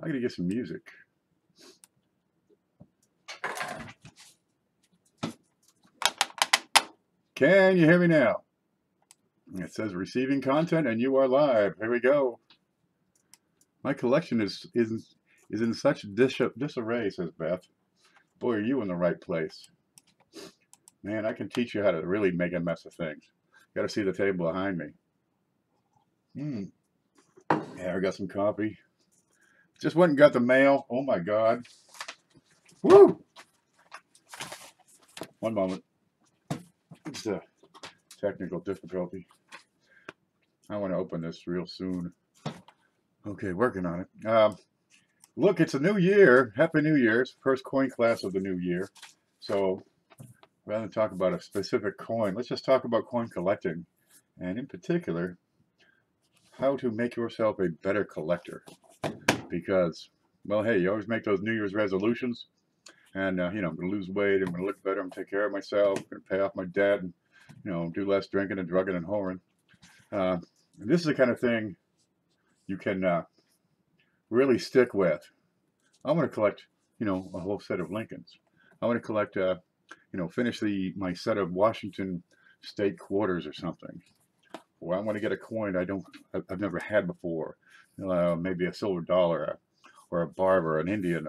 I gotta get some music. Can you hear me now? It says receiving content and you are live. Here we go. My collection is in such disarray, says Beth. Boy, are you in the right place. Man, I can teach you how to really make a mess of things. Got to see the table behind me. Yeah, I got some coffee. Just went and got the mail. Oh my God. Woo! One moment. It's a technical difficulty. I want to open this real soon. Okay, working on it. Look, it's a new year. Happy New Year's. First coin class of the new year. So rather than talk about a specific coin, let's just talk about coin collecting. And in particular, how to make yourself a better collector. Because, well, hey, you always make those New Year's resolutions. And, you know, I'm going to lose weight. I'm going to look better. I'm going to take care of myself. I'm going to pay off my debt. And, you know, do less drinking and drugging and whoring. This is the kind of thing you can really stick with. I want to collect, you know, a whole set of Lincolns. I want to collect, you know, finish my set of Washington state quarters or something. Or I want to get a coin I've never had before. Maybe a silver dollar, or a barb, or an Indian,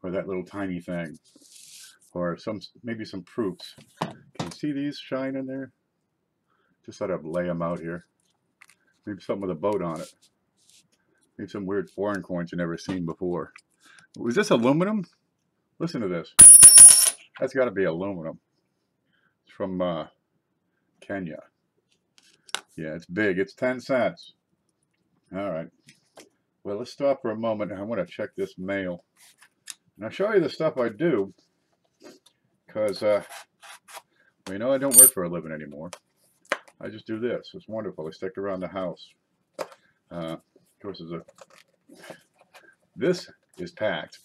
or that little tiny thing, or maybe some proofs. Can you see these shine in there? Just thought I'd lay them out here. Maybe something with a boat on it. Maybe some weird foreign coins you've never seen before. Was this aluminum? Listen to this. That's got to be aluminum. It's from Kenya. Yeah, it's big. It's 10 cents. All right. Well, let's stop for a moment. I want to check this mail. And I'll show you the stuff I do. Because, well, you know, I don't work for a living anymore. I just do this. It's wonderful. I stick around the house. Of course, this is packed.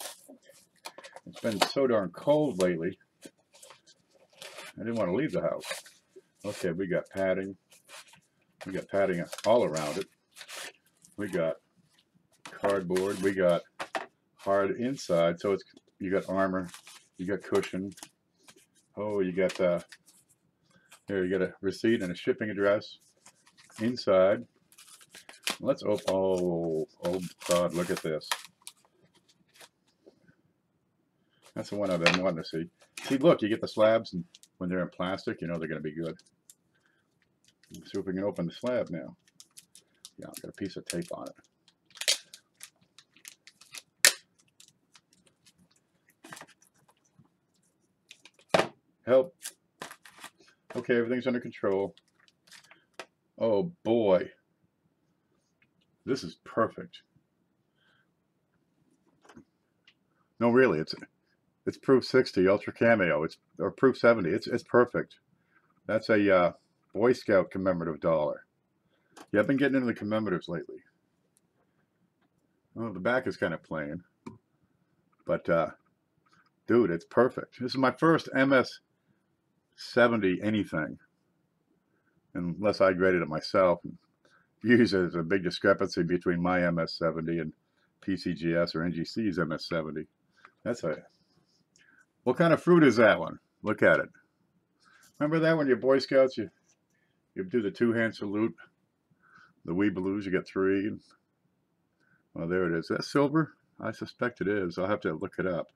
It's been so darn cold lately. I didn't want to leave the house. Okay, we got padding. We got padding all around it. We got cardboard. We got hard inside. So you got armor. You got cushion. Oh, you got here. You got a receipt and a shipping address inside. Let's open. Oh God! Look at this. That's the one I've been wanting to see. See, look, you get the slabs, and when they're in plastic, you know they're going to be good. Let's see if we can open the slab now. Yeah, I've got a piece of tape on it. Help. Okay, everything's under control. Oh boy. This is perfect. No, really, it's proof 60 ultra cameo. Or proof 70. It's perfect. That's a Boy Scout commemorative dollar. Yeah, I've been getting into the commemoratives lately. Oh, the back is kind of plain, but dude, it's perfect. This is my first MS-70 anything, unless I graded it myself. Usually there's a big discrepancy between my MS-70 and PCGS or NGC's MS-70. What kind of fruit is that one? Look at it. Remember that when you're Boy Scouts, you do the two-hand salute. The Weeballoos, you get 3. Well, there it is. Is that silver? I suspect it is. I'll have to look it up.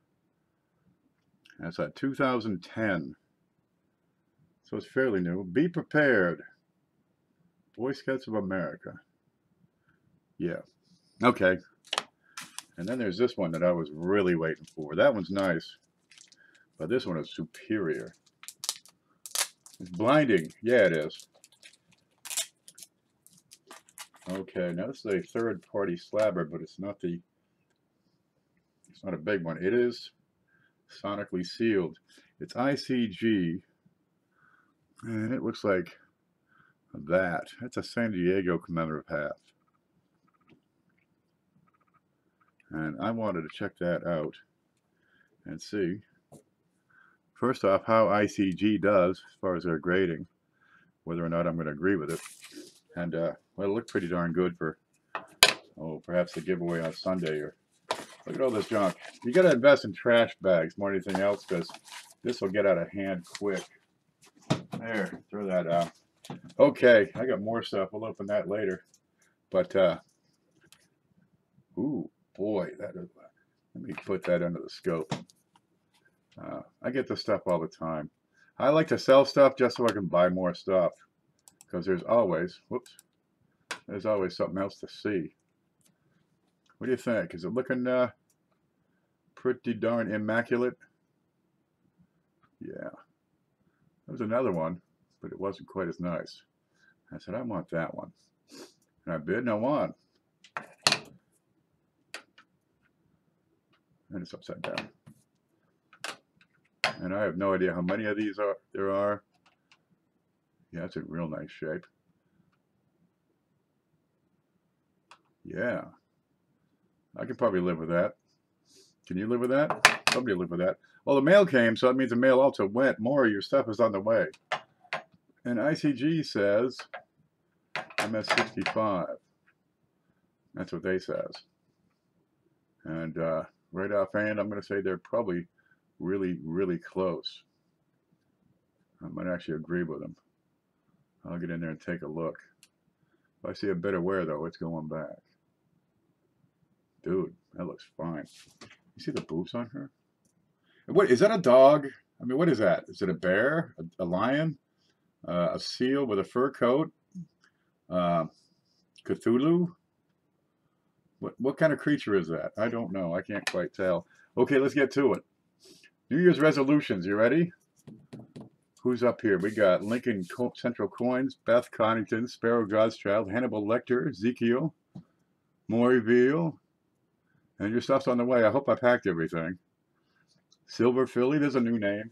That's at 2010. So it's fairly new. Be prepared. Boy Scouts of America. Yeah. Okay. And then there's this one that I was really waiting for. That one's nice. But this one is superior. It's blinding. Yeah, it is. Okay, now this is a third-party slabber, but it's not a big one. It is sonically sealed. It's ICG, and it looks like that. That's a San Diego commemorative hat. And I wanted to check that out and see, first off, how ICG does as far as their grading, whether or not I'm going to agree with it. And, well, it looked pretty darn good for, perhaps the giveaway on Sunday, or Look at all this junk. You got to invest in trash bags more than anything else because this will get out of hand quick. There, throw that out. Okay, I got more stuff. We'll open that later. But, ooh, boy, that is, let me put that under the scope. I get this stuff all the time. I like to sell stuff just so I can buy more stuff. Because there's always, whoops, there's always something else to see. What do you think? Is it looking pretty darn immaculate? Yeah. There was another one, but it wasn't quite as nice. I said, I want that one. And I bid and I won. And it's upside down. And I have no idea how many of these there are. Yeah, it's in real nice shape. Yeah. I could probably live with that. Can you live with that? Somebody live with that. Well, the mail came, so that means the mail also went. More of your stuff is on the way. And ICG says MS65. That's what they says. And right offhand, I'm going to say they're probably really, really close. I might actually agree with them. I'll get in there and take a look. If I see a bit of wear, though, it's going back. Dude, that looks fine. You see the boobs on her? What is that? A dog? I mean, what is that? Is it a bear? A lion? A seal with a fur coat? Cthulhu? What kind of creature is that? I don't know. I can't quite tell. Okay, let's get to it. New Year's resolutions. You ready? Who's up here? We got Lincoln Central Coins, Beth Connington, Sparrow Godchild, Hannibal Lecter, Ezekiel, Maury Veal, and your stuff's on the way. I hope I packed everything. Silver Philly, there's a new name.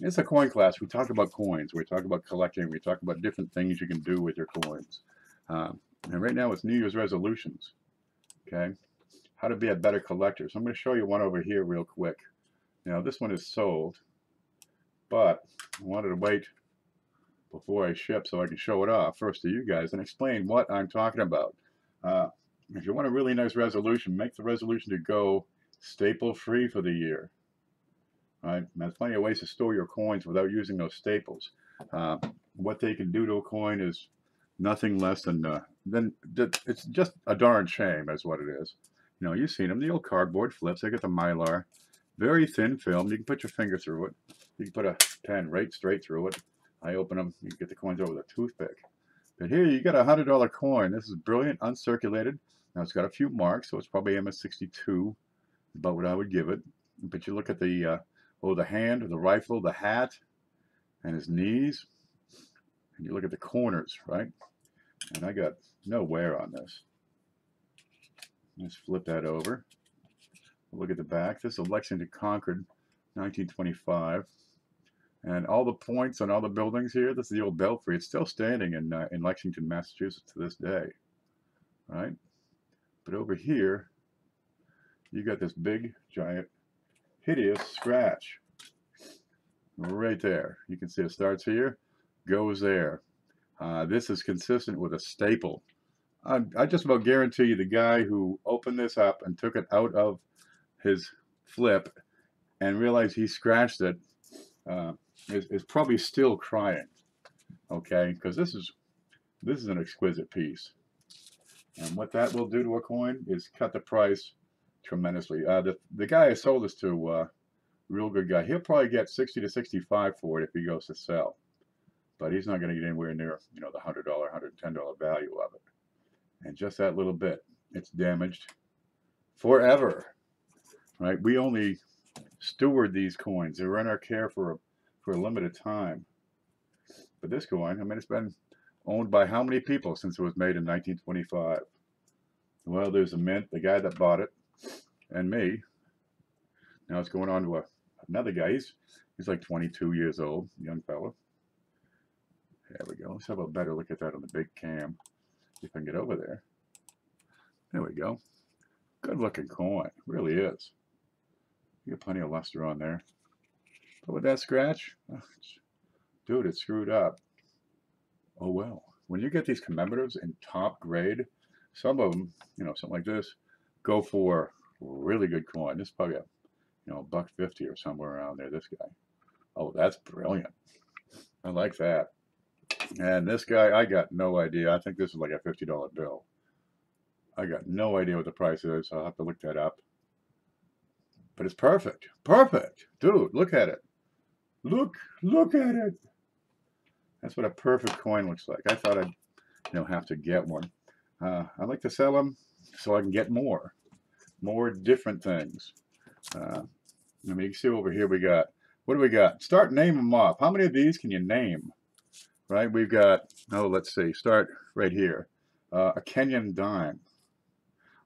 It's a coin class. We talk about coins. We talk about collecting. We talk about different things you can do with your coins. And right now it's New Year's resolutions. Okay, how to be a better collector. So I'm going to show you one over here real quick. Now this one is sold, but I wanted to wait before I ship so I can show it off first to you guys and explain what I'm talking about. If you want a really nice resolution, make the resolution to go staple free for the year. Right? There's plenty of ways to store your coins without using those staples. What they can do to a coin is nothing less than it's just a darn shame, is what it is. You know, you've seen them, the old cardboard flips. They get the Mylar, very thin film. You can put your finger through it. You can put a pen right straight through it. I open them. You can get the coins over with a toothpick. But here you got a $100 coin. This is brilliant, uncirculated. Now it's got a few marks, so it's probably MS62, about what I would give it. But you look at the the hand, the rifle, the hat, and his knees, and you look at the corners, right? And I got no wear on this. Let's flip that over. Look at the back. This is Lexington Concord, 1925. And all the points on all the buildings here, this is the old Belfry. It's still standing in Lexington, Massachusetts to this day, right? But over here, you got this big, giant, hideous scratch right there. You can see it starts here, goes there. This is consistent with a staple. I just about guarantee you the guy who opened this up and took it out of his flip and realized he scratched it is probably still crying. Okay, because this is an exquisite piece, and what that will do to a coin is cut the price tremendously. The guy I sold this to, real good guy, he'll probably get 60 to 65 for it if he goes to sell, but he's not going to get anywhere near the $100, $110 value of it. And just that little bit, it's damaged forever, right? We only steward these coins. They're in our care for a limited time. But this coin, I mean, it's been owned by how many people since it was made in 1925? Well, there's a mint, the guy that bought it, and me. Now it's going on to another guy. He's like 22 years old, young fellow. There we go. Let's have a better look at that on the big cam. If I can get over there. There we go. Good looking coin. Really is. You got plenty of luster on there. But with that scratch, dude, it's screwed up. Oh well. When you get these commemoratives in top grade, some of them, something like this, go for Really good coin. This is probably a, $1.50 or somewhere around there. This guy. Oh, that's brilliant. I like that. And this guy, I got no idea. I think this is like a $50 bill. I got no idea what the price is. I'll have to look that up. But it's perfect. Perfect. Dude, look at it. Look at it. That's what a perfect coin looks like. I thought I'd, have to get one. I like to sell them so I can get more different things. I mean, you can see over here we got, what do we got? Start naming them off. How many of these can you name? Right, we've got, let's see, start right here. A Kenyan dime.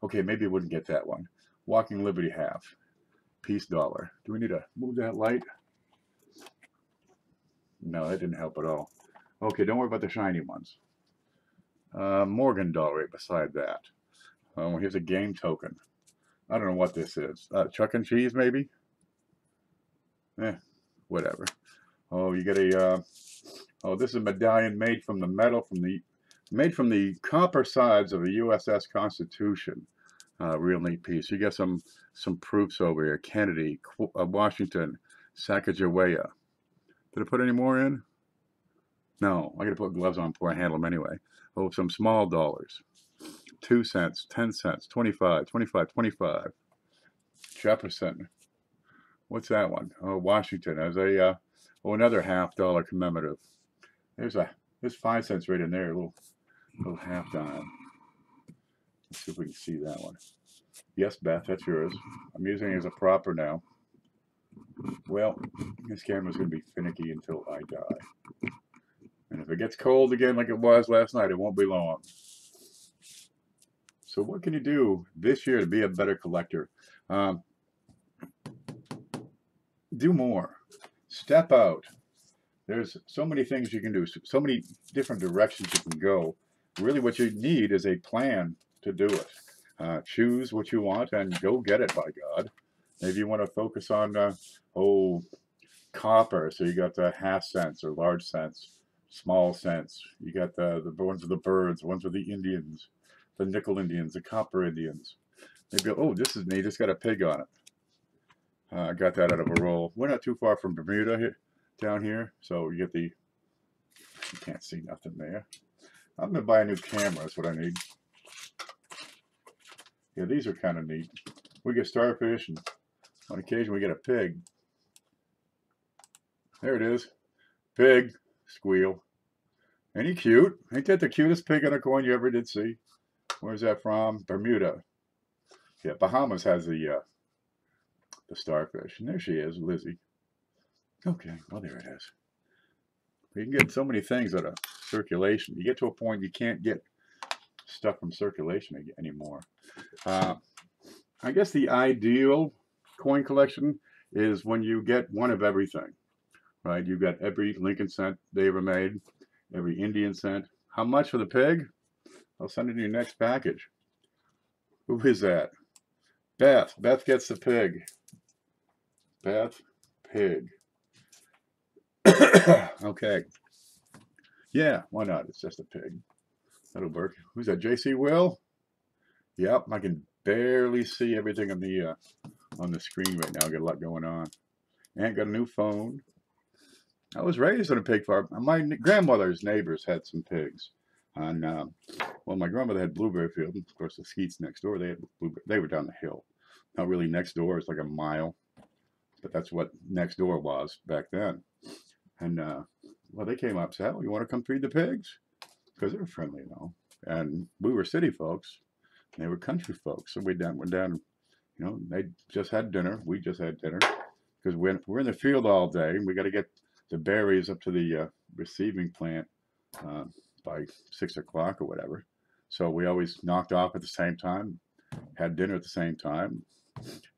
Okay, maybe we wouldn't get that one. Walking Liberty half. Peace dollar. Do we need to move that light? No, that didn't help at all. Okay, don't worry about the shiny ones. Morgan dollar right beside that. Oh, here's a game token. I don't know what this is. Chuck and cheese, maybe? Whatever. Oh, you get a, this is a medallion made from the metal, made from the copper sides of the USS Constitution. Real neat piece. You got some proofs over here. Kennedy, Washington, Sacagawea. Did I put any more in? No, I gotta put gloves on before I handle them anyway. Oh, some small dollars. 2 cents, 10 cents, 25, 25, 25. Jefferson. What's that one? Oh, Washington as a another $50 commemorative. There's 5 cents right in there, a little half dime. Let's see if we can see that one. Yes, Beth, that's yours. I'm using it as a propper now. Well, this camera's gonna be finicky until I die. And if it gets cold again like it was last night, it won't be long. So what can you do this year to be a better collector? Do more. Step out. There's so many things you can do, so many different directions you can go. Really what you need is a plan to do it. Choose what you want and go get it, by God. Maybe you want to focus on, copper. So you got the half cents or large cents, small cents. You got the ones with the birds, the ones with the Indians, the nickel Indians, the copper Indians. Maybe, this is neat. It's got a pig on it. I got that out of a roll. We're not too far from Bermuda here, down here. So you get you can't see nothing there. I'm going to buy a new camera. That's what I need. Yeah, these are kind of neat. We get starfish, and on occasion we get a pig. There it is. Pig. Squeal. Ain't he cute? Ain't that the cutest pig on a coin you ever did see? Where's that from? Bermuda. Yeah, Bahamas has the starfish. And there she is, Lizzie. Okay, well, there it is. You can get so many things out of circulation. You get to a point you can't get stuff from circulation anymore. I guess the ideal coin collection is when you get one of everything, right? You've got every Lincoln cent they ever made, every Indian cent. How much for the pig? I'll send it in your next package. Who is that? Beth. Beth gets the pig. Beth, pig. Okay. Yeah, why not? It's just a pig. That'll work. Who's that? JC Will? Yep, I can barely see everything on the screen right now. I got a lot going on. Aunt got a new phone. I was raised on a pig farm. My grandmother's neighbors had some pigs. And well, my grandmother had blueberry field. Of course, the Skeets next door, they were down the hill. Not really next door. It's like a mile. But that's what next door was back then. And well, they came up and said, "Oh, you want to come feed the pigs?" Because they were friendly, And we were city folks. And they were country folks. So we went down, they just had dinner. We just had dinner. Because we're in the field all day. And we got to get the berries up to the receiving plant by 6 o'clock or whatever. So we always knocked off at the same time, had dinner at the same time.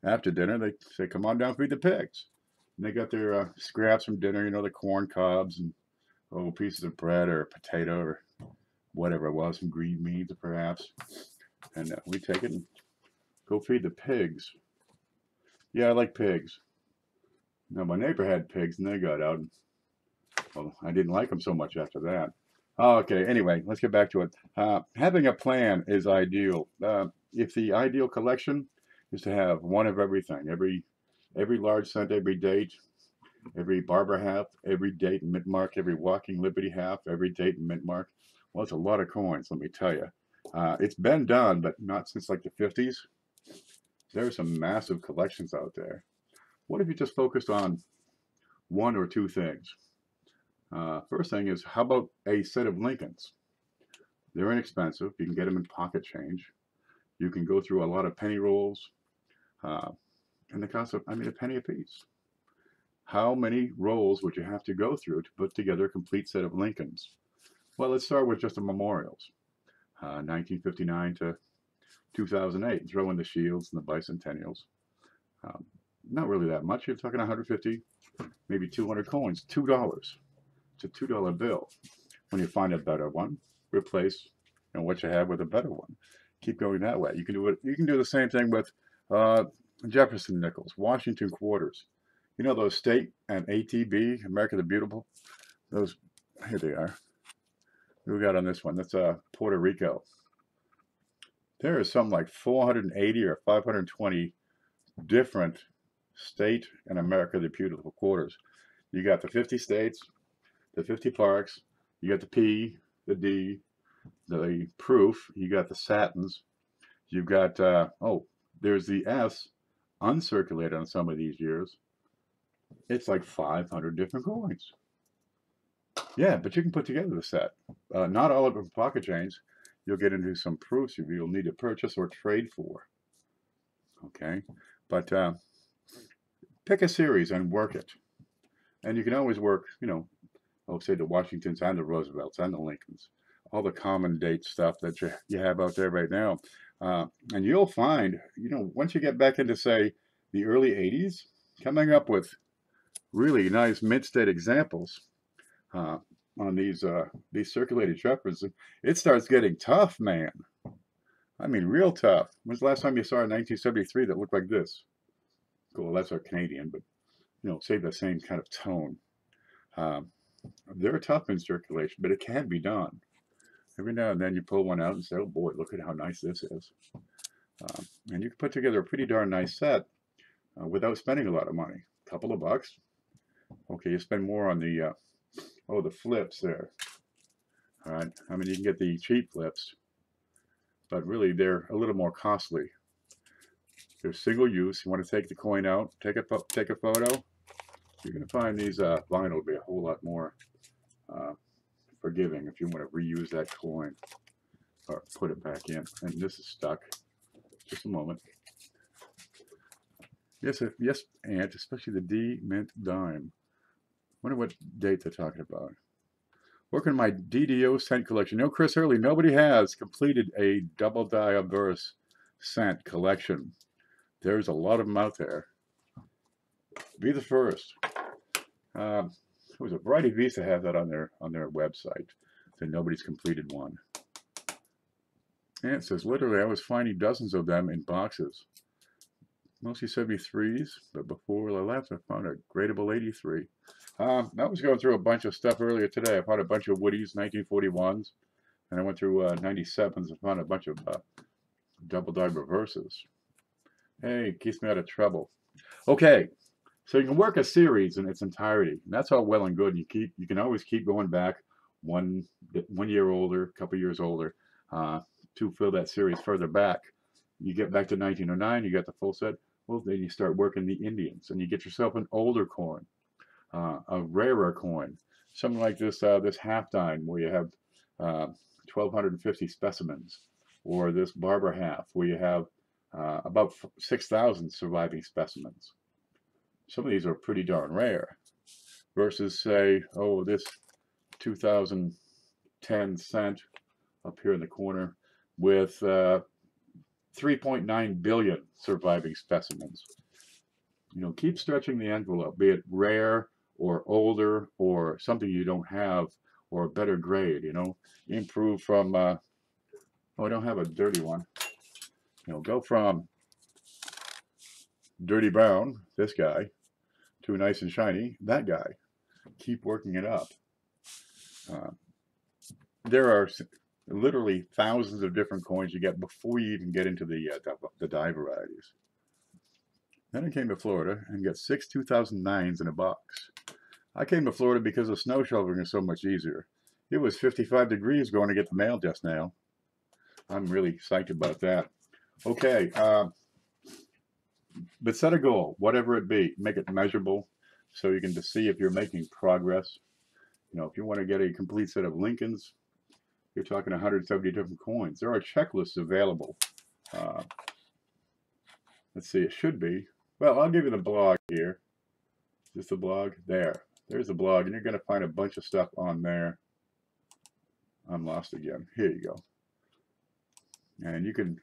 After dinner, they say, "Come on down, feed the pigs." And they got their scraps from dinner, the corn cobs and pieces of bread or potato or whatever it was, some green meat perhaps. And we take it and go feed the pigs. Yeah, I like pigs. Now, my neighbor had pigs and they got out. Well, I didn't like them so much after that. Okay, anyway, let's get back to it. Having a plan is ideal. If the ideal collection is to have one of everything. Every large cent, every date, every barber half, every date and mint mark, every walking liberty half, every date and mint mark. Well, it's a lot of coins, let me tell you. It's been done, but not since like the 50s. There are some massive collections out there. What if you just focused on one or two things? First thing is, how about a set of Lincolns? They're inexpensive. You can get them in pocket change. You can go through a lot of penny rolls, and they cost, I mean, a penny a piece. How many rolls would you have to go through to put together a complete set of Lincolns? Well, let's start with just the memorials. 1959 to 2008. Throw in the shields and the bicentennials. Not really that much. You're talking 150, maybe 200 coins. $2. It's a $2 bill. When you find a better one, replace what you have with a better one. Keep going that way. You can do it. You can do the same thing with Jefferson nickels, Washington quarters. You know those state and ATB, America the Beautiful. Those, here they are. What we got on this one? That's Puerto Rico. There are some like 480 or 520 different state and America the Beautiful quarters. You got the 50 states, the 50 parks. You got the P, the D, the proof. You got the satins. You've got there's the S, uncirculated on some of these years. It's like 500 different coins. Yeah, but you can put together the set. Not all of them pocket change. You'll get into some proofs you'll need to purchase or trade for. Okay, but pick a series and work it. And you can always work, say the Washingtons and the Roosevelts and the Lincolns, all the common date stuff that you have out there right now. And you'll find, once you get back into, say, the early 80s, coming up with really nice mid-state examples on these circulated Jeffersons, it starts getting tough, man. I mean, real tough. When's the last time you saw a 1973 that looked like this? Cool, that's our Canadian, but, say the same kind of tone. They're tough in circulation, but it can be done. Every now and then you pull one out and say, oh boy, look at how nice this is. And you can put together a pretty darn nice set without spending a lot of money. A couple of bucks. Okay, you spend more on the flips there. All right, I mean, you can get the cheap flips, but really they're a little more costly. They're single use. You want to take the coin out, take a photo. You're going to find these vinyl will be a whole lot more forgiving if you want to reuse that coin or put it back in. And this is stuck. Just a moment. Yes, Aunt, especially the D mint dime. Wonder what date they're talking about. Working on my DDO cent collection. Chris Hurley, nobody has completed a double diverse cent collection. There's a lot of them out there. Be the first. There was a variety of Visa have that on their website. That nobody's completed one. And it says literally, I was finding dozens of them in boxes. Mostly 73s, but before I left, I found a gradable 83. I was going through a bunch of stuff earlier today. I found a bunch of Woodies, 1941s, and I went through 97s and found a bunch of double die reverses. Hey, it keeps me out of trouble. Okay, so you can work a series in its entirety, and that's all well and good. You can always keep going back one year older, a couple years older, to fill that series further back. You get back to 1909, you got the full set. Well, then you start working the Indians, and you get yourself an older coin, a rarer coin, something like this half dime where you have 1,250 specimens, or this barber half where you have about 6,000 surviving specimens. Some of these are pretty darn rare, versus say, this 2010 cent up here in the corner with 3.9 billion surviving specimens. Keep stretching the envelope, be it rare or older or something you don't have or a better grade, improve from, I don't have a dirty one. Go from dirty brown, this guy, to nice and shiny, that guy. Keep working it up. There are literally thousands of different coins you get before you even get into the die varieties. Then I came to Florida and got 6 2009s in a box. I came to Florida because the snow shoveling is so much easier. It was 55 degrees going to get the mail just now. I'm really psyched about that. Okay, but set a goal, whatever it be. Make it measurable so you can just see if you're making progress. You know, if you want to get a complete set of Lincolns, you're talking 170 different coins. There are checklists available. Let's see, it should be. Well, I'll give you the blog here. Is this the blog? There. There's the blog, and you're going to find a bunch of stuff on there. I'm lost again. Here you go. And you can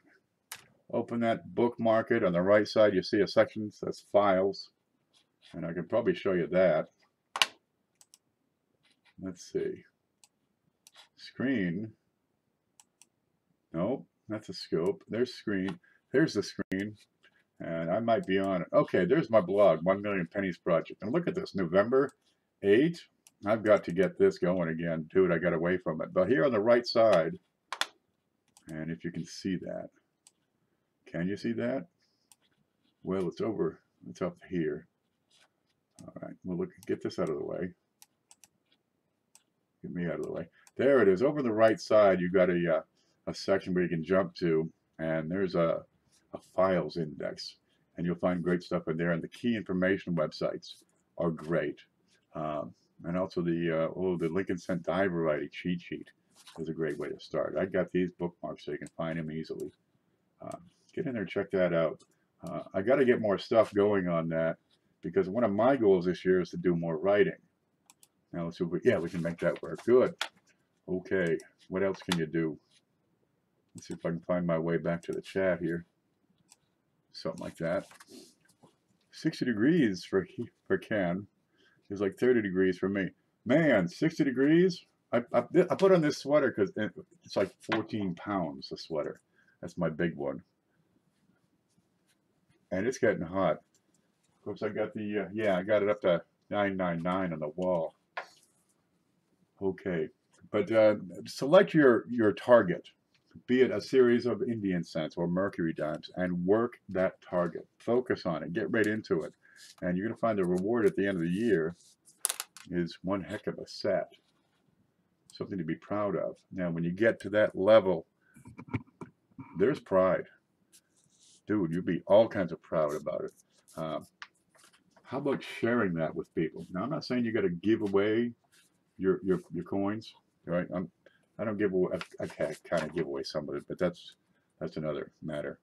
open that, bookmark it. On the right side, you see a section that says Files. And I can probably show you that. Let's see. Screen. Nope, that's a scope. There's screen. There's the screen. And I might be on it. Okay, there's my blog, 1 Million Pennies Project. And look at this, November 8. I've got to get this going again. Dude, I got away from it. But here on the right side, and if you can see that. Can you see that? Well, it's over. It's up here. All right, well, look, get this out of the way. Get me out of the way. There it is. Over the right side, you've got a section where you can jump to, and there's a files index, and you'll find great stuff in there. And the key information websites are great. And also the Lincoln Cent die variety cheat sheet is a great way to start. I got these bookmarks so you can find them easily. Get in there, check that out. I got to get more stuff going on that because one of my goals this year is to do more writing. Now let's see if we can make that work. Good. Okay, what else can you do? Let's see if I can find my way back to the chat here. Something like that. 60 degrees for Ken. It's like 30 degrees for me. Man, 60 degrees? I put on this sweater because it's like 14 pounds, the sweater. That's my big one. And it's getting hot. Of course, I got the, I got it up to 999 on the wall. Okay, but select your target, be it a series of Indian cents or mercury dimes, and work that target. Focus on it. Get right into it. And you're going to find the reward at the end of the year is one heck of a set. Something to be proud of. Now, when you get to that level, there's pride. Dude, you'll be all kinds of proud about it. How about sharing that with people? Now, I'm not saying you got to give away your coins, right? I don't give away. I kind of give away some of it, but that's another matter.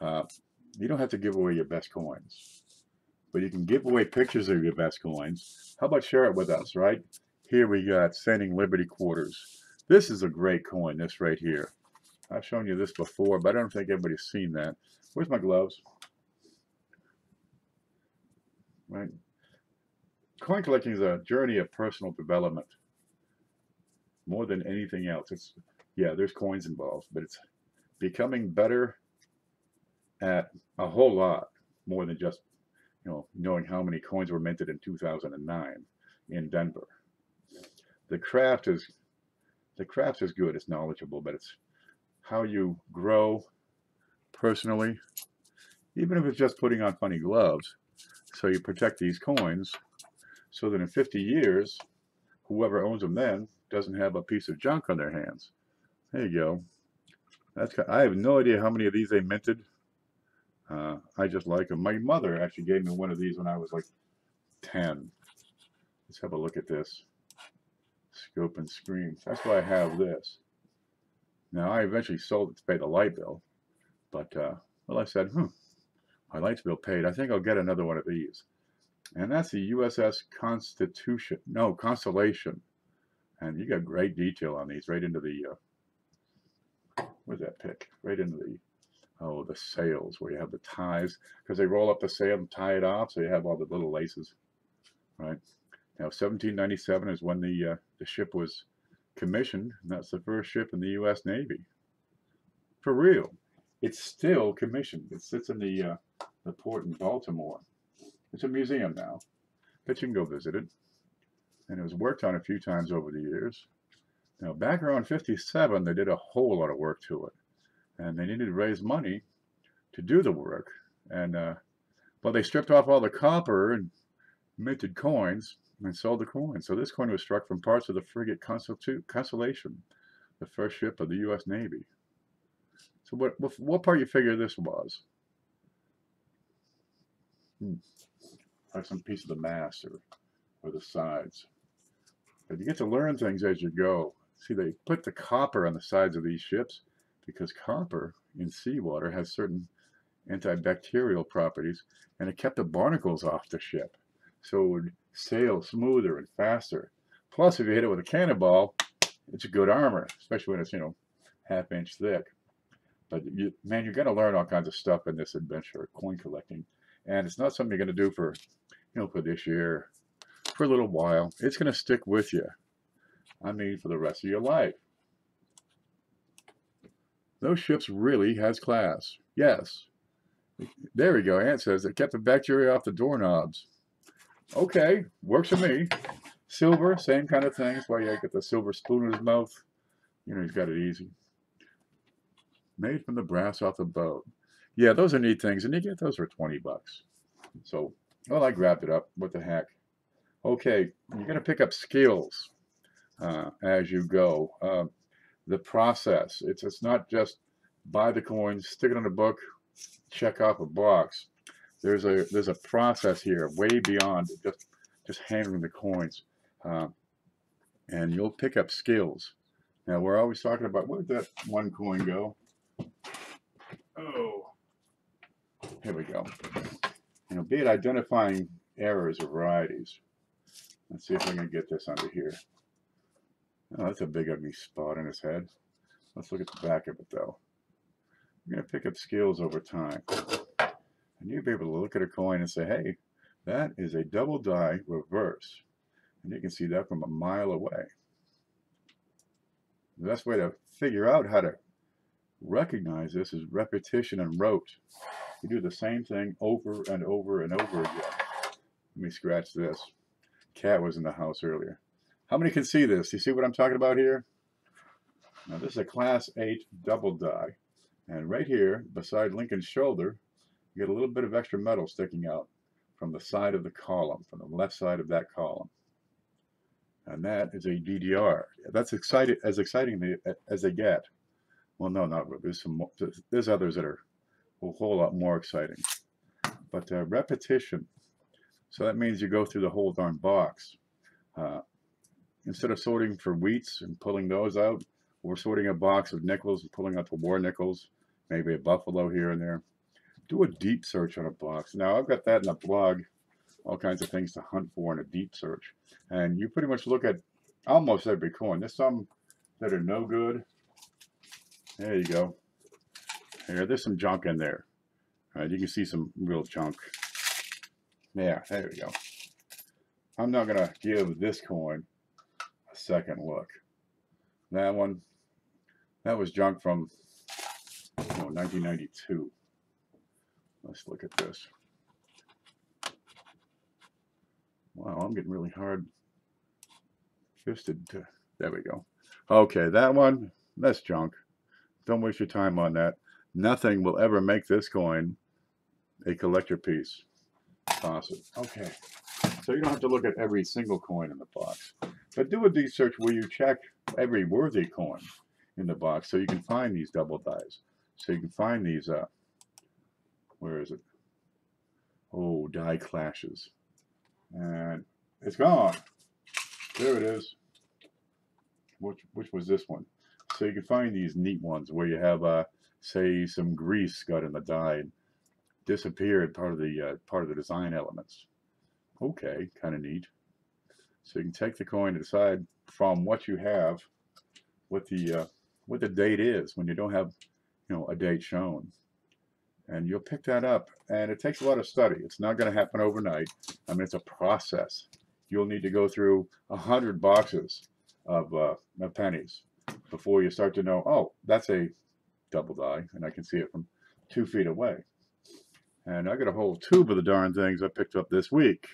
You don't have to give away your best coins, but you can give away pictures of your best coins. How about share it with us, right? Here we got Sending Liberty Quarters. This is a great coin, this right here. I've shown you this before, but I don't think everybody's seen that. Where's my gloves? Right. Coin collecting is a journey of personal development. More than anything else. It's, yeah, there's coins involved, but it's becoming better at a whole lot more than just, knowing how many coins were minted in 2009 in Denver. The craft is good, it's knowledgeable, but it's how you grow personally, even if it's just putting on funny gloves, so you protect these coins so that in 50 years, whoever owns them then doesn't have a piece of junk on their hands. There you go. I have no idea how many of these they minted. I just like them. My mother actually gave me one of these when I was like 10. Let's have a look at this. Scope and screen. That's why I have this. Now, I eventually sold it to pay the light bill. But, well, I said, my light bill paid. I think I'll get another one of these. And that's the USS Constellation. And you got great detail on these, right into the, where's that pick? Right into the, the sails where you have the ties. Because they roll up the sail and tie it off, so you have all the little laces, right? Now, 1797 is when the ship was commissioned, and that's the first ship in the U.S. Navy. For real. It's still commissioned. It sits in the port in Baltimore. It's a museum now, but you can go visit it. And it was worked on a few times over the years. Now, back around 57, they did a whole lot of work to it. And they needed to raise money to do the work. And But they stripped off all the copper and minted coins and sold the coins. So this coin was struck from parts of the frigate Constellation, the first ship of the U.S. Navy. So what part you figure this was? Like some piece of the mast or the sides. But you get to learn things as you go. See, they put the copper on the sides of these ships because copper in seawater has certain antibacterial properties, and it kept the barnacles off the ship, so it would sail smoother and faster. Plus, if you hit it with a cannonball, it's a good armor, especially when it's, you know, half-inch thick. But man, you're going to learn all kinds of stuff in this adventure, coin collecting, and it's not something you're going to do for, you know, for this year, for a little while. It's going to stick with you. I mean, for the rest of your life. Those ships really has class. Yes. There we go. Ant says it kept the bacteria off the doorknobs. Okay, works for me. Silver, same kind of thing. That's why you get the silver spoon in his mouth. You know, he's got it easy. Made from the brass off the boat. Yeah, those are neat things, and you get those for 20 bucks. So, well, I grabbed it up. What the heck? Okay, you're going to pick up skills as you go. The process. It's not just buy the coins, stick it on a book, check off a box. There's a process here way beyond just handling the coins, and you'll pick up skills. Now we're always talking about, where did that one coin go? Oh, here we go. You know, be it identifying errors or varieties. Let's see if I can get this under here. Oh, that's a big ugly spot in his head. Let's look at the back of it though. You're going to pick up skills over time. And you'll be able to look at a coin and say, hey, that is a double die reverse. And you can see that from a mile away. The best way to figure out how to recognize this is repetition and rote. You do the same thing over and over and over again. Let me scratch this. Cat was in the house earlier. How many can see this? You see what I'm talking about here? Now this is a class 8 double die. And right here, beside Lincoln's shoulder, you get a little bit of extra metal sticking out from the side of the column, from the left side of that column. And that is a DDR. That's as exciting as they get. Well, no, not really. There's others that are a whole lot more exciting. But repetition. So that means you go through the whole darn box. Instead of sorting for wheats and pulling those out, we're sorting a box of nickels and pulling out the war nickels, maybe a buffalo here and there. Do a deep search on a box. Now, I've got that in a blog, all kinds of things to hunt for in a deep search. And you pretty much look at almost every coin. There's some that are no good. There you go. Here, there's some junk in there. You can see some real junk. Yeah, there we go. I'm not going to give this coin a second look. That one, that was junk from 1992. Let's look at this. Wow, I'm getting really hard fisted. There we go. Okay, that one, that's junk. Don't waste your time on that. Nothing will ever make this coin a collector piece. Toss it. Okay. So you don't have to look at every single coin in the box. But do a deep search where you check every worthy coin in the box so you can find these double dies. So you can find these, where is it? Oh, die clashes. And it's gone. There it is. Which was this one? So you can find these neat ones where you have, say, some grease got in the die and disappeared part of the design elements. Okay, kind of neat. So you can take the coin and decide from what you have what the date is when you don't have a date shown, and you'll pick that up. And it takes a lot of study. It's not going to happen overnight. I mean, it's a process. You'll need to go through 100 boxes of pennies before you start to know, oh, that's a double die, and I can see it from 2 feet away. And I got a whole tube of the darn things I picked up this week.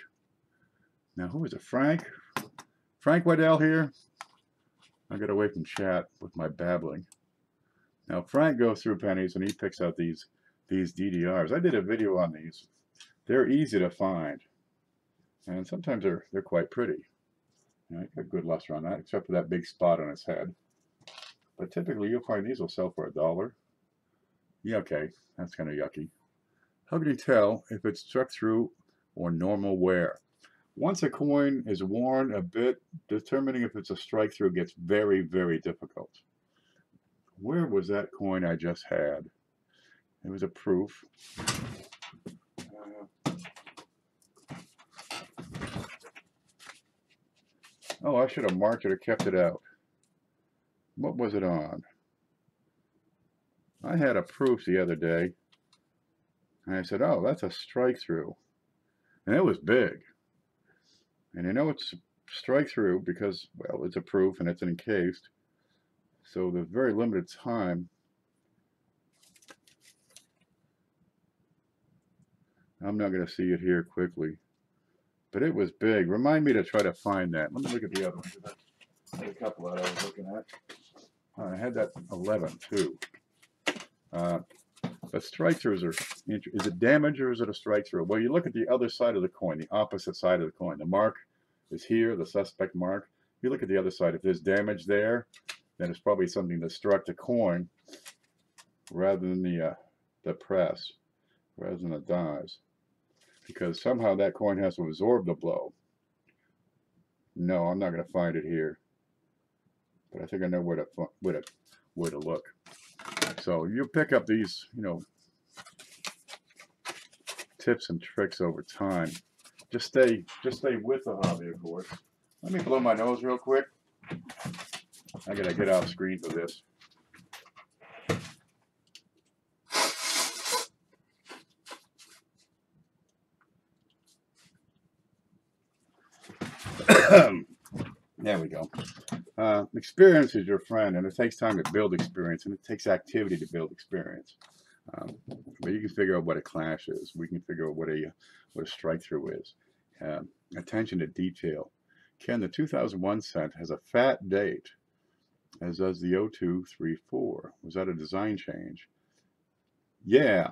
Now, who is it? Frank? Frank Waddell here? I got away from chat with my babbling. Now, Frank goes through pennies and he picks out these DDRs. I did a video on these They're easy to find, and sometimes they're quite pretty. You know, got good luster on that, except for that big spot on its head. But typically, you'll find these will sell for $1. Yeah, okay, that's kind of yucky. How can you tell if it's struck through or normal wear? Once a coin is worn a bit, determining if it's a strike through gets very, very difficult. Where was that coin I just had? It was a proof. Oh, I should have marked it or kept it out. What was it on? I had a proof the other day, and I said, oh, that's a strike through. And it was big. And I know it's strike through because, well, it's a proof and it's encased. So there's very limited time. I'm not going to see it here quickly. But it was big. Remind me to try to find that. Let me look at the other one. I had a couple that I was looking at. I had that 11 too. But strike throughs are, is it damage or is it a strike through? Well, you look at the other side of the coin, the opposite side of the coin. The mark is here, the suspect mark. You look at the other side. If there's damage there, then it's probably something that struck the coin rather than the press, rather than the dies. Because somehow that coin has to absorb the blow. No, I'm not going to find it here. But I think I know where to look. So you pick up these, you know, tips and tricks over time. Just stay with the hobby, of course. Let me blow my nose real quick. I gotta get off screen for this. There we go. Experience is your friend, and it takes time to build experience, and it takes activity to build experience. But you can figure out what a clash is. We can figure out what a strike through is. Attention to detail. Ken, the 2001 cent has a fat date, as does the 0234. Was that a design change? Yeah.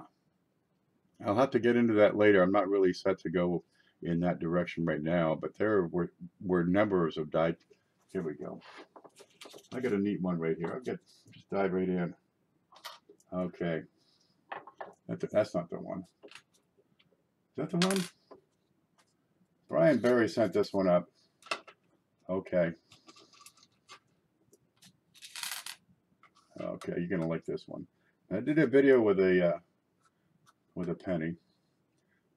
I'll have to get into that later. I'm not really set to go in that direction right now, but there were numbers of die. Here we go. I got a neat one right here. I'll just dive right in. Okay. That's not the one. Is that the one? Brian Berry sent this one up. Okay. Okay, you're gonna like this one. I did a video with a penny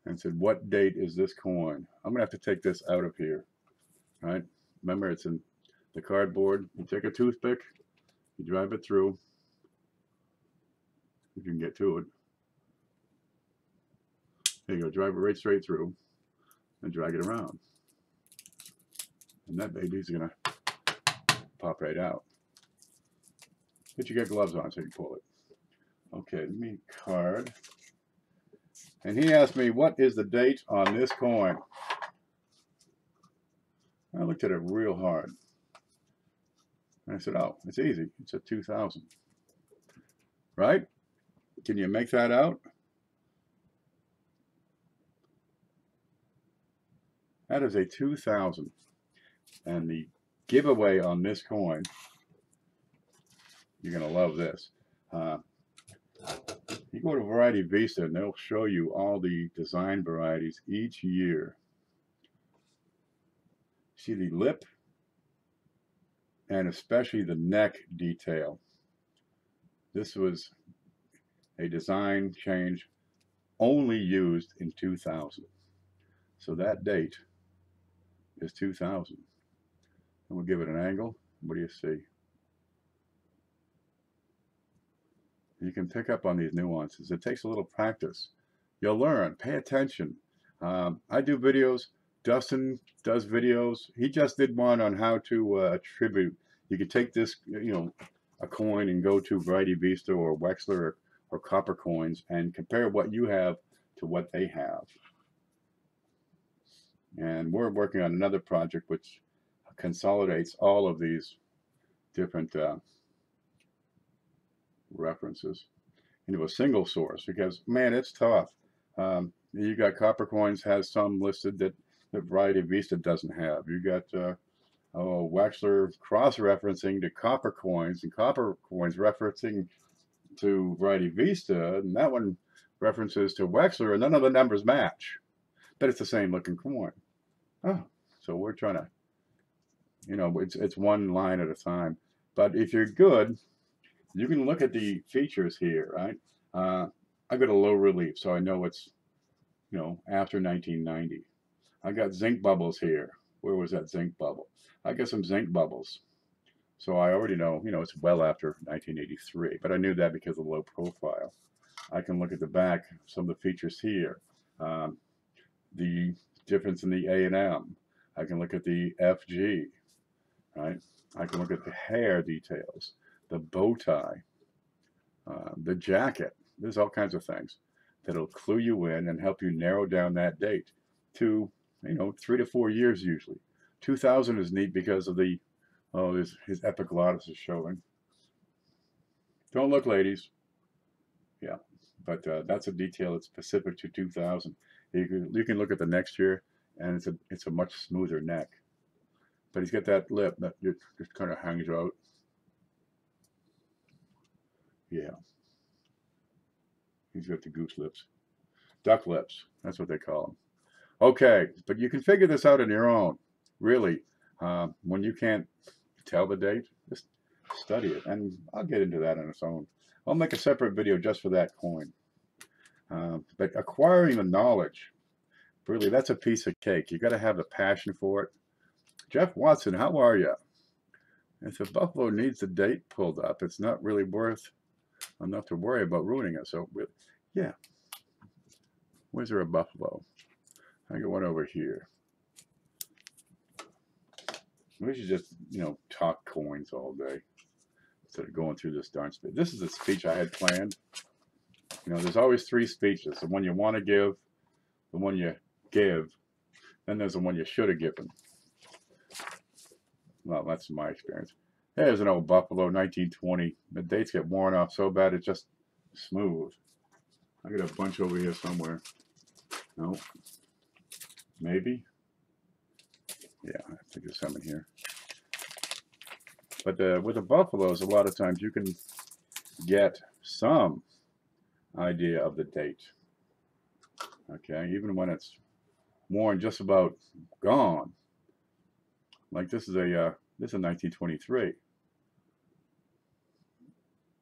and said, what date is this coin? I'm gonna have to take this out of here. All right? Remember, it's in the cardboard. You take a toothpick, you drive it through. You can get to it. There you go, drive it right straight through and drag it around. And that baby's gonna pop right out. But you get gloves on so you can pull it. Okay, let me card. And he asked me, what is the date on this coin? I looked at it real hard. And I said, oh, it's easy. It's a 2000. Right? Can you make that out? That is a 2000. And the giveaway on this coin, you're going to love this. You go to Variety Vista and they'll show you all the design varieties each year. See the lip and especially the neck detail. This was a design change only used in 2000. So that date is 2000. And we'll give it an angle. What do you see? You can pick up on these nuances. It takes a little practice. You'll learn. Pay attention. I do videos. Dustin does videos. He just did one on how to attribute. You could take this, you know, a coin and go to Variety Vista or Wexler or Copper Coins and compare what you have to what they have. And we're working on another project which consolidates all of these different references into a single source because, man, it's tough. You got copper coins has some listed that Variety Vista doesn't have. You got Wexler cross-referencing to copper coins and copper coins referencing to Variety Vista, and that one references to Wexler, and none of the numbers match. But it's the same looking coin. Oh, so we're trying to, it's one line at a time. But if you're good, you can look at the features here, right? I got a low relief, so I know it's, after 1990. I got zinc bubbles here. Where was that zinc bubble? I got some zinc bubbles. So I already know, it's well after 1983, but I knew that because of the low profile. I can look at the back, some of the features here. The difference in the A&M. I can look at the FG, right? I can look at the hair details, the bow tie, the jacket. There's all kinds of things that'll clue you in and help you narrow down that date to, 3 to 4 years usually. 2000 is neat because of the, his epiglottis is showing. Don't look, ladies. Yeah, but that's a detail that's specific to 2000. You can look at the next year, and it's a much smoother neck. But he's got that lip that just kind of hangs out. Yeah. He's got the goose lips. Duck lips. That's what they call them. Okay, but you can figure this out on your own. Really, when you can't tell the date, just study it. And I'll get into that on its own. I'll make a separate video just for that coin. But acquiring the knowledge, really, that's a piece of cake. You got to have the passion for it. Jeff Watson, how are you? If the buffalo needs the date pulled up, it's not really worth enough to worry about ruining it. So, yeah. Where's there a buffalo? I got one over here. We should just, talk coins all day instead of going through this darn speech. This is a speech I had planned. There's always 3 speeches. The one you want to give, the one you give, then there's the one you should have given. Well, that's my experience. There's an old buffalo, 1920. The dates get worn off so bad it's just smooth. I got a bunch over here somewhere. No. Maybe. Yeah, I think there's some in here. But with the buffaloes, a lot of times you can get some idea of the date. Okay, even when it's worn just about gone. Like this is 1923.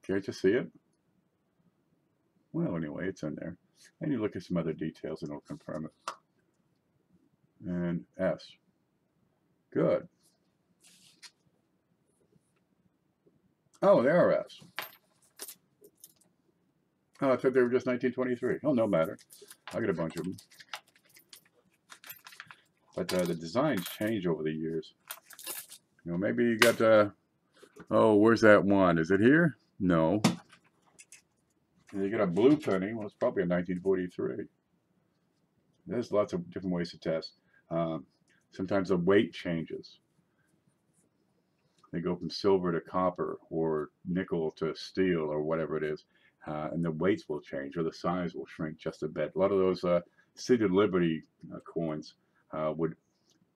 Can't you see it? Well, anyway, it's in there. And you look at some other details and it'll confirm it. And S. Good. Oh, they are S. Oh, I thought they were just 1923. Oh, no matter. I got a bunch of them. But the designs change over the years. Maybe you got, where's that one? Is it here? No. And you got a blue penny. Well, it's probably a 1943. There's lots of different ways to test. Sometimes the weight changes. They go from silver to copper or nickel to steel or whatever it is. And the weights will change or the size will shrink just a bit. A lot of those Seated Liberty coins would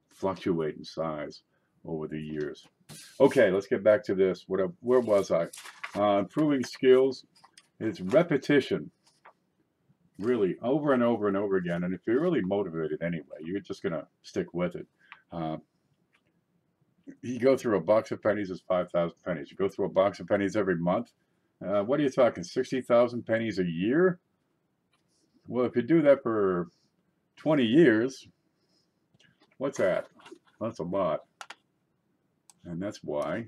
fluctuate in size over the years. Okay, let's get back to this. Where was I? Improving skills is repetition. Really, over and over and over again. And if you're really motivated anyway, you're just going to stick with it. You go through a box of pennies, it's 5,000 pennies. You go through a box of pennies every month. What are you talking, 60,000 pennies a year? Well, if you do that for 20 years, what's that? That's a lot. And that's why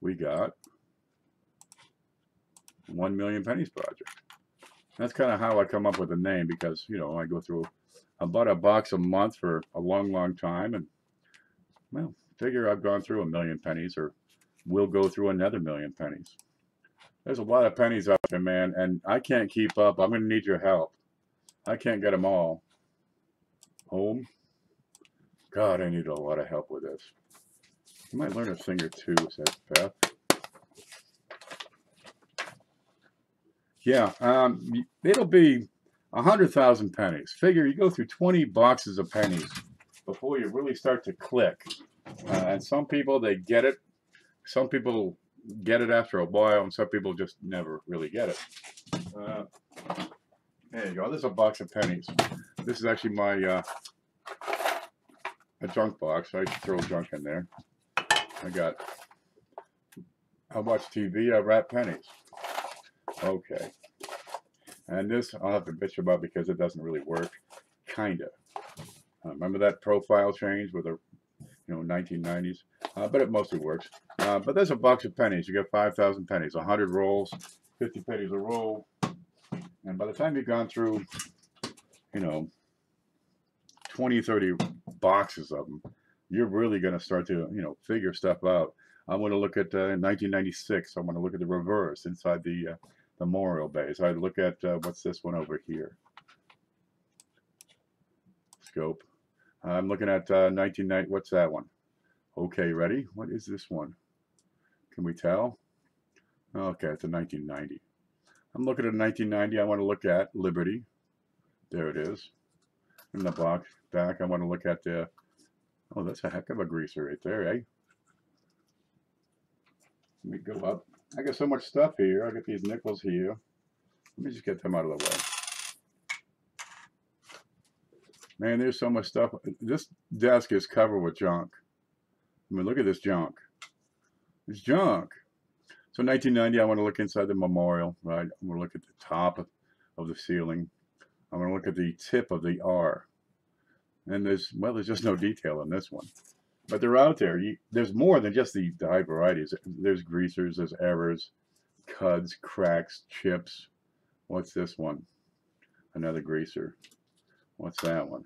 we got 1 Million Pennies Project. That's kind of how I come up with the name because, I go through about a box a month for a long, long time. And, well, figure I've gone through 1 million pennies or will go through another 1 million pennies. There's a lot of pennies out there, man, and I can't keep up. I'm going to need your help. I can't get them all. Home? God, I need a lot of help with this. You might learn a thing or two, says Beth. Yeah, it'll be 100,000 pennies. Figure you go through 20 boxes of pennies before you really start to click. And some people, they get it. Some people get it after a while, and some people just never really get it. There you go. This is a box of pennies. This is actually my a junk box. I throw junk in there. I watch TV. I wrap pennies. Okay. And this I'll have to bitch about because it doesn't really work. Kinda. Remember that profile change with the 1990s? But it mostly works. But there's a box of pennies. You get 5,000 pennies, 100 rolls, 50 pennies a roll. And by the time you've gone through, 20, 30 boxes of them, you're really going to start to, figure stuff out. I'm going to look at 1996. I'm going to look at the reverse inside the memorial base. I look at, what's this one over here? Scope. I'm looking at 1990. What's that one? Okay, ready? What is this one? Can we tell? Okay, it's a 1990. I'm looking at 1990. I want to look at Liberty. There it is. In the box back, I want to look at the. Oh, that's a heck of a greaser right there, eh? Let me go up. I got so much stuff here. I got these nickels here. Let me just get them out of the way. Man, there's so much stuff. This desk is covered with junk. I mean, look at this junk. It's junk. So 1990, I want to look inside the memorial, right? I'm going to look at the top of the ceiling. I'm going to look at the tip of the R. And there's just no detail on this one. But they're out there. There's more than just the high varieties. There's greasers, there's errors, cuds, cracks, chips. What's this one? Another greaser. What's that one?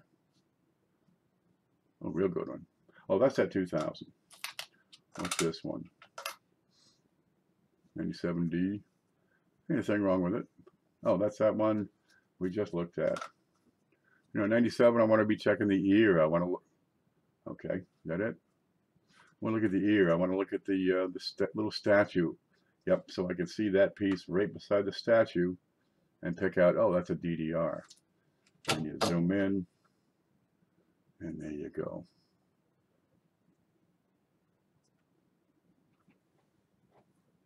Oh, real good one. Oh, that's that 2000. What's this one? 97D. Anything wrong with it? Oh, that's that one we just looked at. 97, I want to be checking the ear. I want to look. Okay, is that it? I want to look at the ear. I want to look at the little statue. Yep, so I can see that piece right beside the statue and pick out, oh, that's a DDR. And you zoom in, and there you go.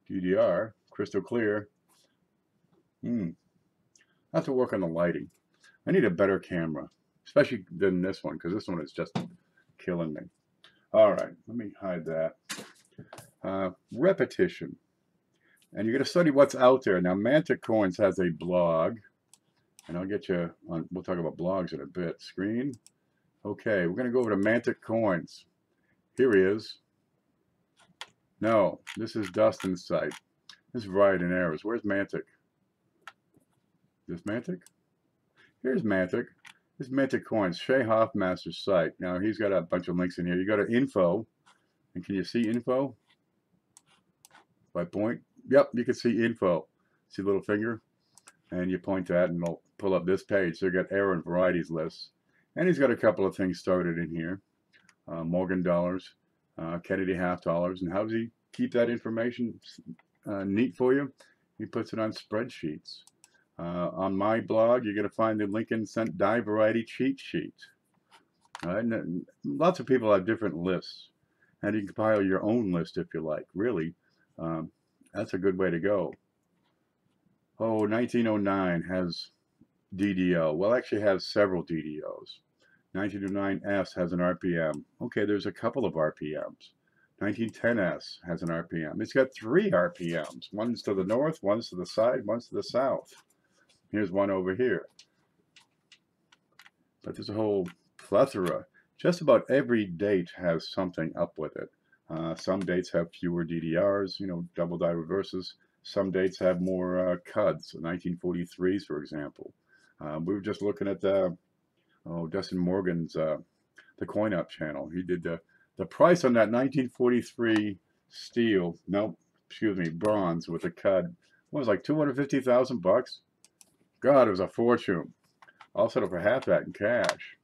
DDR, crystal clear. I have to work on the lighting. I need a better camera, especially than this one, because this one is just killing me. All right, let me hide that. Repetition. And you're going to study what's out there. Now, Mantic Coins has a blog, and I'll get you on, we'll talk about blogs in a bit. Screen. Okay, we're going to go over to Mantic Coins. Here he is. No, this is Dustin's site. This is Variety and Errors. Where's Mantic? Is this Mantic? Here's Mantic. This is Mantic Coins, Shay Hoffmaster's site. Now, he's got a bunch of links in here. You go to info, and can you see info? By point? Yep, you can see info. See the little finger? And you point that, and it'll pull up this page. So you got error and varieties lists. And he's got a couple of things started in here. Morgan dollars, Kennedy half dollars. And how does he keep that information neat for you? He puts it on spreadsheets. On my blog, you're going to find the Lincoln Cent Die Variety cheat sheet. And lots of people have different lists. And you can compile your own list if you like. Really, that's a good way to go. Oh, 1909 has DDO. Well, actually has several DDOs. 1909S has an RPM. Okay, there's a couple of RPMs. 1910S has an RPM. It's got 3 RPMs. One's to the north, one's to the side, one's to the south. Here's one over here. But there's a whole plethora. Just about every date has something up with it. Some dates have fewer DDRs, double die reverses. Some dates have more CUDs, 1943s, for example. We were just looking at Dustin Morgan's the Coin Up channel. He did the price on that 1943 steel, bronze with a CUD. What was it, like $250,000? God, it was a fortune. I'll settle for half that in cash.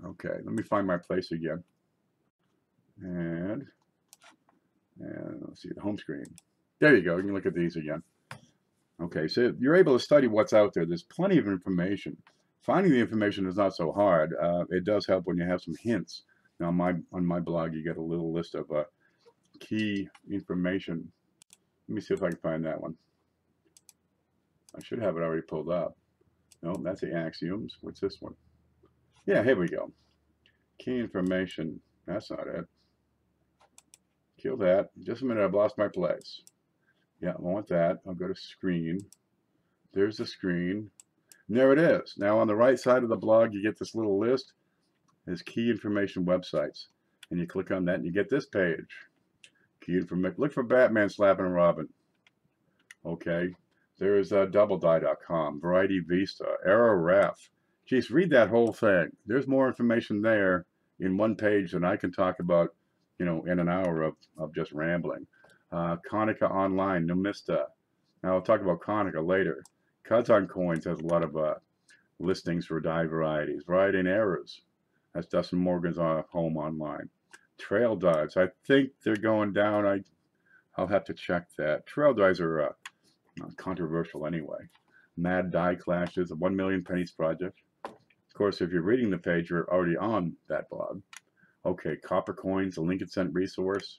Okay, let me find my place again. And let's see, the home screen. There you go. You can look at these again. Okay, so you're able to study what's out there. There's plenty of information. Finding the information is not so hard. It does help when you have some hints. Now, on my blog, you get a little list of key information. Let me see if I can find that one. I should have it already pulled up. No, that's the axioms. What's this one? Yeah, here we go. Key information. That's not it. Kill that. Just a minute, I've lost my place. Yeah, I want that. I'll go to screen. There's the screen. And there it is. Now on the right side of the blog, you get this little list. There's key information websites. And you click on that and you get this page. Key information. Look for Batman slapping Robin. Okay. There's doubledie.com, Variety Vista, Aeroref. Geez, read that whole thing. There's more information there in one page than I can talk about, in an hour of just rambling. Konica Online, Numista. Now I'll talk about Konica later. Cuts on Coins has a lot of listings for die varieties. Variety and Errors. That's Dustin Morgan's home online. Trail dives. I think they're going down. I'll have to check that. Trail dives are controversial anyway. Mad Die Clashes, the 1 Million Pennies Project. Of course, if you're reading the page, you're already on that blog. Okay, Copper Coins, a Lincoln Cent resource.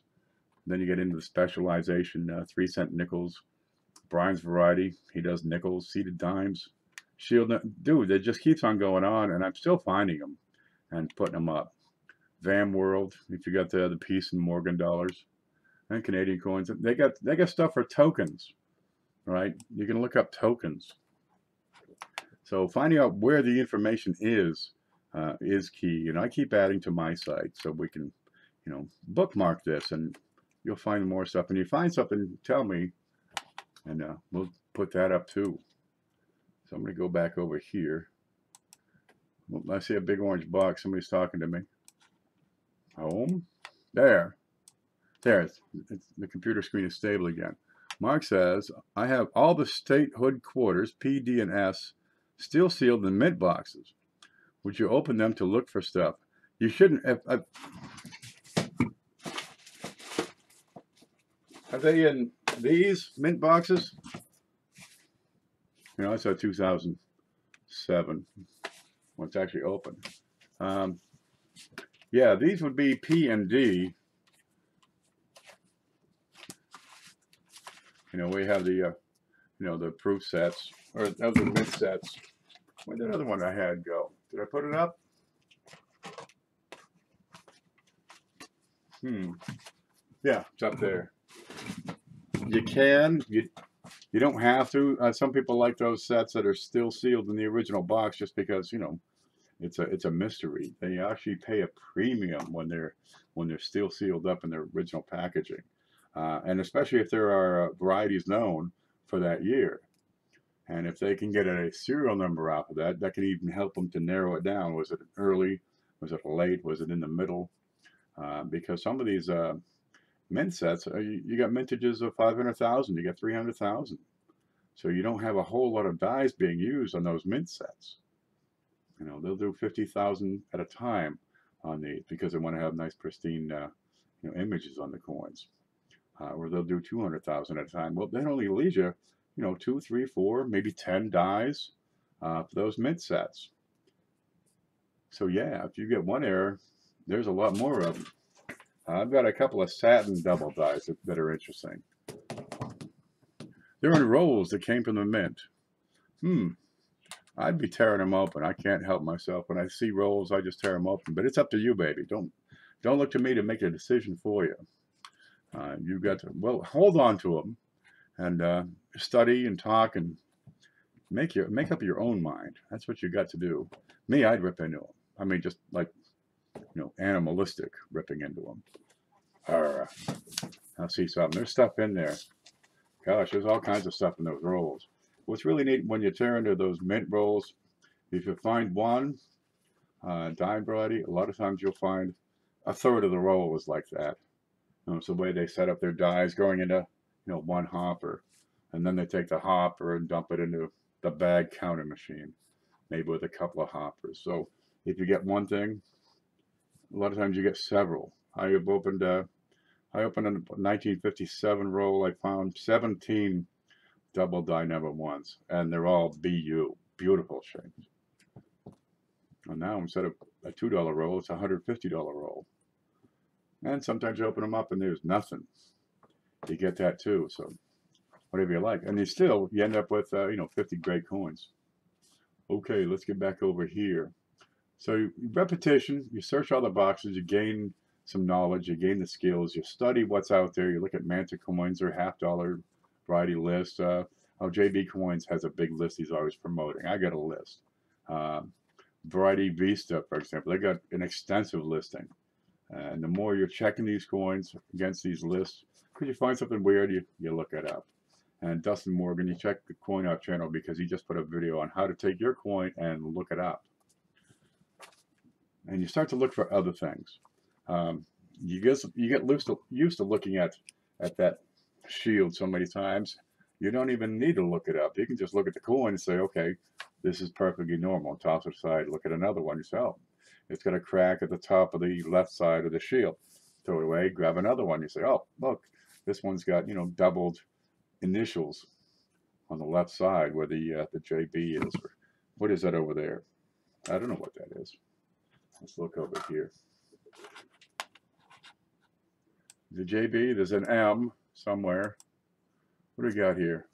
Then you get into the specialization, 3-cent nickels. Brian's Variety, he does nickels, seeded dimes. Shield, dude, it just keeps on going on, and I'm still finding them and putting them up. Vam World, if you got the Peace and Morgan dollars, and Canadian coins. They got stuff for tokens, right? You can look up tokens. So finding out where the information is key. I keep adding to my site so we can, bookmark this, and you'll find more stuff. And you find something, tell me, and we'll put that up too. So I'm going to go back over here. Well, I see a big orange box. Somebody's talking to me. Home. There. It's the computer screen is stable again. Mark says, I have all the statehood quarters, P, D, and S, still sealed in mint boxes. Would you open them to look for stuff? You shouldn't. Are they in these mint boxes? I saw 2007. Well, it's actually open. Yeah, these would be P and D. We have the, the proof sets, or those are mint sets. Where'd that other one I had go? Did I put it up? Yeah, it's up there. You can. You don't have to. Some people like those sets that are still sealed in the original box, just because it's a mystery. They actually pay a premium when they're still sealed up in their original packaging, and especially if there are varieties known for that year. And if they can get a serial number out of that, that can even help them to narrow it down. Was it early? Was it late? Was it in the middle? Because some of these mint sets, you got mintages of 500,000, you got 300,000. So you don't have a whole lot of dies being used on those mint sets. They'll do 50,000 at a time on these because they want to have nice pristine images on the coins. Or they'll do 200,000 at a time. Well, that only leaves you, 2, 3, 4, maybe 10 dies for those mint sets. So yeah, if you get one error, there's a lot more of them. I've got a couple of satin double dies that are interesting. They're in rolls that came from the mint. I'd be tearing them open. I can't help myself. When I see rolls, I just tear them open. But it's up to you, baby. Don't look to me to make a decision for you. You've got to, hold on to them and study and talk and make up your own mind. That's what you got to do. Me, I'd rip into them. I mean, just like, animalistic ripping into them. I'll see something. There's stuff in there. Gosh, there's all kinds of stuff in those rolls. What's really neat when you tear into those mint rolls, if you find one dime variety, a lot of times you'll find a third of the roll is like that. It's the way they set up their dies going into, one hopper. And then they take the hopper and dump it into the bag counting machine, maybe with a couple of hoppers. So if you get one thing, a lot of times you get several. I opened a 1957 roll. I found 17 double die number ones, and they're all BU, beautiful shapes. And now instead of a $2 roll, it's a $150 roll. And sometimes you open them up and there's nothing. You get that too, so whatever you like. And you end up with, 50 great coins. Okay, let's get back over here. So repetition, you search all the boxes, you gain some knowledge, you gain the skills, you study what's out there, you look at Manta coins or $50 variety list. JB Coins has a big list he's always promoting. I got a list. Variety Vista, for example, they got an extensive listing. And the more you're checking these coins against these lists, because you find something weird, you look it up. And Dustin Morgan, you check the Coin Up channel because he just put a video on how to take your coin and look it up. And you start to look for other things. You get used to looking at that shield so many times, you don't even need to look it up. You can just look at the coin and say, okay, this is perfectly normal. Toss it aside, look at another one. You say, oh, it's got a crack at the top of the left side of the shield. Throw it away, grab another one. You say, oh, look, this one's got, doubled initials on the left side where the JB is. What is that over there? I don't know what that is. Let's look over here. The JB, there's an M somewhere. What do we got here?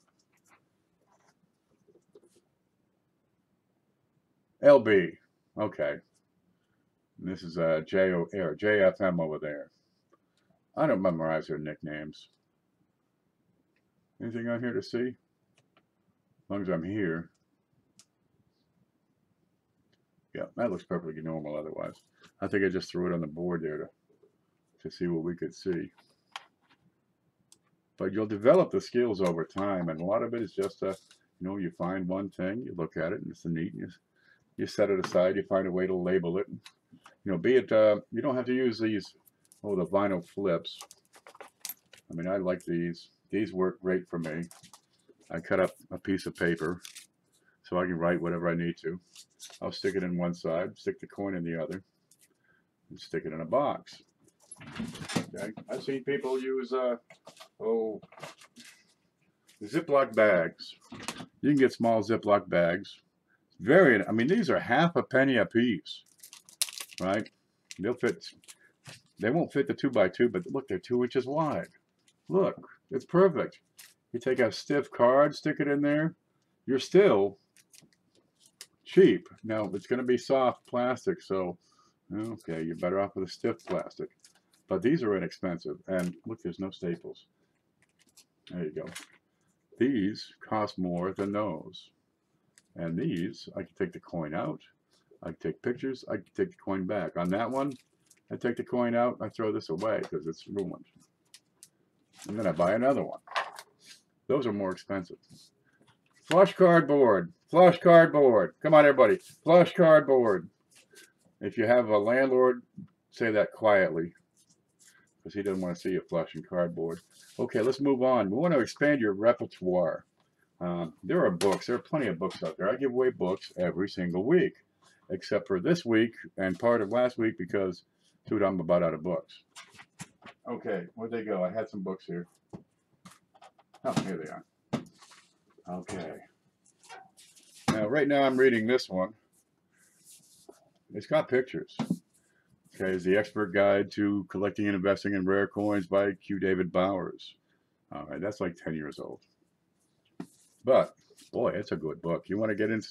LB. Okay. And this is JFM over there. I don't memorize their nicknames. Anything on here to see? As long as I'm here. Yeah, that looks perfectly normal otherwise. I think I just threw it on the board there to see what we could see. But you'll develop the skills over time, and a lot of it is just, you find one thing, you look at it, and it's neat, you set it aside, you find a way to label it. Be it, you don't have to use these, the vinyl flips. I mean, I like these. These work great for me. I cut up a piece of paper so I can write whatever I need to. I'll stick it in one side, stick the coin in the other, and stick it in a box. Okay. I've seen people use Ziploc bags. You can get small Ziploc bags. These are half a penny a piece, right? They won't fit the 2x2, but look, they're 2 inches wide. Look, it's perfect. You take a stiff card, stick it in there. You're still cheap. Now, it's going to be soft plastic, so, okay, you're better off with a stiff plastic. But these are inexpensive. And look, there's no staples. There you go. These cost more than those. And these, I can take the coin out. I can take pictures. I can take the coin back. On that one, I take the coin out. I throw this away because it's ruined. And then I buy another one. Those are more expensive. Flush cardboard. Flush cardboard. Come on, everybody. Flush cardboard. If you have a landlord, say that quietly, because he doesn't want to see you flushing cardboard. Okay, let's move on. We want to expand your repertoire. There are books. There are plenty of books out there. I give away books every single week, except for this week and part of last week because, dude, I'm about out of books. Okay, where'd they go? I had some books here. Oh, here they are. Okay. Now, right now I'm reading this one. It's got pictures. Okay, it's The Expert Guide to Collecting and Investing in Rare Coins by Q. David Bowers. All right, that's like 10 years old. But, boy, it's a good book. You want to get into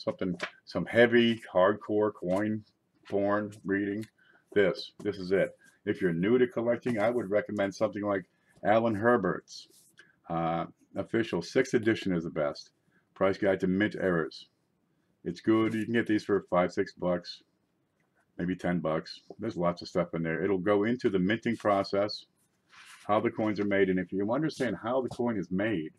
some heavy, hardcore coin porn reading? This is it. If you're new to collecting, I would recommend something like Alan Herbert's official 6th edition is the best. Price Guide to Mint Errors. It's good. You can get these for $5, $6, maybe $10. There's lots of stuff in there. It'll go into the minting process, how the coins are made, and if you understand how the coin is made,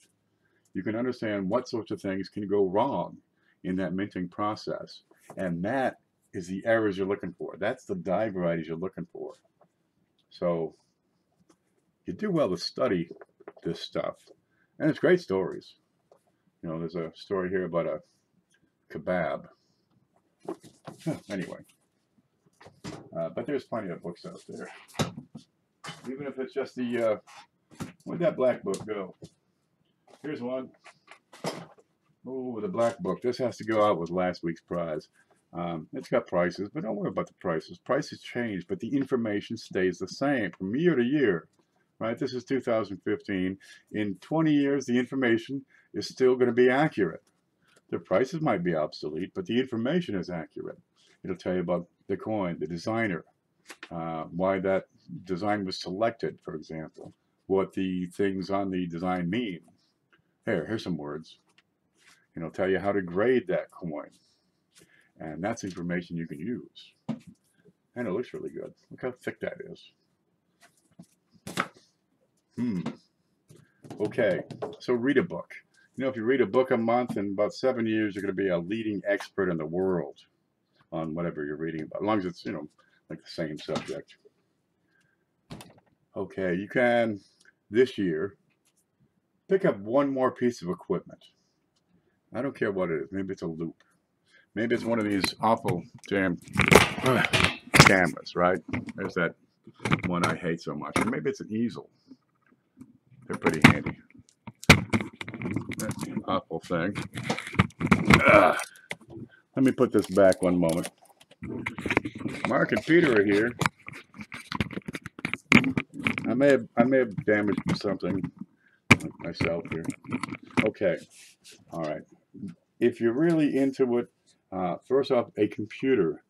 you can understand what sorts of things can go wrong in that minting process. And that is the errors you're looking for. That's the die varieties you're looking for. So you do well to study this stuff. And it's great stories. There's a story here about a kebab. Anyway. But there's plenty of books out there. Even if it's just the, where'd that black book go? Here's one. Oh, the black book. This has to go out with last week's prize. It's got prices, but don't worry about the prices. Prices change, but the information stays the same from year to year. Right? This is 2015. In 20 years, the information is still going to be accurate. The prices might be obsolete, but the information is accurate. It'll tell you about the coin, the designer, why that design was selected, for example, what the things on the design mean. Here's some words. It'll tell you how to grade that coin. And that's information you can use. And it looks really good. Look how thick that is. Okay, so read a book. You know, if you read a book a month, in about 7 years, you're going to be a leading expert in the world on whatever you're reading about, as long as it's, you know, like the same subject. Okay, you can, this year, pick up one more piece of equipment. I don't care what it is. Maybe it's a loop. Maybe it's one of these awful damn cameras, right? There's that one I hate so much. Or maybe it's an easel. They're pretty handy. That's an awful thing. Let me put this back one moment. Mark and Peter are here. I may have damaged something myself here. Okay. All right. If you're really into it, first off, a computer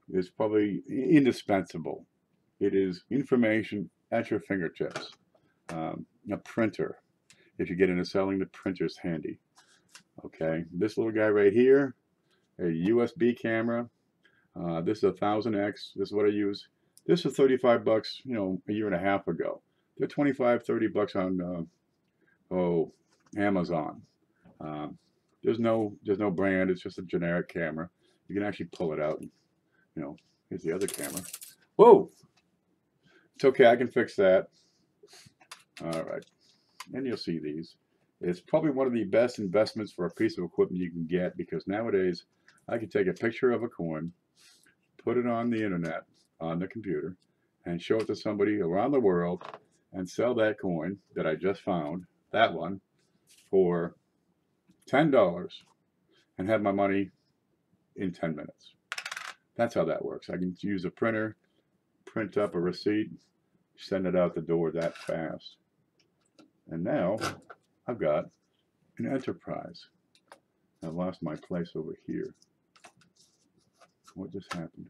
is probably indispensable. It is information at your fingertips. A printer. If you get into selling, the printer's handy. Okay. This little guy right here, a USB camera. This is a 1000X. This is what I use. This is 35 bucks, you know, a year and a half ago. They're 25, 30 bucks on Amazon. There's no brand. It's just a generic camera. You can actually pull it out. And, you know, here's the other camera. Whoa! It's okay. I can fix that. All right. And you'll see these. It's probably one of the best investments for a piece of equipment you can get, because nowadays I can take a picture of a coin, put it on the internet, on the computer, and show it to somebody around the world and sell that coin that I just found, that one, for $10 and have my money in 10 minutes. That's how that works. I can use a printer, print up a receipt, send it out the door that fast. And now I've got an enterprise. I lost my place over here. What just happened?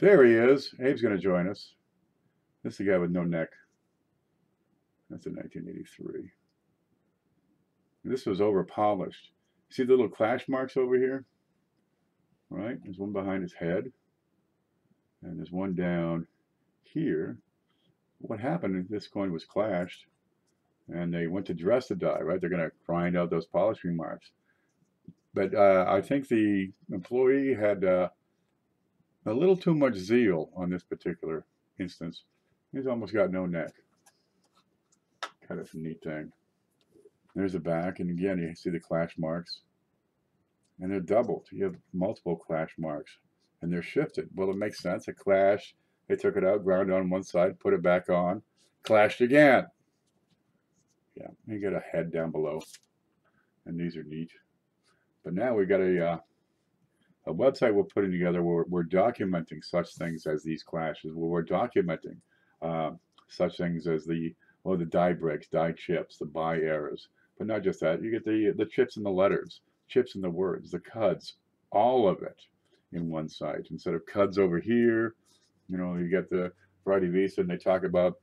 There he is. Abe's going to join us. This is the guy with no neck. That's a 1983. This was over polished. See the little clash marks over here? Right? There's one behind his head. And there's one down here. What happened is this coin was clashed. And they went to dress the die, right? They're going to grind out those polishing marks. But I think the employee had a little too much zeal on this particular instance. He's almost got no neck. Kind of a neat thing. There's the back, and again, you see the clash marks. And they're doubled. You have multiple clash marks, and they're shifted. Well, it makes sense. A clash, they took it out, ground it on one side, put it back on, clashed again. Yeah, you get a head down below, and these are neat. But now we got a website we're putting together where we're documenting such things as these clashes, where we're documenting such things as the die breaks, die chips, the buy errors. But not just that, you get the chips and the letters, chips and the words, the CUDs, all of it in one site. Instead of CUDs over here, you know, you get the varieties, and they talk about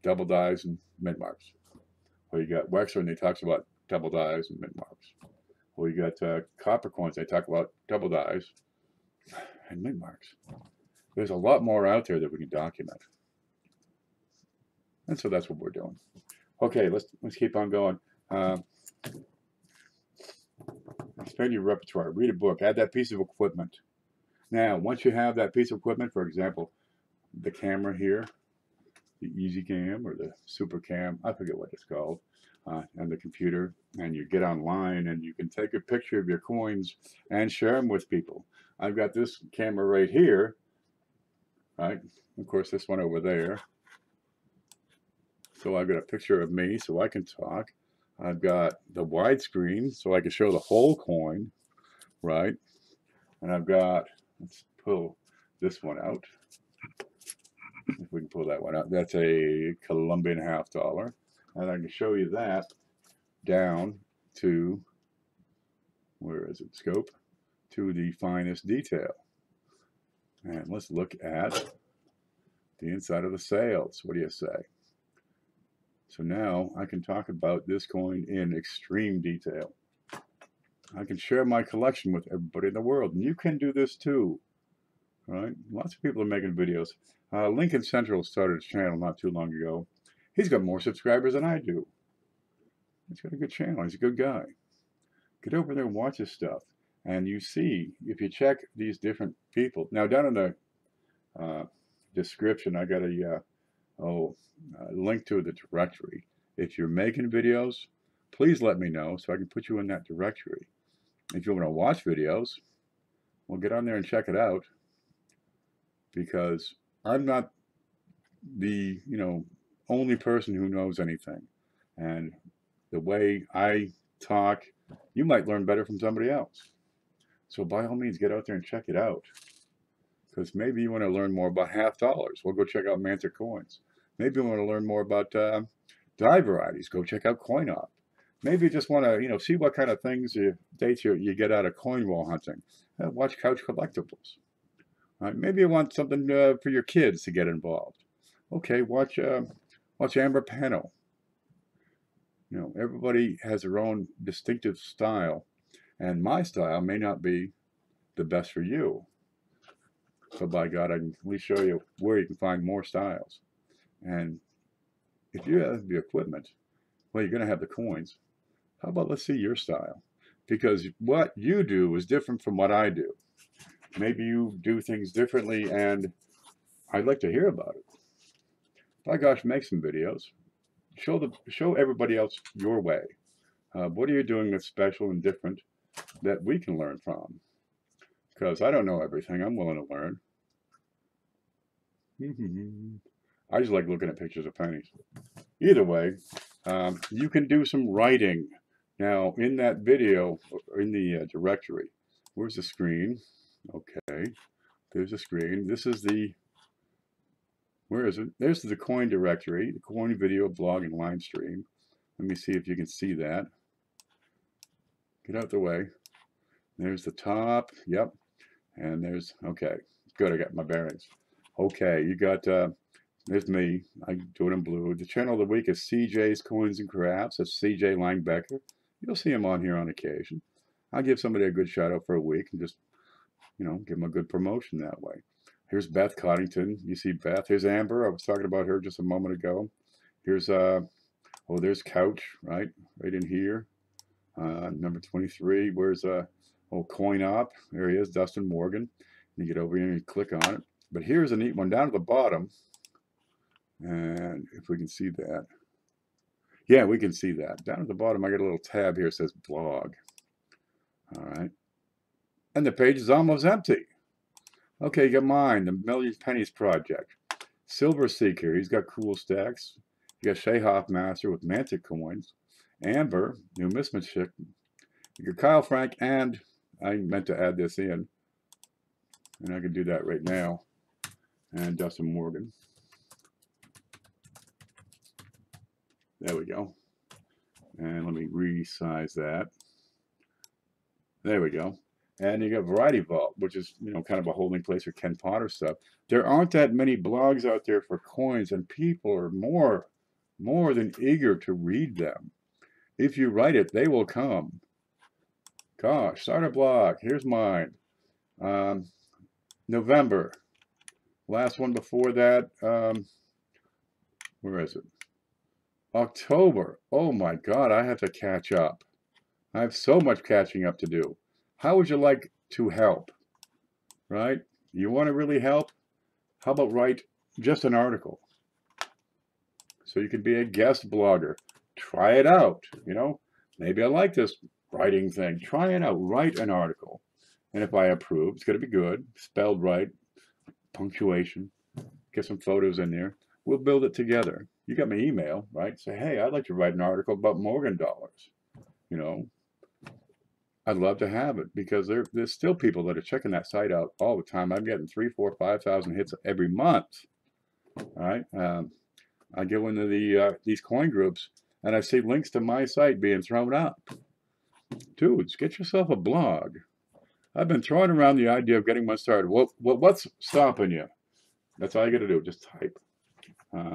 double dies and mid marks. Or you got Wexler, and they talks about double dies and mid marks. Or you got copper coins, they talk about double dies and mid marks. There's a lot more out there that we can document. And so that's what we're doing. Okay, let's keep on going. Expand your repertoire. Read a book. Add that piece of equipment. Now, once you have that piece of equipment, for example, the camera here, the Easy Cam or the Super Cam, I forget what it's called, and the computer, and you get online and you can take a picture of your coins and share them with people. I've got this camera right here, right? Of course, this one over there. So I've got a picture of me so I can talk. I've got the widescreen so I can show the whole coin, right? And I've got, let's pull this one out. If we can pull that one out, that's a Colombian $50. And I can show you that down to, where is it, scope, to the finest detail. And let's look at the inside of the sails. What do you say? So now I can talk about this coin in extreme detail. I can share my collection with everybody in the world, and you can do this too, right? Lots of people are making videos. Lincoln Central started a channel not too long ago. He's got more subscribers than I do. He's got a good channel. He's a good guy. Get over there and watch his stuff. And you see, if you check these different people. Now, down in the description, I got a link to the directory. If you're making videos, please let me know so I can put you in that directory. If you want to watch videos, well, get on there and check it out, because I'm not the only person who knows anything, and the way I talk, you might learn better from somebody else. So by all means, get out there and check it out, because maybe you want to learn more about $50. Well, go check out Manta Coins. Maybe you want to learn more about die varieties. Go check out CoinOp. Maybe you just want to see what kind of things dates you get out of coin wall hunting. Watch Couch Collectibles. Maybe you want something for your kids to get involved. Okay, watch Amber Panel. Everybody has their own distinctive style, and my style may not be the best for you. So by God, I can at least show you where you can find more styles. And if you have the equipment, well, you're going to have the coins. How about let's see your style? Because what you do is different from what I do. Maybe you do things differently, and I'd like to hear about it. By gosh, make some videos. Show everybody else your way. What are you doing that's special and different that we can learn from? Because I don't know everything. I'm willing to learn. I just like looking at pictures of pennies. Either way, you can do some writing. Now, in that video, in the directory, where's the screen? Okay, there's the screen. This is the, where is it? There's the coin directory, the coin video, blog, and live stream. Let me see if you can see that. Get out the way. There's the top. Yep. And there's, okay, good. I got my bearings. Okay, you got, there's me. I do it in blue. The channel of the week is CJ's Coins and Crafts. That's CJ Langbecker. You'll see him on here on occasion. I'll give somebody a good shout out for a week and just, give them a good promotion that way. Here's Beth Coddington. You see Beth. Here's Amber. I was talking about her just a moment ago. Here's, there's Couch, right? Right in here. Number 23. Where's, CoinOp. There he is, Dustin Morgan. You get over here and you click on it. But here's a neat one down at the bottom. And if we can see that. Yeah, we can see that. Down at the bottom, I got a little tab here that says blog. All right. And the page is almost empty. Okay, you got mine, the Million Pennies Project. Silver Seeker, he's got cool stacks. You got Shay Hoffmaster with Manta coins. Amber, numismatist. You got Kyle Frank, and I meant to add this in. And I can do that right now. And Dustin Morgan. There we go. And let me resize that. There we go. And you got Variety Vault, which is, kind of a holding place for Ken Potter stuff. There aren't that many blogs out there for coins, and people are more than eager to read them. If you write it, they will come. Gosh, start a blog. Here's mine. November. Last one before that, where is it? October. Oh my God, I have to catch up. I have so much catching up to do. How would you like to help? Right? You want to really help? How about write just an article? So you can be a guest blogger. Try it out. Maybe I like this writing thing. Try it out. Write an article. And if I approve, it's going to be good. Spelled right. Punctuation. Get some photos in there. We'll build it together. You got my email, right? Say, hey, I'd like to write an article about Morgan dollars. You know, I'd love to have it because there's still people that are checking that site out all the time. I'm getting 3, 4, 5,000 hits every month. All right. I go into these coin groups and I see links to my site being thrown up. Dudes, get yourself a blog. I've been throwing around the idea of getting one started. What's stopping you? That's all you got to do. Just type.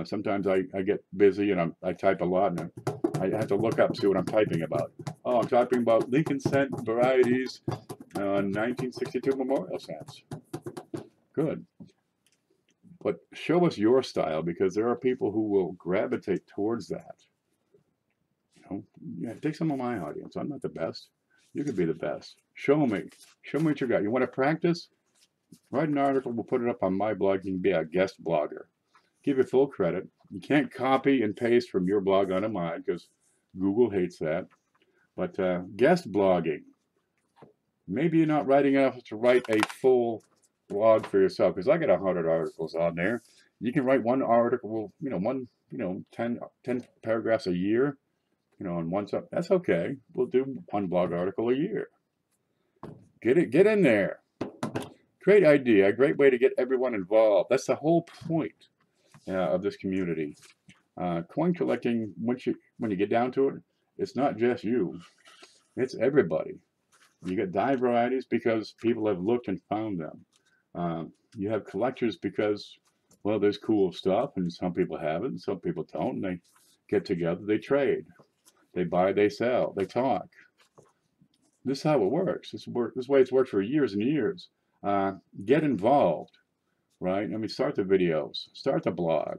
Sometimes I get busy and I type a lot and I have to look up, see what I'm typing about. Oh, I'm typing about Lincoln cent varieties on 1962 memorial cents. Good. But show us your style because there are people who will gravitate towards that. You know, yeah, take some of my audience. I'm not the best. You could be the best. Show me. Show me what you got. You want to practice? Write an article. We'll put it up on my blog. You can be a guest blogger. Give you full credit. You can't copy and paste from your blog onto mine because Google hates that. But guest blogging. Maybe you're not writing enough to write a full blog for yourself because I got 100 articles on there. You can write one article, 10 paragraphs a year, on one side. That's okay. We'll do one blog article a year. Get in there. Great idea. A great way to get everyone involved. That's the whole point of this community. Coin collecting, when you get down to it, it's not just you. It's everybody. You get die varieties because people have looked and found them. You have collectors because, well, there's cool stuff, and some people have it, and some people don't. And they get together, they trade, they buy, they sell, they talk. This is how it works. This way it's worked for years and years. Get involved, right? I mean, start the videos, start the blog,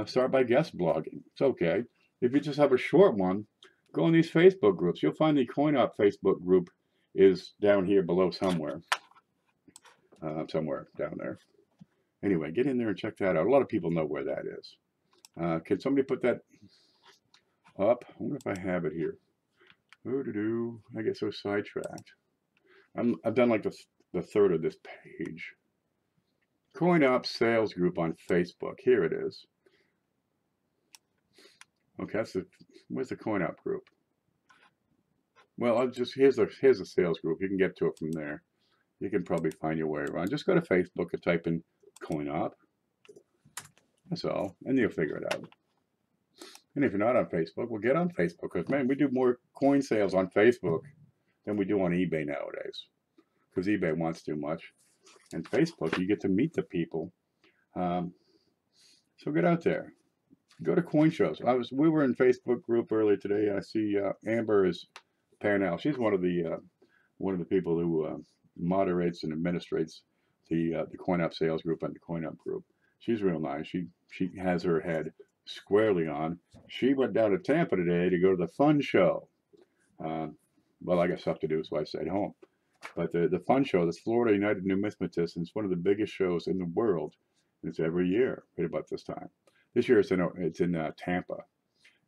start by guest blogging. It's okay. If you just have a short one, go in these Facebook groups. You'll find the CoinOp Facebook group is down here below somewhere. Somewhere down there. Anyway, get in there and check that out. A lot of people know where that is. Can somebody put that up? I wonder if I have it here. I get so sidetracked. I've done like the third of this page. CoinOp sales group on Facebook. Here it is. Okay, where's the CoinOp group? Well, here's the sales group. You can get to it from there. You can probably find your way around. Just go to Facebook and type in CoinOp. That's all, and you'll figure it out. And if you're not on Facebook, well, get on Facebook because, man, we do more coin sales on Facebook than we do on eBay nowadays because eBay wants too much. And Facebook, you get to meet the people. So get out there. Go to coin shows. We were in Facebook group earlier today. I see Amber is Parnell. She's one of the people who moderates and administrates the CoinOp sales group and the CoinOp group. She's real nice. She has her head squarely on. She went down to Tampa today to go to the fun show. Well, I got stuff to do, so I stayed home. But the fun show, the Florida United Numismatists, is one of the biggest shows in the world. And it's every year, right about this time. This year it's in Tampa.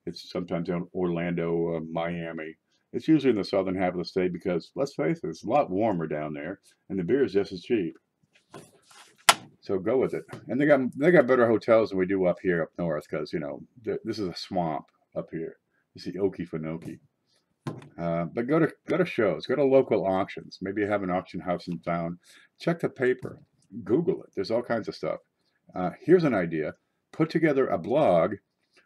It's sometimes in Orlando, Miami. It's usually in the southern half of the state because, let's face it, it's a lot warmer down there, and the beer is just as cheap. So go with it. And they got better hotels than we do up here up north because, this is a swamp up here. You see Okefenokee. But go to shows. Go to local auctions. Maybe you have an auction house in town. Check the paper. Google it. There's all kinds of stuff. Here's an idea. Put together a blog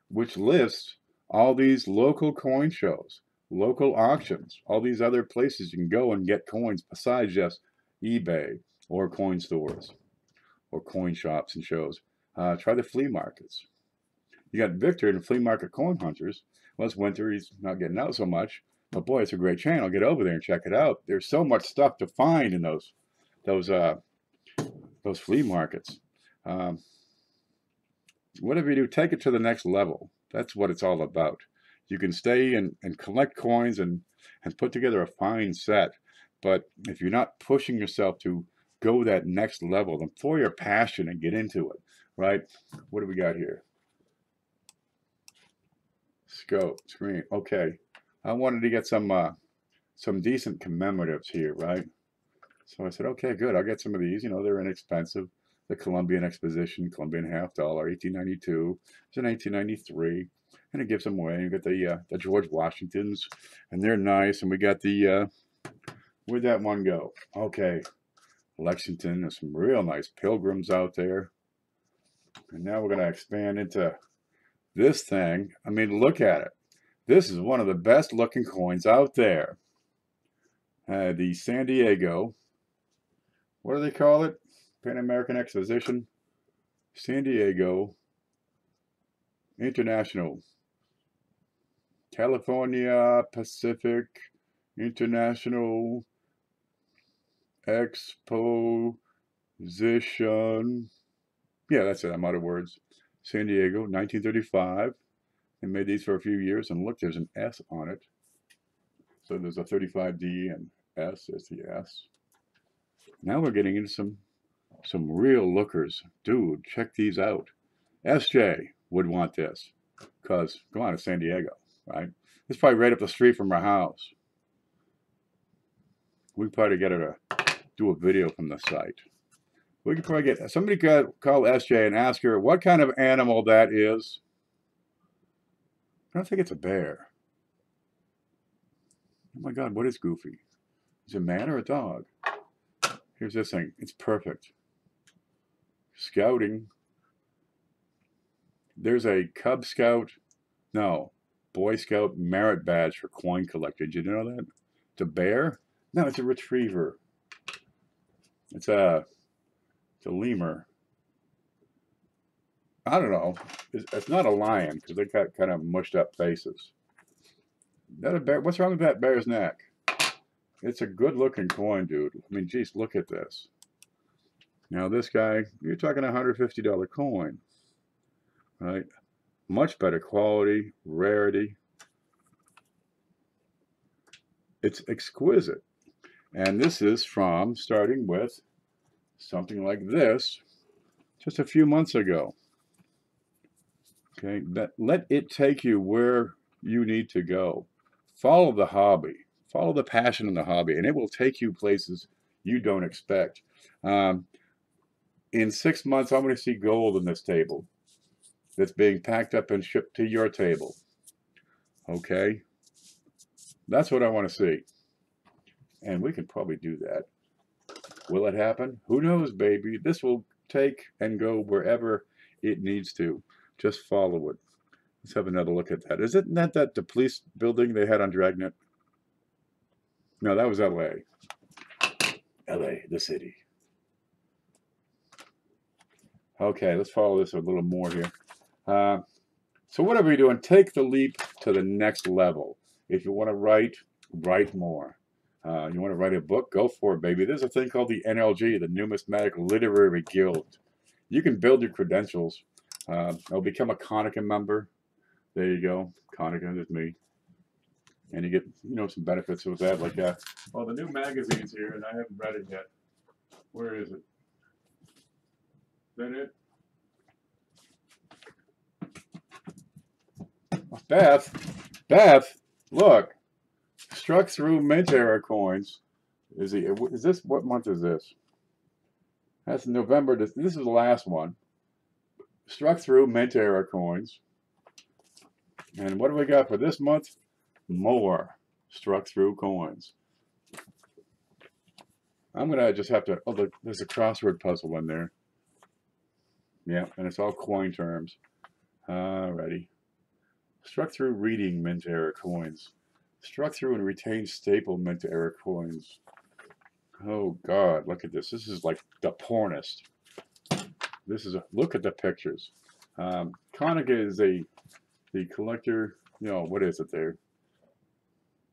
which lists all these local coin shows, local auctions, all these other places you can go and get coins besides just eBay or coin stores or coin shops and shows. Try the flea markets. You got Victor in the Flea Market Coin Hunters. Well, it's winter. He's not getting out so much. But boy, it's a great channel. Get over there and check it out. There's so much stuff to find in those flea markets. Whatever you do, take it to the next level. That's what it's all about. You can stay and collect coins and put together a fine set. But if you're not pushing yourself to go that next level, then for your passion and get into it, right? What do we got here? Scope, screen. Okay. I wanted to get some decent commemoratives here, right? So I said, okay, good. I'll get some of these. They're inexpensive. the Columbian Exposition, Columbian $half, 1892 to 1993, and it gives them away. You got the George Washingtons, and they're nice. And we got the where'd that one go? Okay, Lexington. There's some real nice pilgrims out there. And now we're gonna expand into this thing. I mean, look at it. This is one of the best looking coins out there. The San Diego, what do they call it? Pan American Exposition, San Diego International, California Pacific International Exposition. Yeah, that's it. I'm out of words. San Diego, 1935. They made these for a few years, and look, there's an S on it. So there's a 35D and S is the S. Now we're getting into some real lookers. Dude, check these out. SJ would want this, because go on to San Diego, right? It's probably right up the street from our house. We could probably get her to do a video from the site. We could probably get somebody could call SJ and ask her what kind of animal that is. I don't think it's a bear. Oh my God, what is Goofy? Is it a man or a dog? Here's this thing. It's perfect. Scouting. There's a Cub Scout, no, Boy Scout merit badge for coin collector. Did you know that? It's a bear? No, it's a retriever. It's a lemur. I don't know. It's not a lion because they got kind of mushed up faces. Is that a bear? What's wrong with that bear's neck? It's a good looking coin, dude. I mean, geez, look at this. Now this guy, you're talking a $150 coin, right? Much better quality, rarity. It's exquisite. And this is from starting with something like this just a few months ago. Okay, let it take you where you need to go. Follow the hobby. Follow the passion in the hobby, and it will take you places you don't expect. In 6 months, I'm going to see gold in this table that's being packed up and shipped to your table. Okay? That's what I want to see. And we can probably do that. Will it happen? Who knows, baby? This will take and go wherever it needs to. Just follow it. Let's have another look at that. Isn't that the police building they had on Dragnet? No, that was LA. LA, the city. Okay, let's follow this a little more here. So whatever you're doing, take the leap to the next level. If you want to write more. You want to write a book? Go for it, baby. There's a thing called the NLG, the Numismatic Literary Guild. You can build your credentials. I'll become a Konica member. There you go. Konica is me. And you get, some benefits with that. Like, well, the new magazine's here, and I haven't read it yet. Where is it? Is that it? Beth, look. Struck through mint era coins. Is this, what month is this? That's November. This is the last one. Struck through mint era coins. And what do we got for this month? More struck through coins. I'm going to just have to, oh, there's a crossword puzzle in there. Yeah, and it's all coin terms. Alrighty. Struck through reading mint era coins. Struck through and retained staple mint era coins. Oh God, look at this. This is like the pornest. This is look at the pictures. Konica is the collector, what is it there?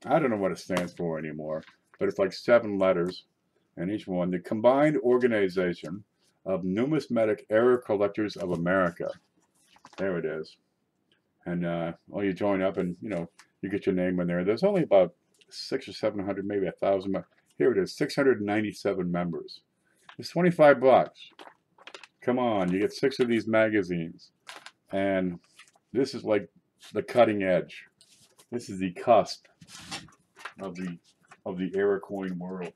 I don't know what it stands for anymore, but it's like 7 letters, and each one, the Combined Organization of Numismatic Era Collectors of America. There it is. And well, you join up and, you get your name in there. There's only about 600 or 700, maybe 1,000. Here it is, 697 members. It's $25. Come on, you get 6 of these magazines. And this is like the cutting edge. This is the cusp of the era coin world.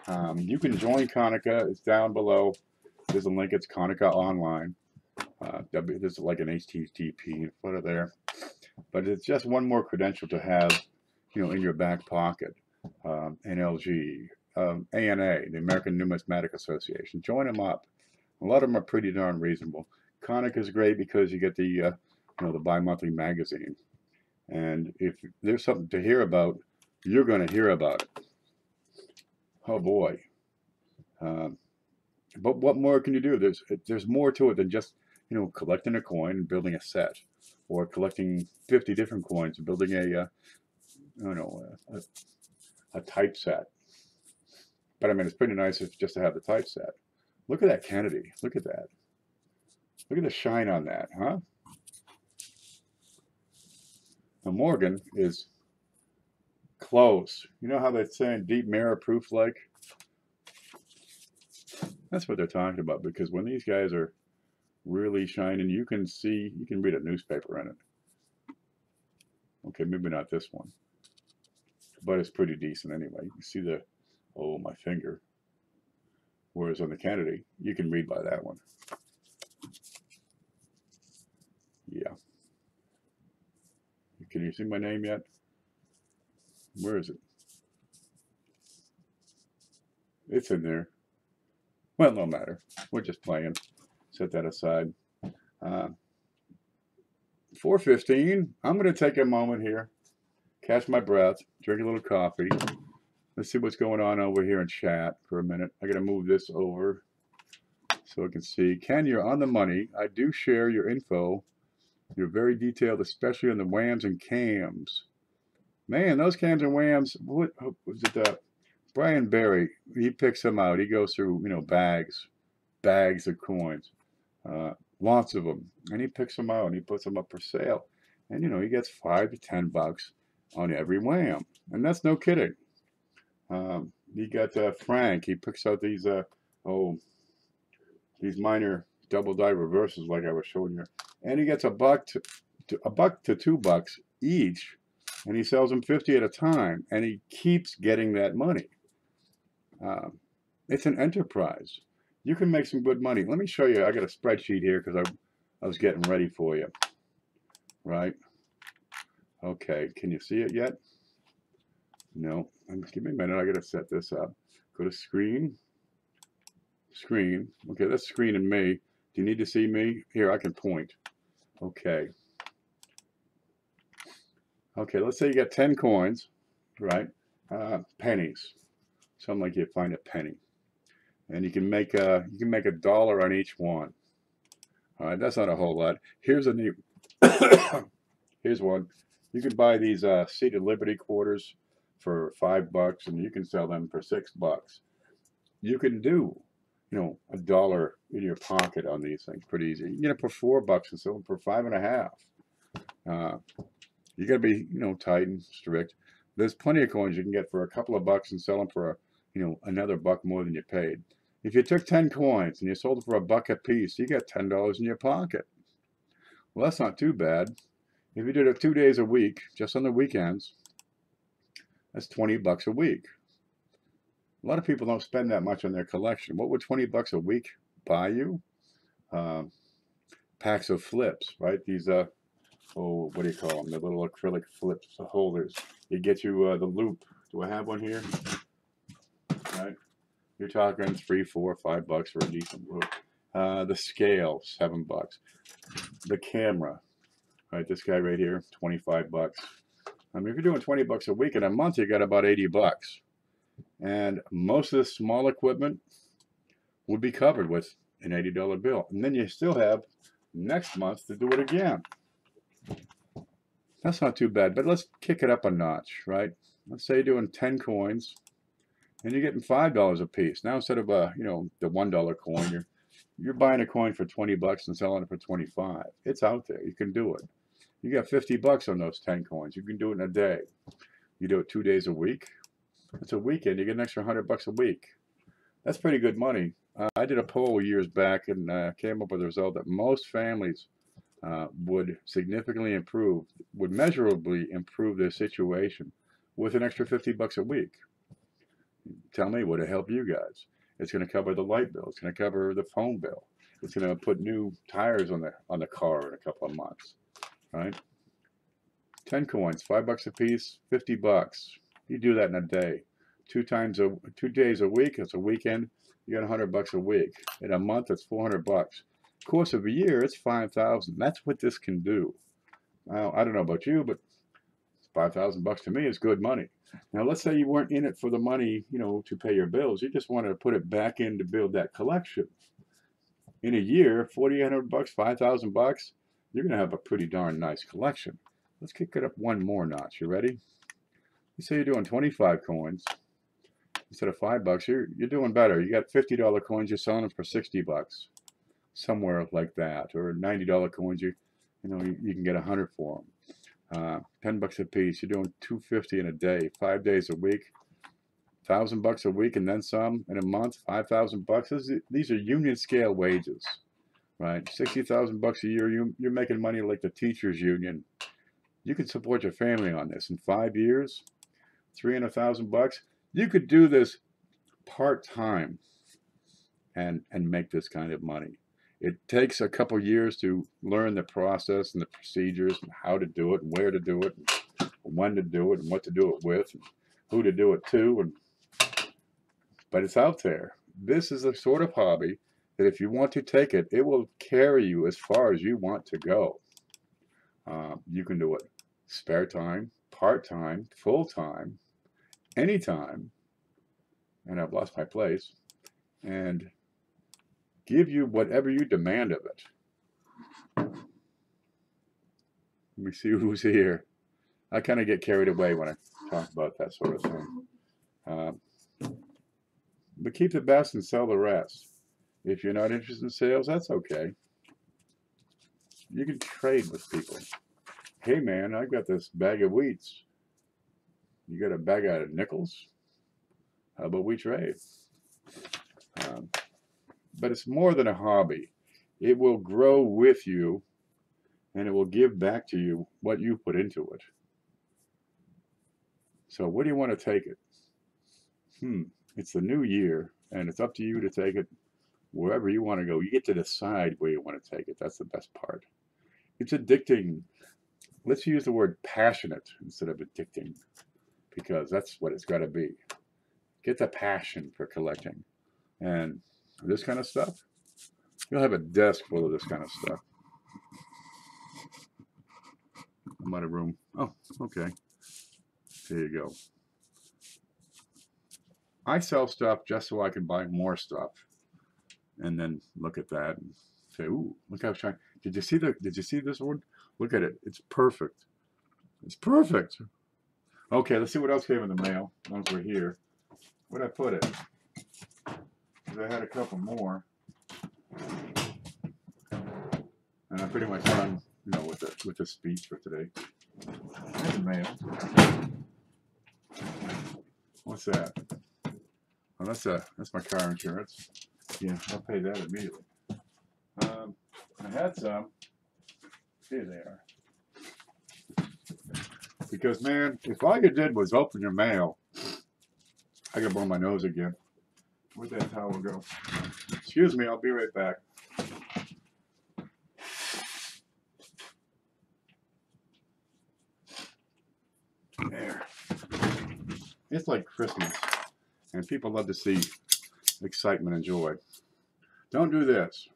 You can join Konica. It's down below. There's a link. It's Konica Online. There's like an HTTP in front of there. But it's just one more credential to have, in your back pocket. NLG, ANA, the American Numismatic Association. Join them up. A lot of them are pretty darn reasonable. Konica is great because you get the, the bi-monthly magazine. And if there's something to hear about, you're going to hear about it. Oh boy. But what more can you do? There's more to it than just, collecting a coin and building a set, or collecting 50 different coins and building a type set. But I mean, it's pretty nice just to have the type set. Look at that Kennedy. Look at that. Look at the shine on that, huh? Now Morgan is close. You know how they're saying deep mirror proof like? That's what they're talking about, because when these guys are really shining, you can read a newspaper in it. Okay, maybe not this one, but it's pretty decent anyway. You see my finger. Whereas on the Kennedy, you can read by that one. Yeah. Can you see my name yet? Where is it? It's in there. Well, no matter. We're just playing. Set that aside. 4:15. I'm going to take a moment here, catch my breath, drink a little coffee. Let's see what's going on over here in chat for a minute. I got to move this over so I can see. Ken, you're on the money. I do share your info. You're very detailed, especially on the whams and cams. Man, those cams and whams, what was it? Brian Berry, he picks them out. He goes through, bags of coins, lots of them. And he picks them out and he puts them up for sale. And, he gets $5 to $10 on every wham. And that's no kidding. You got Frank. He picks out these minor double die reversals like I was showing you, and he gets $1 to $2 each, and he sells them 50 at a time, and he keeps getting that money. It's an enterprise. You can make some good money. Let me show you. I got a spreadsheet here because I was getting ready for you. Right? Okay. Can you see it yet? No. Give me a minute. I got to set this up. Go to screen. Screen. Okay, that's screen and me. Do you need to see me? Here, I can point. Okay. Okay, let's say you got 10 coins, right? Pennies. Something like you find a penny. And you can make $1 on each one. All right, that's not a whole lot. Here's a neat here's one. You can buy these Seated Liberty quarters for $5 and you can sell them for $6. You can do $1 in your pocket on these things pretty easy. You can get it for $4 and sell them for $5.50. You got to be, tight and strict. There's plenty of coins you can get for a couple of bucks and sell them for, another $1 more than you paid. If you took 10 coins and you sold them for $1 a piece, you got $10 in your pocket. Well, that's not too bad. If you did it 2 days a week, just on the weekends, that's $20 a week. A lot of people don't spend that much on their collection. What would $20 a week buy you? Packs of flips, right? These, what do you call them? The little acrylic flips, the holders. It gets you the loop. Do I have one here? Right? You're talking $3, $4, $5 for a decent loop. The scale, $7. The camera, right? This guy right here, $25. I mean, if you're doing $20 a week in a month, you got about $80. And most of the small equipment would be covered with an $80 bill. And then you still have next month to do it again. That's not too bad, but let's kick it up a notch, right? Let's say you're doing 10 coins and you're getting $5 a piece. Now instead of the $1 coin, you're buying a coin for $20 and selling it for $25. It's out there. You can do it. You got $50 on those 10 coins. You can do it in a day. You do it 2 days a week. It's a weekend. You get an extra $100 a week. That's pretty good money. I did a poll years back and came up with the result that most families would significantly improve, would measurably improve their situation with an extra $50 a week. tell me, would it help you guys? It's going to cover the light bill. It's going to cover the phone bill. It's going to put new tires on the car in a couple of months, right? 10 coins, $5 a piece, 50 bucks. You do that in a day. 2 days a week. It's a weekend. You got $100 a week. In a month, it's $400. Course of a year, it's $5,000. That's what this can do. Now, I don't know about you, but $5,000 to me is good money. Now, let's say you weren't in it for the money, you know, to pay your bills. You just wanted to put it back in to build that collection. In a year, $4,800, $5,000, you're going to have a pretty darn nice collection. Let's kick it up one more notch. You ready? You say you're doing 25 coins instead of $5. You're doing better. You got $50 coins. You're selling them for $60, somewhere like that, or $90 coins. You can get 100 for them. $10 a piece. You're doing $250 in a day, 5 days a week, $1,000 a week, and then some in a month. $5,000. These are union scale wages, right? $60,000 a year. You're making money like the teachers union. You can support your family on this in 5 years. $300,000. You could do this part-time and make this kind of money. It takes a couple years to learn the process and the procedures and how to do it and where to do it and when to do it and what to do it with and who to do it to. But it's out there. This is the sort of hobby that if you want to take it, it will carry you as far as you want to go. You can do it spare time, part-time, full-time, anytime, and I've lost my place, and give you whatever you demand of it. Let me see who's here. I kind of get carried away when I talk about that sort of thing. But keep the best and sell the rest. If you're not interested in sales, that's okay. You can trade with people. Hey man, I've got this bag of wheats. You got a bag out of nickels? How about we trade? But it's more than a hobby. It will grow with you, and it will give back to you what you put into it. So where do you want to take it? It's the new year, and it's up to you to take it wherever you want to go. You get to decide where you want to take it. That's the best part. It's addicting. Let's use the word passionate instead of addicting, because that's what it's got to be. Get the passion for collecting. And this kind of stuff, you'll have a desk full of this kind of stuff. I'm out of room. Oh, okay. There you go. I sell stuff just so I can buy more stuff, and then look at that and say, "Ooh, look how shiny!" Did you see this one? Look at it. It's perfect. It's perfect. Okay, let's see what else came in the mail once we're here. Where'd I put it? Because I had a couple more, and I'm pretty much done, with the speech for today. There's the mail. What's that? Oh, that's my car insurance. Yeah, I'll pay that immediately. I had some. Here they are. Because, man, if all you did was open your mail, I gotta blow my nose again. Where'd that towel go? Excuse me, I'll be right back. There. It's like Christmas, and people love to see excitement and joy. Don't do this.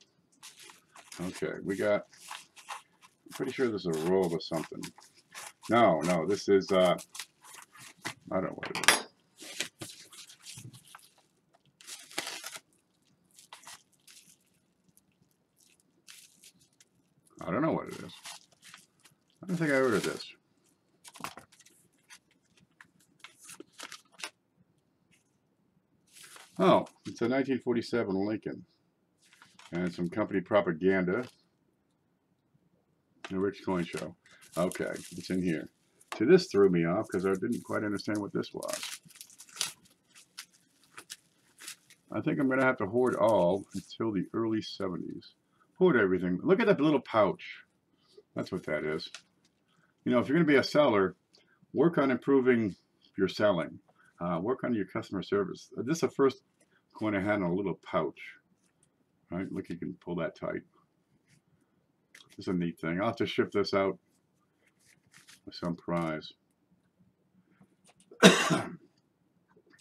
Okay, we got, I'm pretty sure this is a roll of something. No, this is, I don't know what it is. I don't know what it is. I don't think I ordered this. Oh, it's a 1947 Lincoln. And some company propaganda. A rich coin show. Okay, it's in here. See, this threw me off because I didn't quite understand what this was. I think I'm going to have to hoard all until the early 70s. Hoard everything. Look at that little pouch. That's what that is. You know, if you're going to be a seller, work on improving your selling. Work on your customer service. This is the first coin I had in a little pouch. Right, look, you can pull that tight. This is a neat thing. I'll have to ship this out with some prize.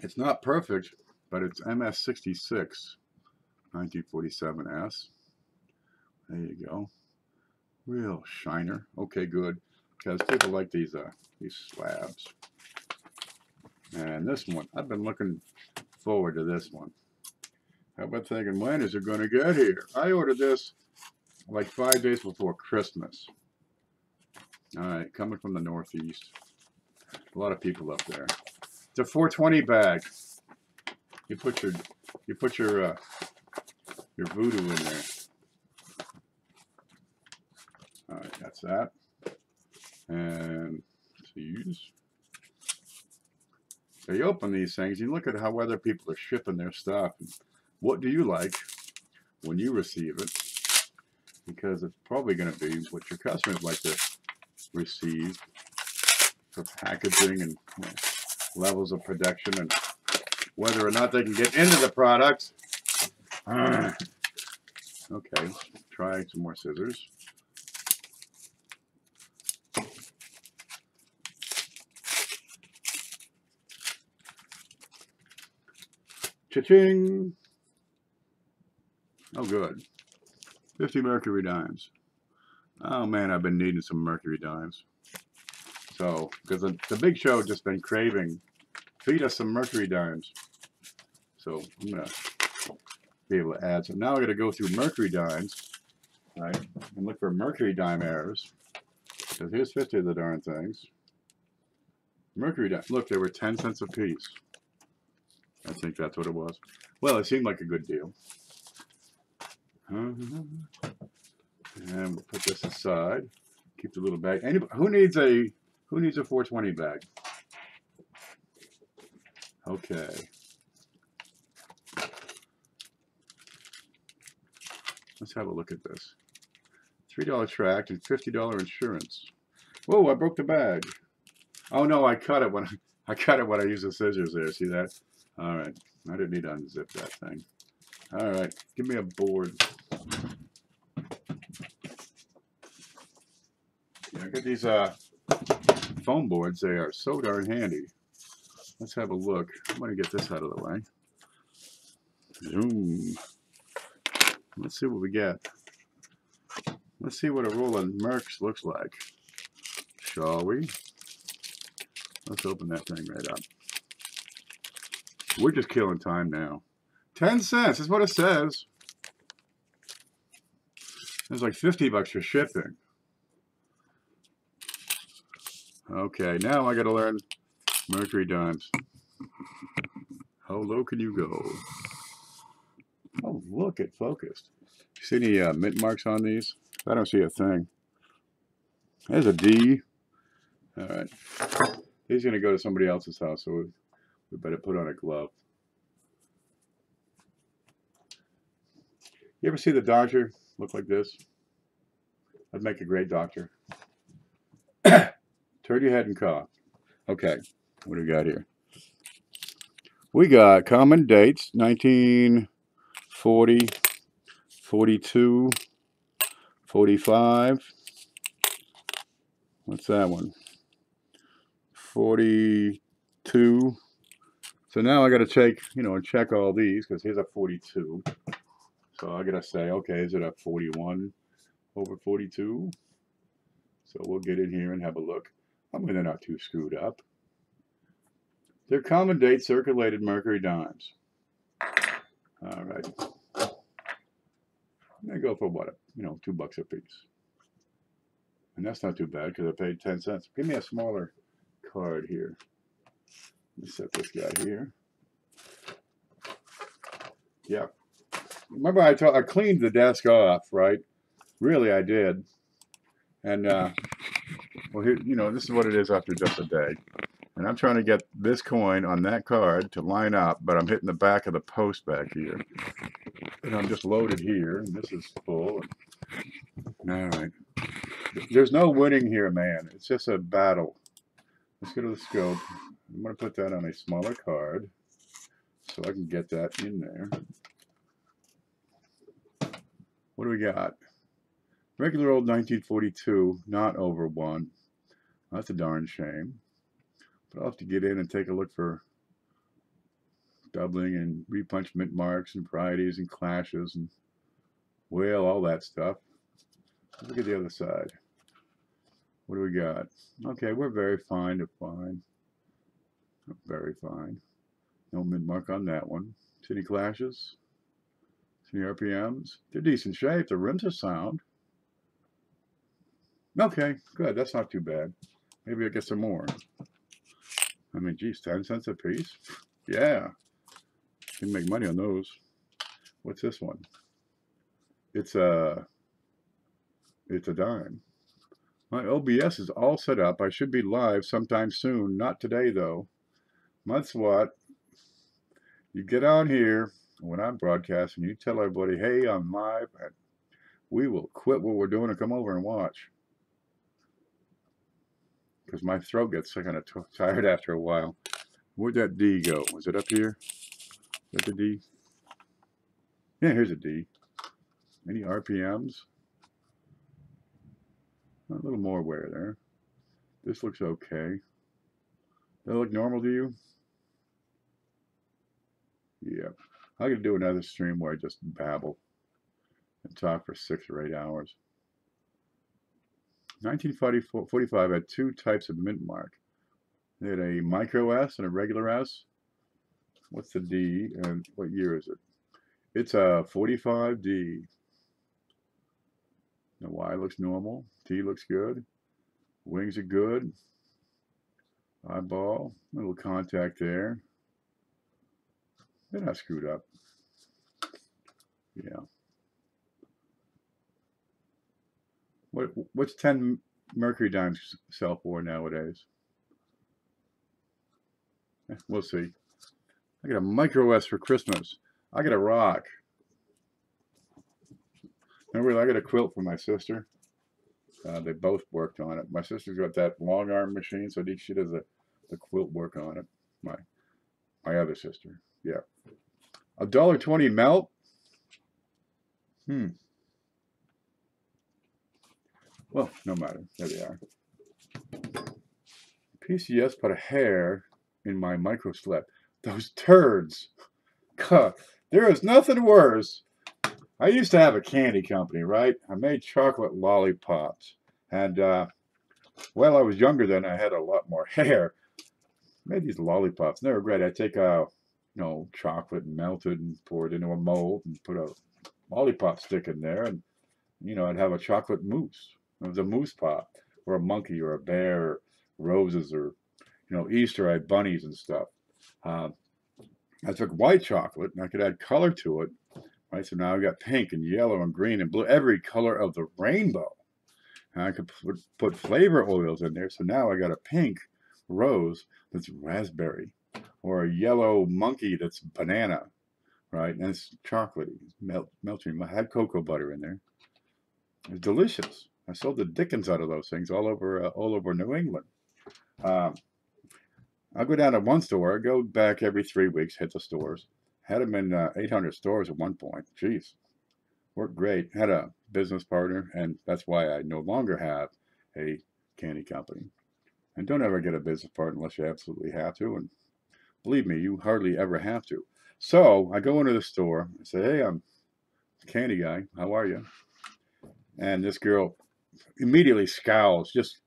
It's not perfect, but it's MS66 1947S. There you go. Real shiner. Okay, good. Because people like these slabs. And this one, I've been looking forward to this one. I've been thinking, when is it going to get here? I ordered this like 5 days before Christmas. All right, coming from the Northeast. A lot of people up there. It's a 420 bag. You put your voodoo in there. All right, that's that. And these. So you open these things, you look at how other people are shipping their stuff. What do you like when you receive it? Because it's probably going to be what your customers like to receive for packaging and levels of production and whether or not they can get into the product. Okay, try some more scissors. Cha-ching! Oh, good. 50 mercury dimes. Oh man, I've been needing some mercury dimes. So, because the big show just been craving, feed us some mercury dimes. So I'm gonna be able to add some. Now I got to go through mercury dimes, right, and look for mercury dime errors. Because here's 50 of the darn things. Mercury dimes. Look, they were 10 cents a piece. I think that's what it was. Well, it seemed like a good deal. And we'll put this aside. Keep the little bag. Anybody, who needs a 420 bag? Okay. Let's have a look at this. $3 tract and $50 insurance. Whoa! I broke the bag. Oh no! I cut it when I used the scissors there. See that? All right. I didn't need to unzip that thing. All right. Give me a board. Yeah, I got these foam boards. They are so darn handy. Let's have a look. I'm going to get this out of the way. Zoom. Let's see what we get. Let's see what a roll of Mercs looks like. Shall we? Let's open that thing right up. We're just killing time now. 10 cents is what it says. It's like 50 bucks for shipping. Okay, now I got to learn mercury dimes. How low can you go? Oh, look, it focused. See any mint marks on these? I don't see a thing. There's a D. All right. He's going to go to somebody else's house, so we better put on a glove. You ever see the doctor look like this? I'd make a great doctor. Turn your head and cough. Okay, what do we got here? We got common dates, 1940, 42, 45. What's that one? 42. So now I got to take, and check all these, because here's a 42. So I got to say, okay, is it a 41 over 42? So we'll get in here and have a look. They're not too screwed up. They're common date circulated mercury dimes. All right. They go for what? $2 a piece. And that's not too bad because I paid 10 cents. Give me a smaller card here. Let me set this guy here. Yeah. Remember I cleaned the desk off, right? Really, I did. And, well, here, this is what it is after just a day. And I'm trying to get this coin on that card to line up, but I'm hitting the back of the post back here. And I'm just loaded here, and this is full. All right. There's no winning here, man. It's just a battle. Let's go to the scope. I'm going to put that on a smaller card so I can get that in there. What do we got? Regular old 1942, not over 1. That's a darn shame. But I'll have to get in and take a look for doubling and repunch mint marks and varieties and clashes and whale, all that stuff. Look at the other side. What do we got? Okay, we're very fine to fine. Very fine. No mint mark on that one. See any clashes? See any RPMs? They're decent shape. The rims are sound. Okay, good. That's not too bad. Maybe I'll get some more. I mean, geez, 10 cents a piece? Yeah. Can make money on those. What's this one? It's a dime. My OBS is all set up. I should be live sometime soon. Not today, though. That's what. You get on here when I'm broadcasting, you tell everybody, hey, I'm live, and we will quit what we're doing and come over and watch. Because my throat gets kind of tired after a while. Where'd that D go? Was it up here? Is that the D? Yeah, here's a D. Any RPMs? A little more wear there. This looks okay. Does that look normal to you? Yeah. I'm going to do another stream where I just babble and talk for 6 or 8 hours. 1945 had 2 types of mint mark. They had a micro S and a regular S. What's the D and what year is it? It's a 45D. The Y looks normal. T looks good. Wings are good. Eyeball. A little contact there. They're not screwed up. Yeah. What's 10 mercury dimes sell for nowadays? We'll see. I got a micro S for Christmas. I got a rock. Remember, I got a quilt for my sister. They both worked on it. My sister's got that long arm machine, so she does the quilt work on it. My other sister. Yeah. $1.20 melt. Well, no matter. There they are. PCS put a hair in my micro slip. Those turds. There is nothing worse. I used to have a candy company, right? I made chocolate lollipops. And while I was younger then, I had a lot more hair. I made these lollipops. They were great. I'd take chocolate and melted and pour it into a mold and put a lollipop stick in there. And, I'd have a chocolate mousse. It was a mousse pop, or a monkey, or a bear, or roses, or, Easter, I had bunnies and stuff. I took white chocolate, and I could add color to it. Right, so now I've got pink and yellow and green and blue, every color of the rainbow. And I could put flavor oils in there. So now I got a pink rose that's raspberry, or a yellow monkey that's banana, right? And it's chocolatey, melting. I had cocoa butter in there. It's delicious. I sold the dickens out of those things all over New England. I'll go down to one store. I go back every 3 weeks, hit the stores. Had them in 800 stores at one point. Jeez, worked great. Had a business partner, and that's why I no longer have a candy company. And don't ever get a business partner unless you absolutely have to. And believe me, you hardly ever have to. So I go into the store. I say, hey, I'm the candy guy. How are you? And this girl immediately scowls, just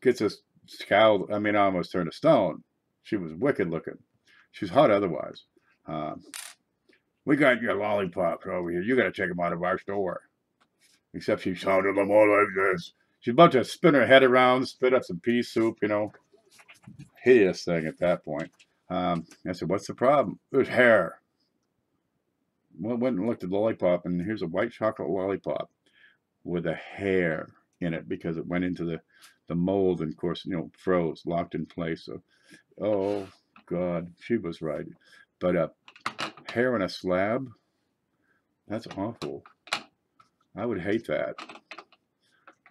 gets this scowl. I mean, I almost turned to stone. She was wicked looking. She's hot otherwise. We got your lollipops over here. You got to take them out of our store. Except she sounded them all like this. She's about to spin her head around, spit up some pea soup, Hideous thing at that point. I said, what's the problem? There's hair. Well, I went and looked at the lollipop, and here's a white chocolate lollipop with a hair in it because it went into the mold and, of course, froze, locked in place. So, oh, God, she was right. But hair in a slab? That's awful. I would hate that.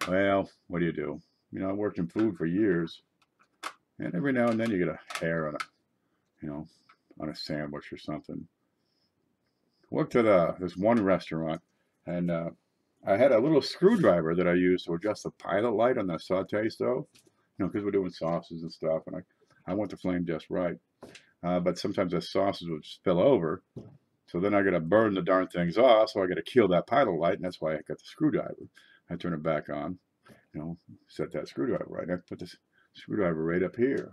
Well, what do? I worked in food for years. And every now and then you get a hair on a, you know, on a sandwich or something. Worked at this one restaurant, and I had a little screwdriver that I used to adjust the pilot light on the saute stove. You know, because we're doing sauces and stuff, and I want the flame just right. But sometimes the sauces would spill over, so then I got to burn the darn things off. So I got to kill that pilot light, and that's why I got the screwdriver. I turn it back on, you know, set that screwdriver right. I put this screwdriver right up here.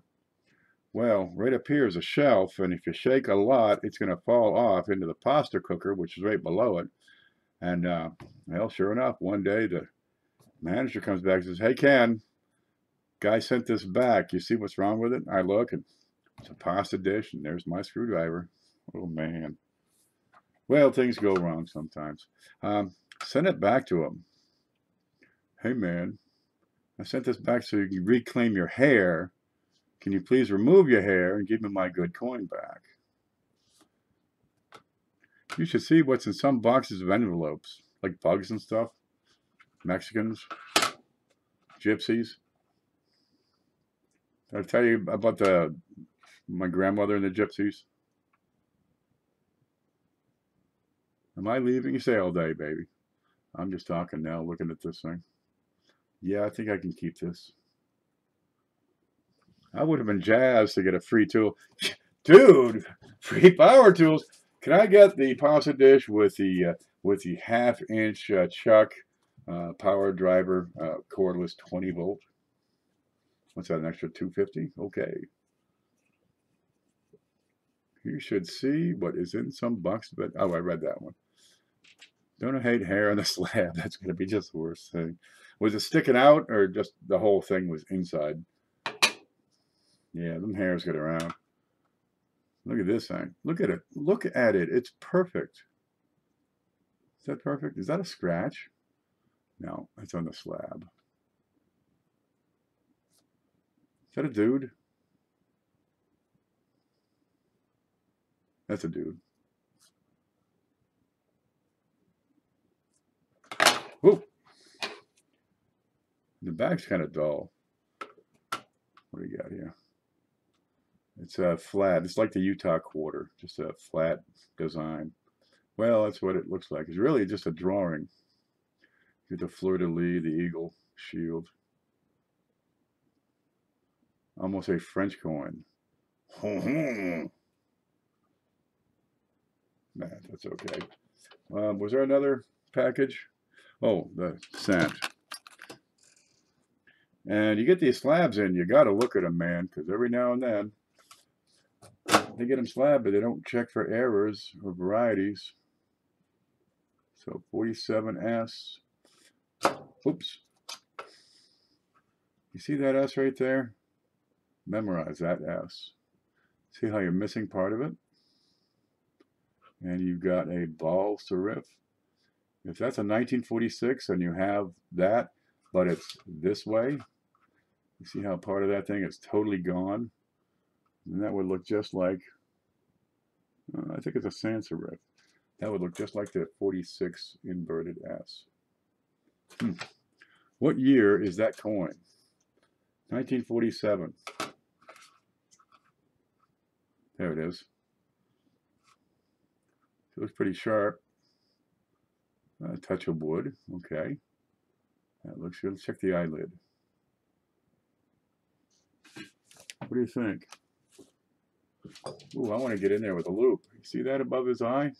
Well, right up here is a shelf, and if you shake a lot, it's going to fall off into the pasta cooker, which is right below it. And, well, sure enough, one day the manager comes back and says, "Hey, Ken, guy sent this back. You see what's wrong with it?" I look, and it's a pasta dish, and there's my screwdriver. Oh, man. Well, things go wrong sometimes. Send it back to him. "Hey, man, I sent this back so you can reclaim your hair. Can you please remove your hair and give me my good coin back?" You should see what's in some boxes of envelopes, like bugs and stuff. Mexicans, gypsies. Did I tell you about my grandmother and the gypsies? Am I leaving? You say all day, baby. I'm just talking now, looking at this thing. Yeah, I think I can keep this. I would have been jazzed to get a free tool. Dude, free power tools. Can I get the pasta dish with the 1/2-inch chuck power driver cordless 20 volt? What's that, an extra $250? Okay. You should see what is in some box. But oh, I read that one. Don't hate hair on the slab. That's going to be just the worst thing. Was it sticking out, or just the whole thing was inside? Yeah, them hairs get around. Look at this thing. Look at it. Look at it. It's perfect. Is that perfect? Is that a scratch? No, it's on the slab. Is that a dude? That's a dude. Whoa. The back's kind of dull. What do you got here? It's a flat. It's like the Utah quarter, just a flat design. Well, that's what it looks like. It's really just a drawing. Get the fleur-de-lis, the eagle shield. Almost a French coin. Nah, that's okay. Was there another package? Oh, the scent. And you get these slabs in, you got to look at them, man, because every now and then they get them slabbed, but they don't check for errors or varieties. So 47S. Oops. You see that S right there? Memorize that S. See how you're missing part of it? And you've got a ball serif. If that's a 1946 and you have that, but it's this way, you see how part of that thing is totally gone? And that would look just like, I think it's a sans serif. That would look just like the 46 inverted S. What year is that coin? 1947. There it is. It looks pretty sharp. A touch of wood. Okay. That looks good. Let's check the eyelid. What do you think? Ooh, I want to get in there with a loop. You see that above his eye?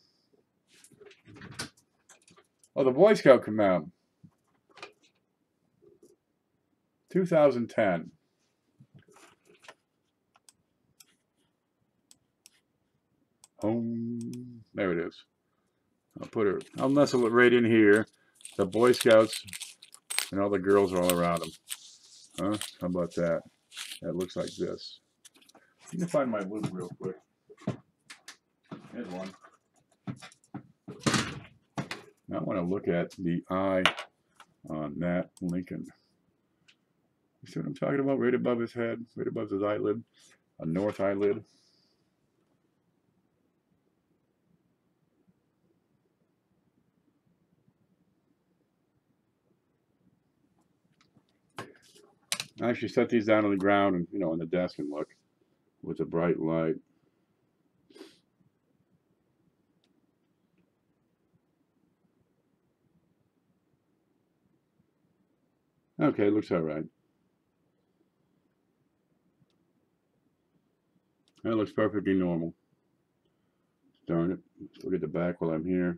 Oh, the Boy Scout command. 2010. Home. There it is. I'll nestle it right in here. The Boy Scouts and all the girls are all around them. Huh? How about that? That looks like this. You can find my loop real quick. Here's one. Now I want to look at the eye on that Lincoln. You see what I'm talking about? Right above his head, right above his eyelid, a north eyelid. I actually set these down on the ground and, you know, on the desk and look with a bright light. Okay, looks all right. That looks perfectly normal. Darn it. Let's look at the back while I'm here.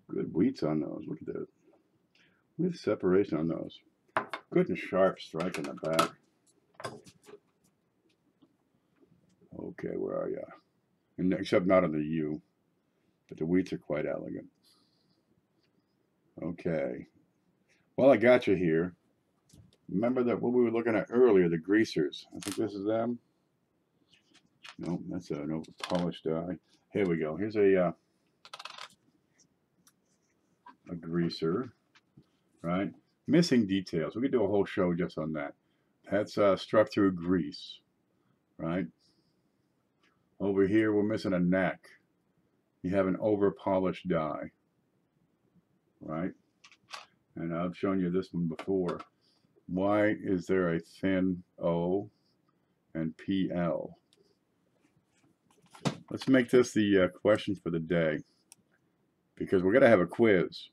Good wheats on those. Look at that. With separation on those. Good and sharp strike in the back. Okay, where are you? And except not on the U. But the wheats are quite elegant. Okay. Well, I got you here. Remember that what we were looking at earlier, the greasers. I think this is them. No, that's an over polished die. Here we go. Here's a greaser, right? Missing details. We could do a whole show just on that. That's struck through grease, right? Over here, we're missing a neck. You have an over polished die, right? And I've shown you this one before. Why is there a thin O and PL? Let's make this the question for the day, because we're going to have a quiz.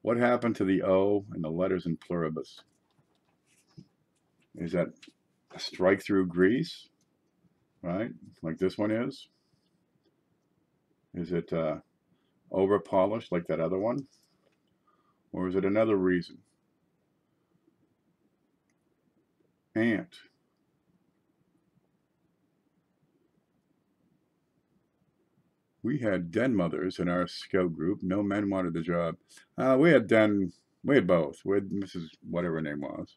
What happened to the O and the letters in pluribus? Is that a strike through grease, right? Like this one is? Is it over polished like that other one? Or is it another reason? Ant. We had den mothers in our scout group. No men wanted the job. We had both. We had Mrs. whatever her name was.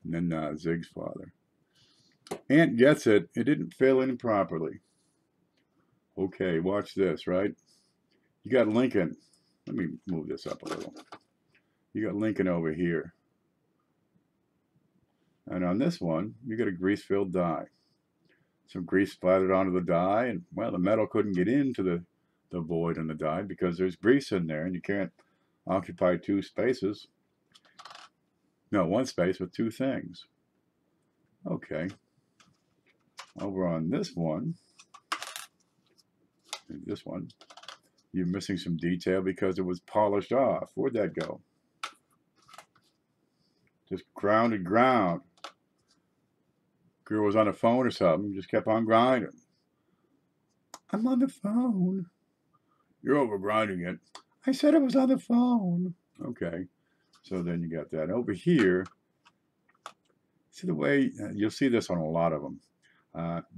And then Zig's father. Ant gets it. It didn't fill in properly. Okay, watch this, right? You got Lincoln. Let me move this up a little. You got Lincoln over here. And on this one, you got a grease-filled die. Some grease splattered onto the die, and, well, the metal couldn't get into the void in the die because there's grease in there, and you can't occupy two spaces. No, one space with two things. Okay. Over on this one, you're missing some detail because it was polished off. Where'd that go? Just ground. Girl was on the phone or something, just kept on grinding. I'm on the phone. You're over grinding it. I said I was on the phone. Okay, so then you got that. Over here, see the way, you'll see this on a lot of them.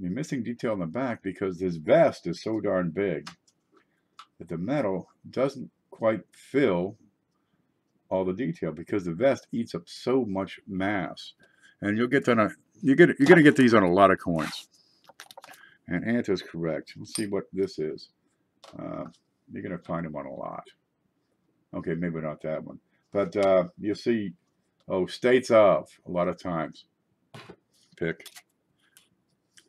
You're missing detail in the back because this vest is so darn big that the metal doesn't quite fill all the detail because the vest eats up so much mass. And you'll get that on, you're going to get these on a lot of coins. And Ant is correct. Let's see what this is. You're going to find them on a lot. Okay, maybe not that one. But you'll see, states of, a lot of times. Pick.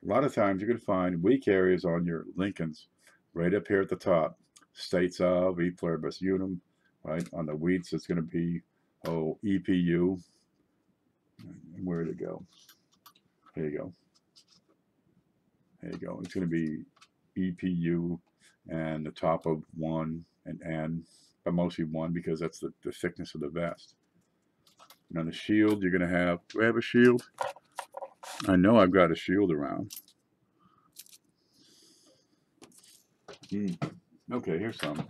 A lot of times you're going to find weak areas on your Lincolns right up here at the top. States of, E pluribus unum, right? On the wheats, it's going to be, EPU. Where'd it go? There you go. There you go. It's going to be EPU and the top of 1 and N, but mostly 1 because that's the thickness of the vest. And on the shield, you're going to have, do I have a shield? I know I've got a shield around. Okay, here's some.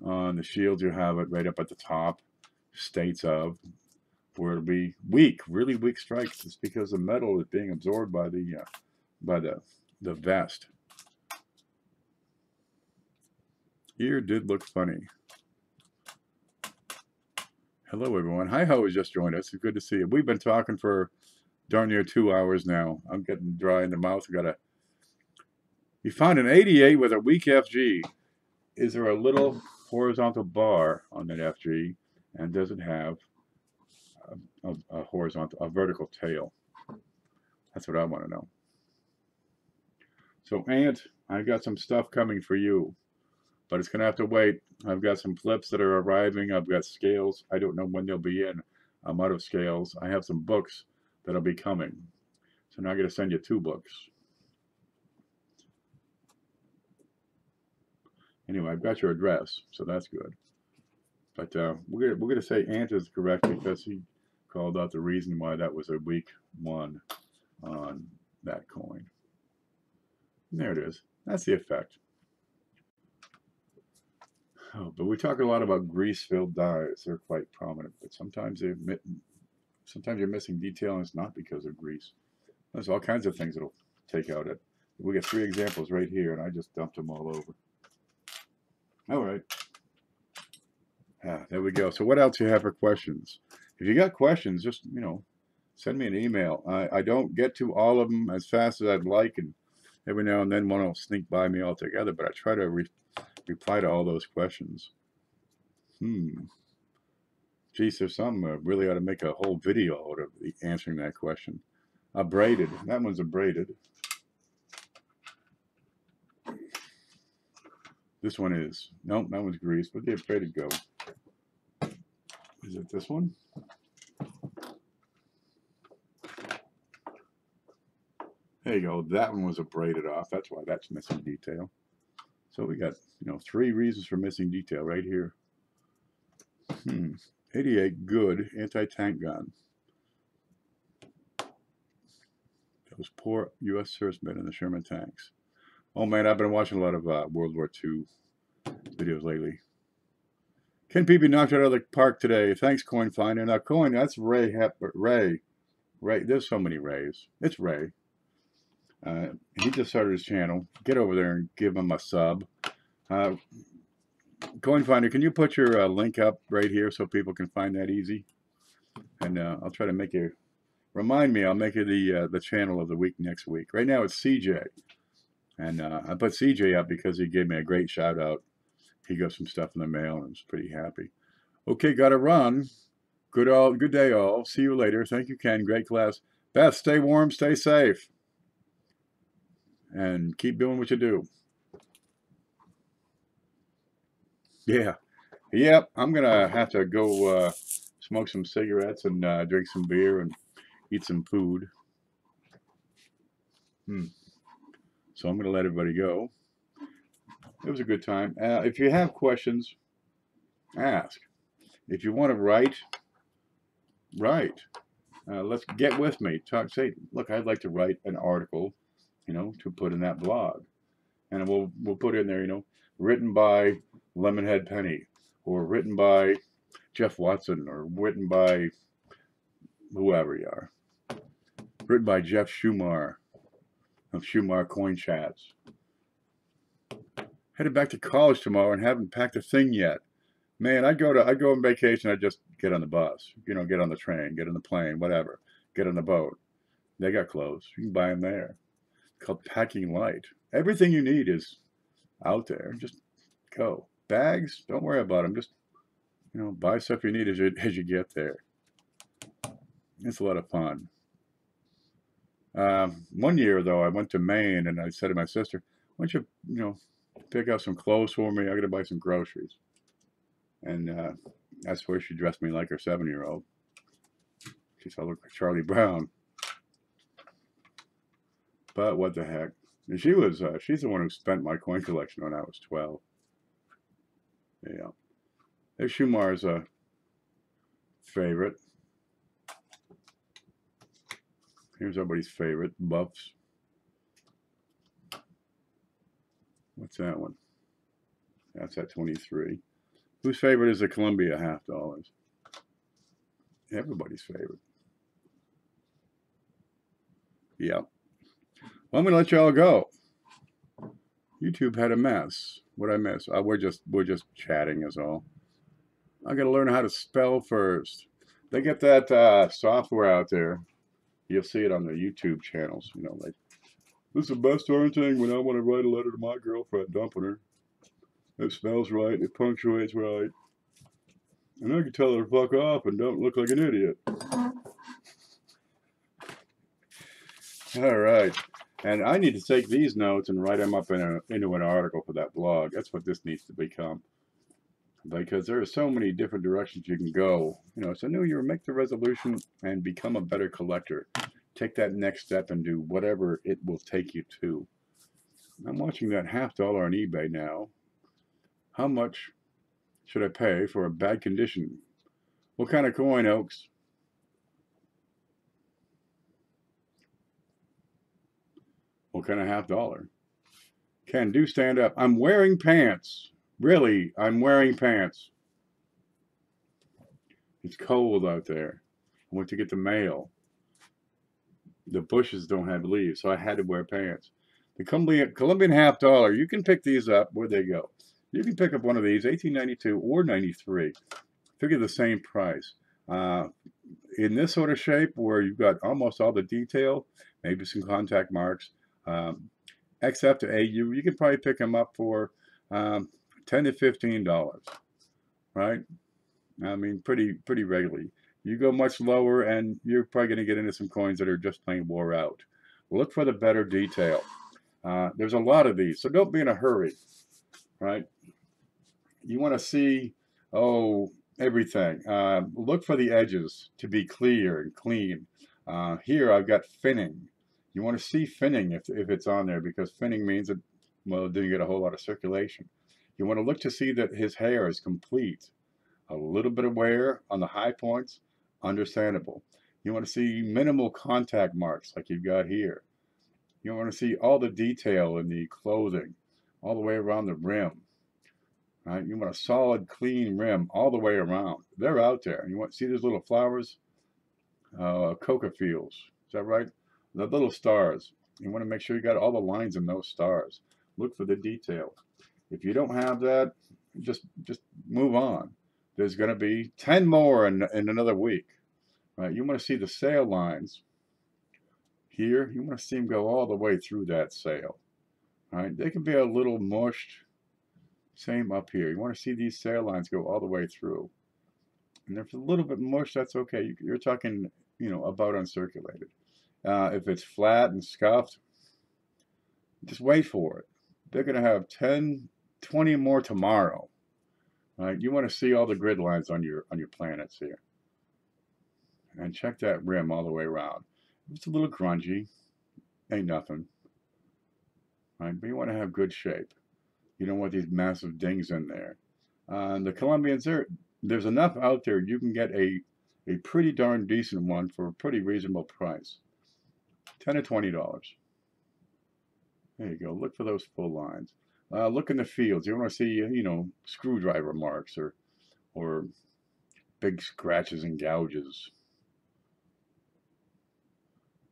On the shield, you have it right up at the top, states of, where it'll be weak, really weak strikes. It's because the metal is being absorbed by the vest. Ear did look funny. Hello, everyone. Hi-Ho has just joined us. It's good to see you. We've been talking for darn near 2 hours now. I'm getting dry in the mouth. You found an 88 with a weak FG. Is there a little horizontal bar on that FG? And does it have a vertical tail? That's what I want to know. So, Ant, I got some stuff coming for you. but it's going to have to wait. I've got some flips that are arriving. I've got scales. I don't know when they'll be in. I'm out of scales. I have some books that'll be coming. So now I'm going to send you 2 books. Anyway, I've got your address, so that's good. But we're going to say Ant is correct because he called out the reason why that was a weak one on that coin. And there it is. That's the effect. Oh, but we talk a lot about grease-filled dies. They're quite prominent, but sometimes you're missing detail, and it's not because of grease. There's all kinds of things that'll take out it. We got 3 examples right here, and I just dumped them all over. All right. There we go. So what else you have for questions? If you got questions, just, send me an email. I don't get to all of them as fast as I'd like, and every now and then one will sneak by me altogether, but I try to reply to all those questions. Geez, there's some really ought to make a whole video out of answering that question. Braided. That one's a braided. This one is. Nope, that one's grease. Where'd the braided go? Is it this one? There you go. That one was a braided off. That's why that's missing detail. So we got, 3 reasons for missing detail right here. 88 good anti-tank gun. Those poor U.S. servicemen in the Sherman tanks. Oh man, I've been watching a lot of World War II videos lately. Ken Peavey knocked it out of the park today. Thanks, Coin Finder. Now, Coin, that's Ray Hepburn. Ray. There's so many Rays. It's Ray. He just started his channel. Get over there and give him a sub. Coin Finder, can you put your link up right here so people can find that easy? And I'll try to make you, remind me, I'll make it the channel of the week next week. Right now it's CJ. And I put CJ up because he gave me a great shout out. He got some stuff in the mail and I was pretty happy. Okay, gotta run. Good day all. See you later. Thank you, Ken. Great class. Beth, stay warm, stay safe. And keep doing what you do. Yeah. Yep, I'm going to have to go smoke some cigarettes and drink some beer and eat some food. So I'm going to let everybody go. It was a good time. If you have questions, ask. If you want to write. Let's get with me. Say, look, I'd like to write an article, to put in that blog. And we'll put in there, written by Lemonhead Penny, or written by Jeff Watson, or written by whoever you are. Written by Jeff Schumar of Schumar Coin Chats. Headed back to college tomorrow and haven't packed a thing yet. Man, I'd go on vacation, I'd just get on the bus, get on the train, get on the plane, whatever, get on the boat. They got clothes. You can buy them there. It's called packing light. Everything you need is out there. Just go. Bags, don't worry about them. Just, buy stuff you need as you get there. It's a lot of fun. One year, though, I went to Maine and I said to my sister, why don't you, pick out some clothes for me? I got to buy some groceries. And I swear she dressed me like her 7-year-old. She said I look like Charlie Brown. But what the heck? And she's the one who spent my coin collection when I was 12. Yeah. There's Schumar's favorite. Here's everybody's favorite, Buffs. What's that one? That's at 23. Whose favorite is the Columbia $50? Everybody's favorite. Yeah. Well, I'm going to let you all go. YouTube had a mess. What'd I miss? We're just chatting is all. I got to learn how to spell first. They get that software out there. You'll see it on the YouTube channels. Like, this is the best darn thing when I want to write a letter to my girlfriend, dumping her. It spells right. It punctuates right. And I can tell her to fuck off and don't look like an idiot. All right. And I need to take these notes and write them up into an article for that blog. That's what this needs to become. Because there are so many different directions you can go. You know, it's a new year, make the resolution and become a better collector. Take that next step and do whatever it will take you to. I'm watching that $50 on eBay now. How much should I pay for a bad condition? What kind of coin, Oaks? What kind of $50? Can do stand up. I'm wearing pants. Really, I'm wearing pants. It's cold out there. I went to get the mail. The bushes don't have leaves, so I had to wear pants. The Colombian $50, you can pick these up. Where'd they go? You can pick up one of these, $18.92 or $93. Figure the same price. In this sort of shape where you've got almost all the detail, maybe some contact marks, XF to AU, you can probably pick them up for $10 to $15, right? I mean, pretty regularly. You go much lower, and you're probably going to get into some coins that are just plain wore out. Look for the better detail. There's a lot of these, so don't be in a hurry, right? You want to see, everything. Look for the edges to be clear and clean. Here I've got finning. You want to see finning if it's on there, because finning means that, well, it didn't get a whole lot of circulation. You want to look to see that his hair is complete. A little bit of wear on the high points, understandable. You want to see minimal contact marks like you've got here. You want to see all the detail in the clothing, all the way around the rim. Right? You want a solid, clean rim all the way around. They're out there. You want to see those little flowers? Coca fields. Is that right? The little stars. You want to make sure you got all the lines in those stars. Look for the detail. If you don't have that, just move on. There's going to be 10 more in another week. Right? You want to see the sail lines here. You want to see them go all the way through that sail. Right? They can be a little mushed. Same up here. You want to see these sail lines go all the way through. And if it's a little bit mushed, that's okay. You're talking, about uncirculated. If it's flat and scuffed, just wait for it. They're going to have 10, 20 more tomorrow. Right? You want to see all the grid lines on your planets here. And check that rim all the way around. It's a little grungy. Ain't nothing. Right? But you want to have good shape. You don't want these massive dings in there. The Colombians, there's enough out there. You can get a pretty darn decent one for a pretty reasonable price. $10 to $20. There you go. Look for those full lines. Look in the fields. You want to see, screwdriver marks or big scratches and gouges.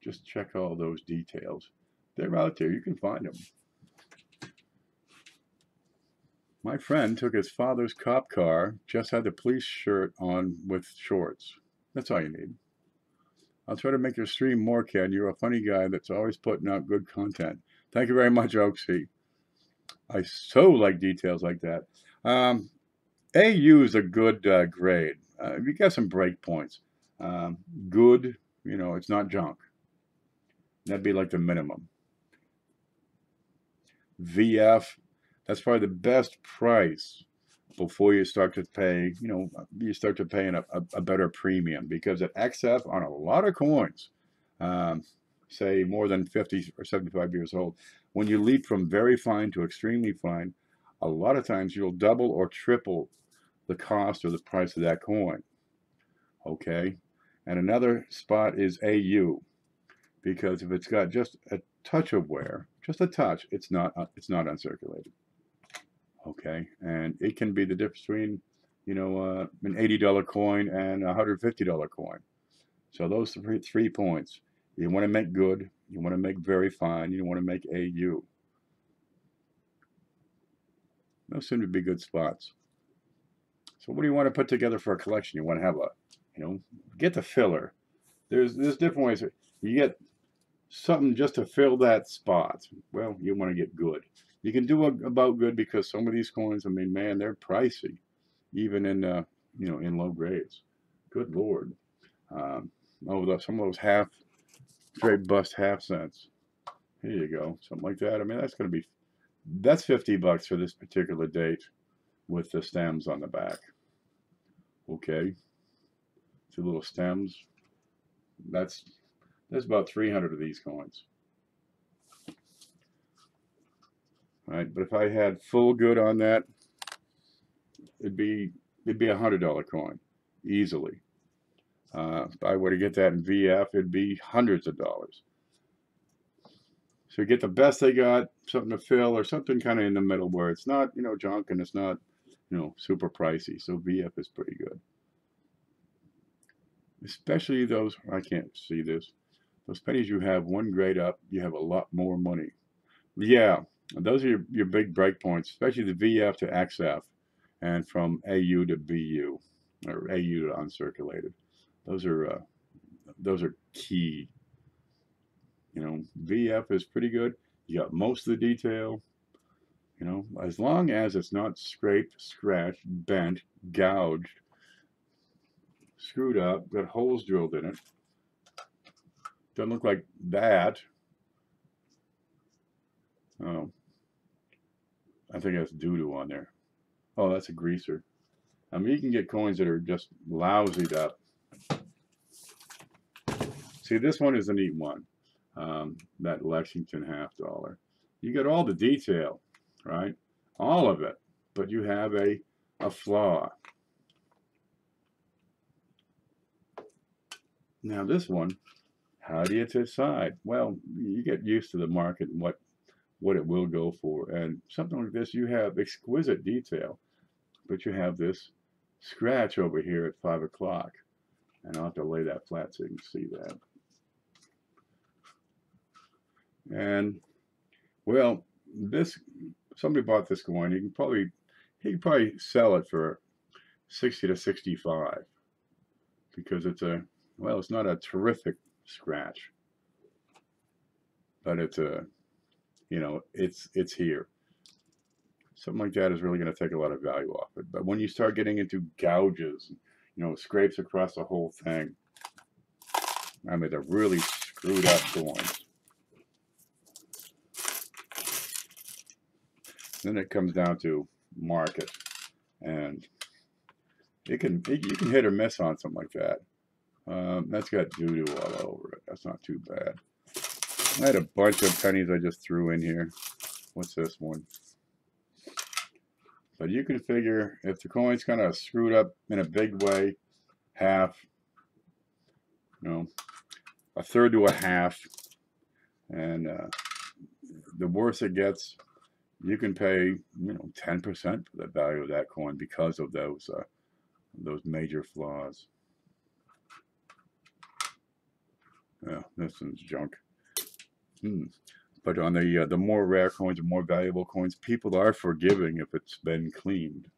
Just check all those details. They're out there. You can find them. My friend took his father's cop car, just had the police shirt on with shorts. That's all you need. I'll try to make your stream more, Ken. You're a funny guy that's always putting out good content. Thank you very much, Oaksy. I so like details like that. AU is a good grade. You got some breakpoints. Good, it's not junk. That'd be like the minimum. VF, that's probably the best price before you start to pay, you start to pay a better premium, because at XF on a lot of coins, say more than 50 or 75 years old, when you leap from very fine to extremely fine, a lot of times you'll double or triple the cost or the price of that coin. Okay, and another spot is AU, because if it's got just a touch of wear, just a touch, it's not uncirculated. Okay, and it can be the difference between, an $80 coin and a $150 coin. So those 3 points. You want to make good, you want to make very fine, you want to make AU. Those seem to be good spots. So what do you want to put together for a collection? You want to have get the filler. There's different ways. You get something just to fill that spot. Well, you want to get good. You can do about good, because some of these coins, man, they're pricey, even in in low grades. Good Lord. Some of those straight bust half cents. Here you go, something like that. I mean, that's $50 for this particular date with the stems on the back. Okay, 2 little stems. There's about 300 of these coins. All right, but if I had full good on that, it'd be a $100 coin easily. If I were to get that in VF, it'd be hundreds of dollars. So you get the best they got, something to fill, or something kind of in the middle where it's not, junk, and it's not, super pricey. So VF is pretty good. Especially those, I can't see this, those pennies you have one grade up, you have a lot more money. Yeah, those are your big break points, especially the VF to XF, and from AU to BU, or AU to uncirculated. Those are key. VF is pretty good. You got most of the detail. As long as it's not scraped, scratched, bent, gouged, screwed up, got holes drilled in it. Doesn't look like that. Oh, I think that's doo-doo on there. Oh, that's a greaser. I mean, you can get coins that are just lousied up. See, this one is a neat one. That Lexington $50. You get all the detail, right? All of it, but you have a flaw. Now this one, how do you decide? Well, you get used to the market and what it will go for. And something like this, you have exquisite detail, but you have this scratch over here at 5 o'clock. And I'll have to lay that flat so you can see that. And well, somebody bought this coin. He could probably sell it for 60 to 65 because it's not a terrific scratch, but it's it's here. Something like that is really going to take a lot of value off it. But when you start getting into gouges, scrapes across the whole thing, I mean, they're really screwed up coins. Then it comes down to market, and you can hit or miss on something like that. That's got doo-doo all over it. That's not too bad. I had a bunch of pennies I just threw in here. What's this one? But you can figure if the coin's kind of screwed up in a big way, half, a third to a half, and the worse it gets, you can pay 10% for the value of that coin because of those major flaws. Yeah, this one's junk. But on the more rare coins, the more valuable coins, people are forgiving if it's been cleaned.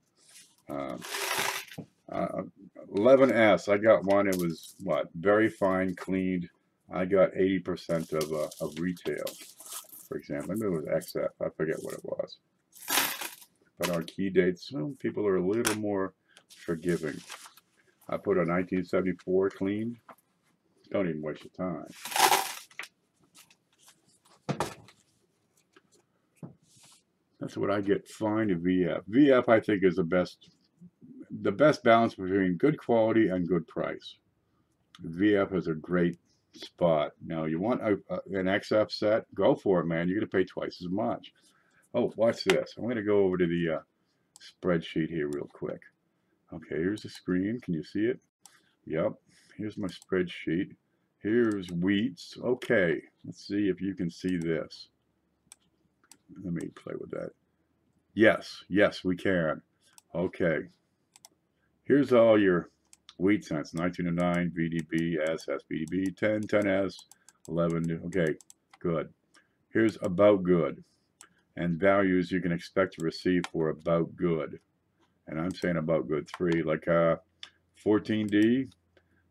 11S, I got one. It was very fine, cleaned. I got 80% of retail. For example, maybe it was XF. I forget what it was. But on key dates, people are a little more forgiving. I put a 1974 cleaned. Don't even waste your time. That's what I get fine to VF. VF, I think, is the best balance between good quality and good price. VF is a great spot. Now, you want an XF set, go for it, man. You're going to pay twice as much. Oh, watch this. I'm going to go over to the spreadsheet here real quick. Okay, here's the screen. Can you see it? Yep. Here's my spreadsheet. Here's wheats. Okay, let's see if you can see this. Let me play with that. Yes, we can. Okay. Here's all your wheat cents. 1909, VDB, SS, VDB, 10, 10S, 11. Okay, good. Here's about good. And values you can expect to receive for about good. And I'm saying about good 3. Like 14D.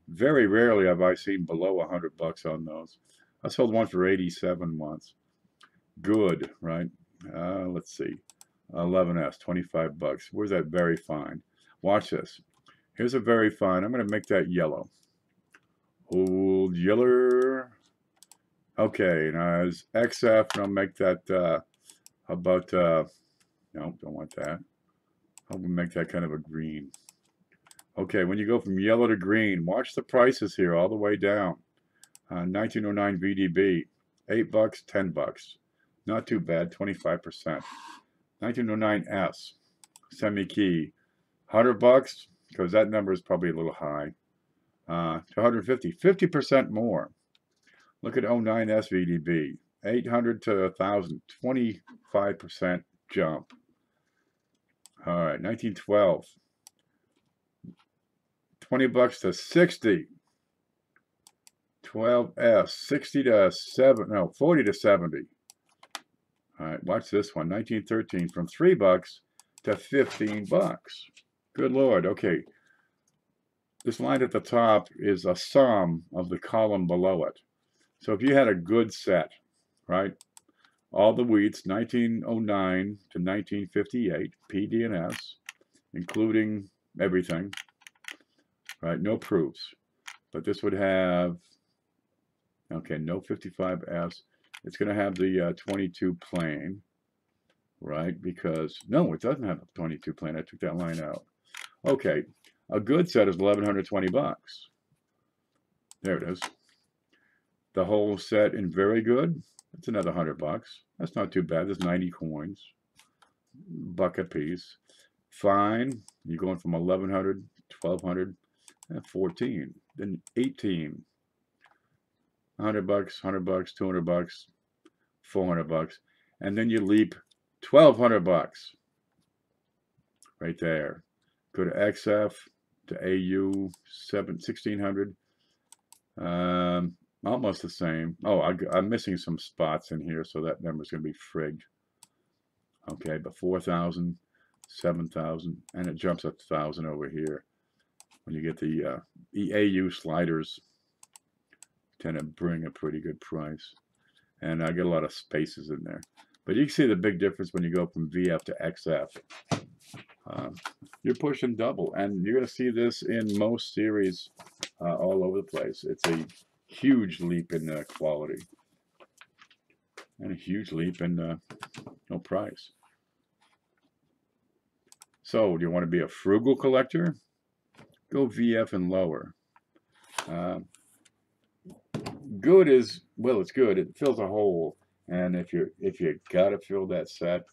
Very rarely have I seen below $100 on those. I sold one for 87 once. Good, right? Let's see. 11S, 25 bucks. Where's that very fine? Watch this. Here's a very fine. I'm going to make that yellow. Old yeller. Okay, now as XF, and I'll make that, how about, no, don't want that. How about make that kind of a green? Okay, when you go from yellow to green, watch the prices here all the way down. 1909 VDB, $8, $10. Not too bad, 25%. 1909S, semi-key, $100, because that number is probably a little high. To 150, 50% more. Look at 09S VDB, 800 to 1,000, 25% jump. All right, 1912, $20 to 60. 12S, 60 to 7, no, 40 to 70. All right, watch this one, 1913, from $3 to $15. Good Lord, okay. This line at the top is a sum of the column below it. So if you had a good set, right, all the wheats, 1909 to 1958, PD and S, including everything, right, no proofs. But this would have, okay, no 55S. It's going to have the 22 plane, right? Because, no, it doesn't have a 22 plane. I took that line out. Okay, a good set is $1,120. There it is. The whole set in very good, it's another $100. That's not too bad. There's 90 coins, buck a piece. Fine, you're going from 1,100, 1,200, and 14, then 18. $100, $100, $200, $400, and then you leap $1,200 right there. Go to XF, to AU, 1,600, almost the same. Oh, I'm missing some spots in here, so that number's going to be frigged. Okay, but 4,000, 7,000, and it jumps up 1,000 over here. When you get the AU sliders, tend to bring a pretty good price. And I get a lot of spaces in there. But you can see the big difference when you go from VF to XF. You're pushing double. And you're going to see this in most series all over the place. It's a huge leap in quality. And a huge leap in price. So, do you want to be a frugal collector? Go VF and lower. Good is, well, it's good. It fills a hole, and if you gotta fill that set,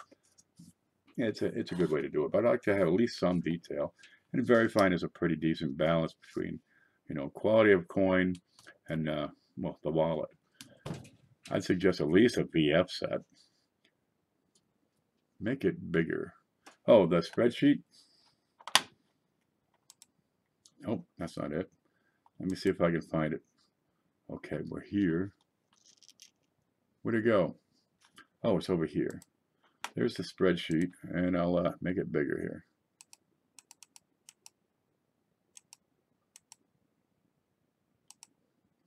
it's a good way to do it. But I like to have at least some detail, and very fine is a pretty decent balance between, quality of coin and well, the wallet. I'd suggest at least a VF set. Make it bigger. Oh, the spreadsheet. Oh, that's not it. Let me see if I can find it. Okay, we're here. Where'd it go? Oh, it's over here. There's the spreadsheet, and I'll make it bigger here.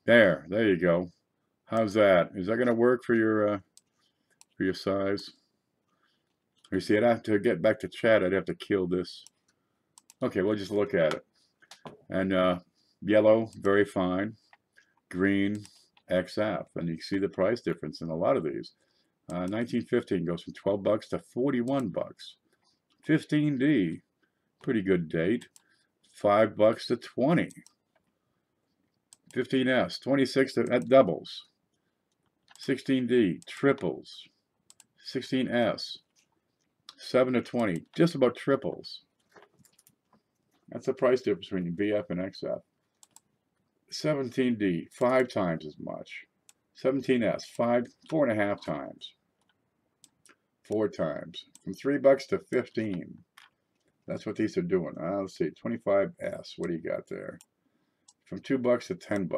There you go. How's that? Is that going to work for your size? You see, I'd have to get back to chat. I'd have to kill this. Okay, we'll just look at it. And yellow, very fine. Green, XF, and you see the price difference in a lot of these. 1915 goes from $12 to $41. 15D, pretty good date. $5 to 20. 15S, 26 that doubles. 16D, triples. 16S, 7 to 20, just about triples. That's the price difference between VF and XF. 17D, 5 times as much. 17S, 4.5 times. 4 times. From $3 to 15. That's what these are doing. Let's see, 25S, what do you got there? From $2 to $10.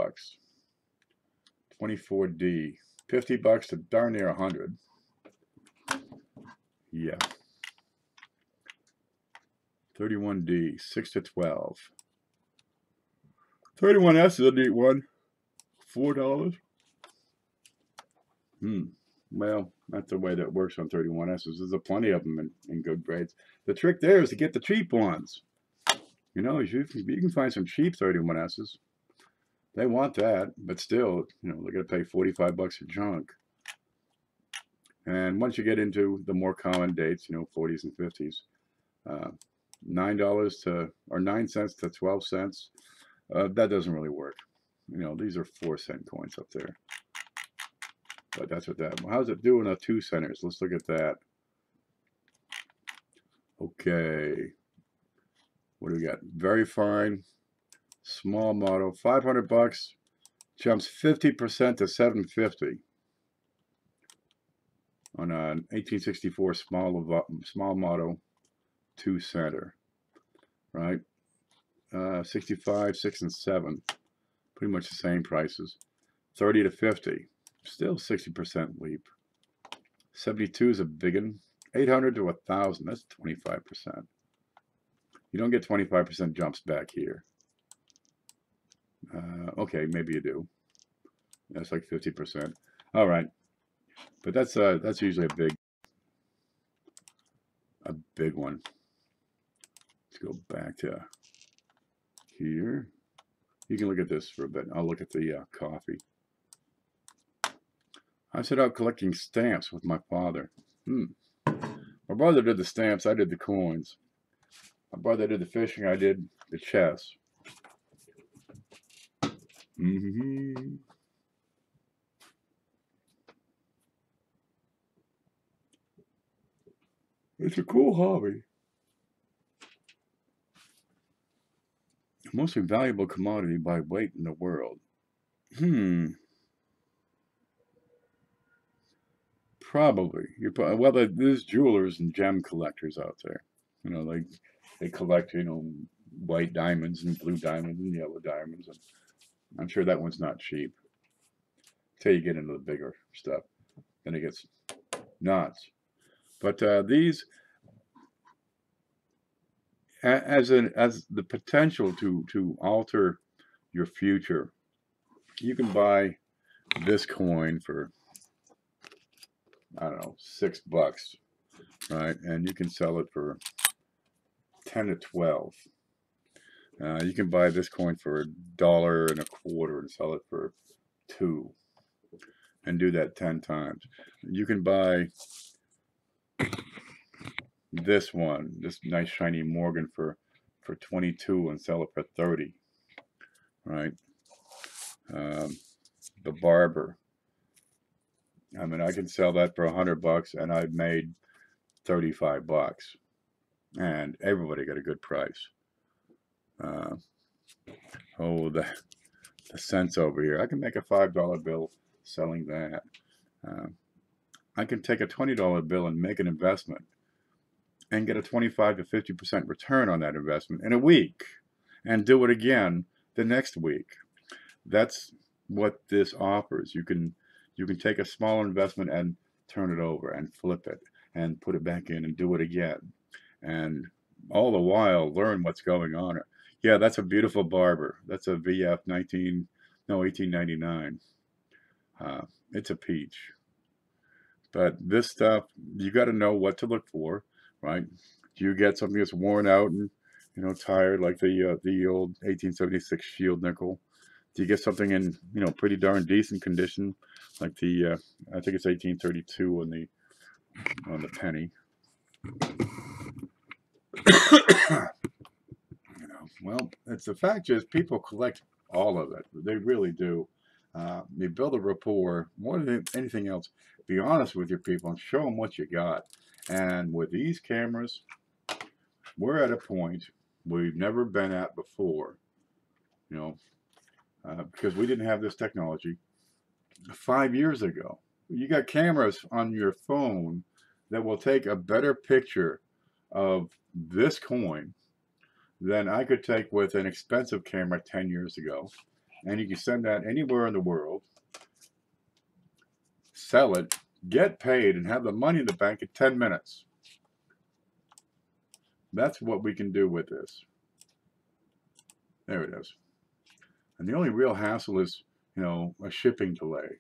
24D, $50 to darn near 100. Yeah. 31D, 6 to 12. 31S is a neat one. $4. Well, that's the way that works on 31Ss. There's plenty of them in good grades. The trick there is to get the cheap ones. You can find some cheap 31Ss. They want that, but still, you know, they're going to pay 45 bucks for junk. And once you get into the more common dates, you know, 40s and 50s, $9 to, or 9 cents to 12 cents, that doesn't really work. You know, these are 4-cent coins up there. But that's what that, how's it doing on 2 centers? Let's look at that. Okay. What do we got? Very fine. Small model, 500 bucks, jumps 50% to 750 on an 1864 small model 2 center, right? 65, 6 and 7, pretty much the same prices. 30 to 50, still 60% leap. 72 is a big one. 800 to 1,000, that's 25%. You don't get 25% jumps back here. Okay, maybe you do. That's like 50%. All right, but that's usually a big one. Let's go back to here. You can look at this for a bit. I'll look at the coffee. I set out collecting stamps with my father. My brother did the stamps, I did the coins. My brother did the fishing, I did the chess. It's a cool hobby. Mostly valuable commodity by weight in the world. Probably. Well, there's jewelers and gem collectors out there. You know, they collect, you know, white diamonds and blue diamonds and yellow diamonds. And I'm sure that one's not cheap. Till you get into the bigger stuff, then it gets nuts. But these, as the potential to alter your future, you can buy this coin for, I don't know, $6, right? And you can sell it for 10 to 12. You can buy this coin for $1.25 and sell it for $2, and do that 10 times. You can buy this one, this nice shiny Morgan for 22 and sell it for 30, right? The Barber, I mean, I can sell that for $100 and I've made 35 bucks, and everybody got a good price. Oh, the cents over here. I can make a $5 bill selling that. I can take a $20 bill and make an investment and get a 25 to 50% return on that investment in a week, and do it again the next week. That's what this offers. You can take a small investment and turn it over and flip it and put it back in and do it again, and all the while learn what's going on. Yeah, that's a beautiful Barber. That's a VF 1899. It's a peach. But this stuff, you got to know what to look for, right? Do you get something that's worn out and, you know, tired, like the old 1876 Shield nickel? Do you get something in, you know, pretty darn decent condition, like the I think it's 1832 on the penny? You know, well, it's the fact is people collect all of it. They really do. You build a rapport more than anything else. Be honest with your people and show them what you got. And with these cameras, we're at a point we've never been at before, you know, because we didn't have this technology 5 years ago. You got cameras on your phone that will take a better picture of this coin than I could take with an expensive camera 10 years ago. And you can send that anywhere in the world, sell it, get paid, and have the money in the bank in 10 minutes. That's what we can do with this. There it is. And the only real hassle is, you know, a shipping delay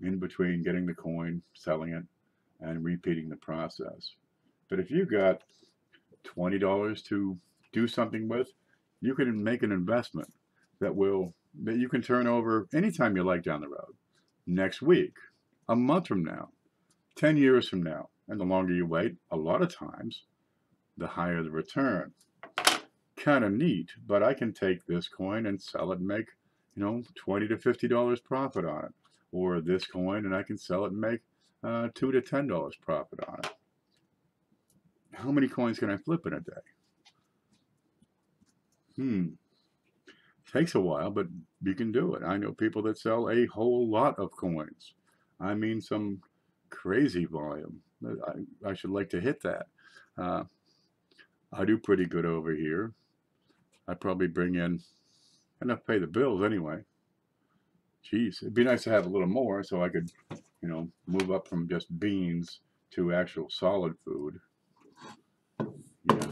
in between getting the coin, selling it, and repeating the process. But if you got $20 to do something with, you can make an investment that will that you can turn over anytime you like down the road. Next week, a month from now, 10 years from now. And the longer you wait, a lot of times, the higher the return. Kind of neat, but I can take this coin and sell it and make, $20 to $50 profit on it. Or this coin and I can sell it and make $2 to $10 profit on it. How many coins can I flip in a day? Takes a while, but you can do it. I know people that sell a whole lot of coins. I mean, some crazy volume. I should like to hit that. I do pretty good over here. I probably bring in enough to pay the bills anyway. Geez, it'd be nice to have a little more so I could, move up from just beans to actual solid food. Yeah.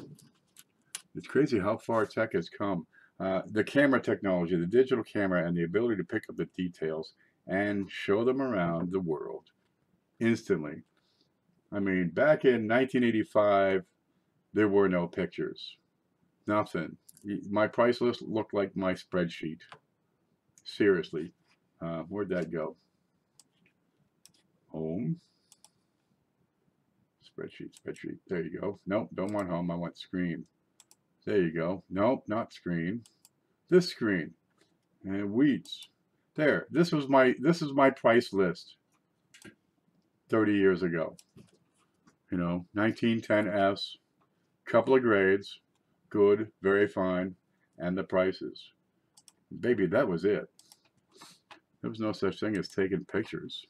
It's crazy how far tech has come. The camera technology, the digital camera, and the ability to pick up the details and show them around the world instantly. I mean, back in 1985, there were no pictures. Nothing. My price list looked like my spreadsheet. Seriously. Where'd that go? Home. Spreadsheet. There you go. Nope, don't want home. I want screen. There you go. Nope, not screen. This screen. And weeds. There. This is my price list 30 years ago. 1910S, couple of grades, good, very fine, and the prices. Baby, that was it. There was no such thing as taking pictures.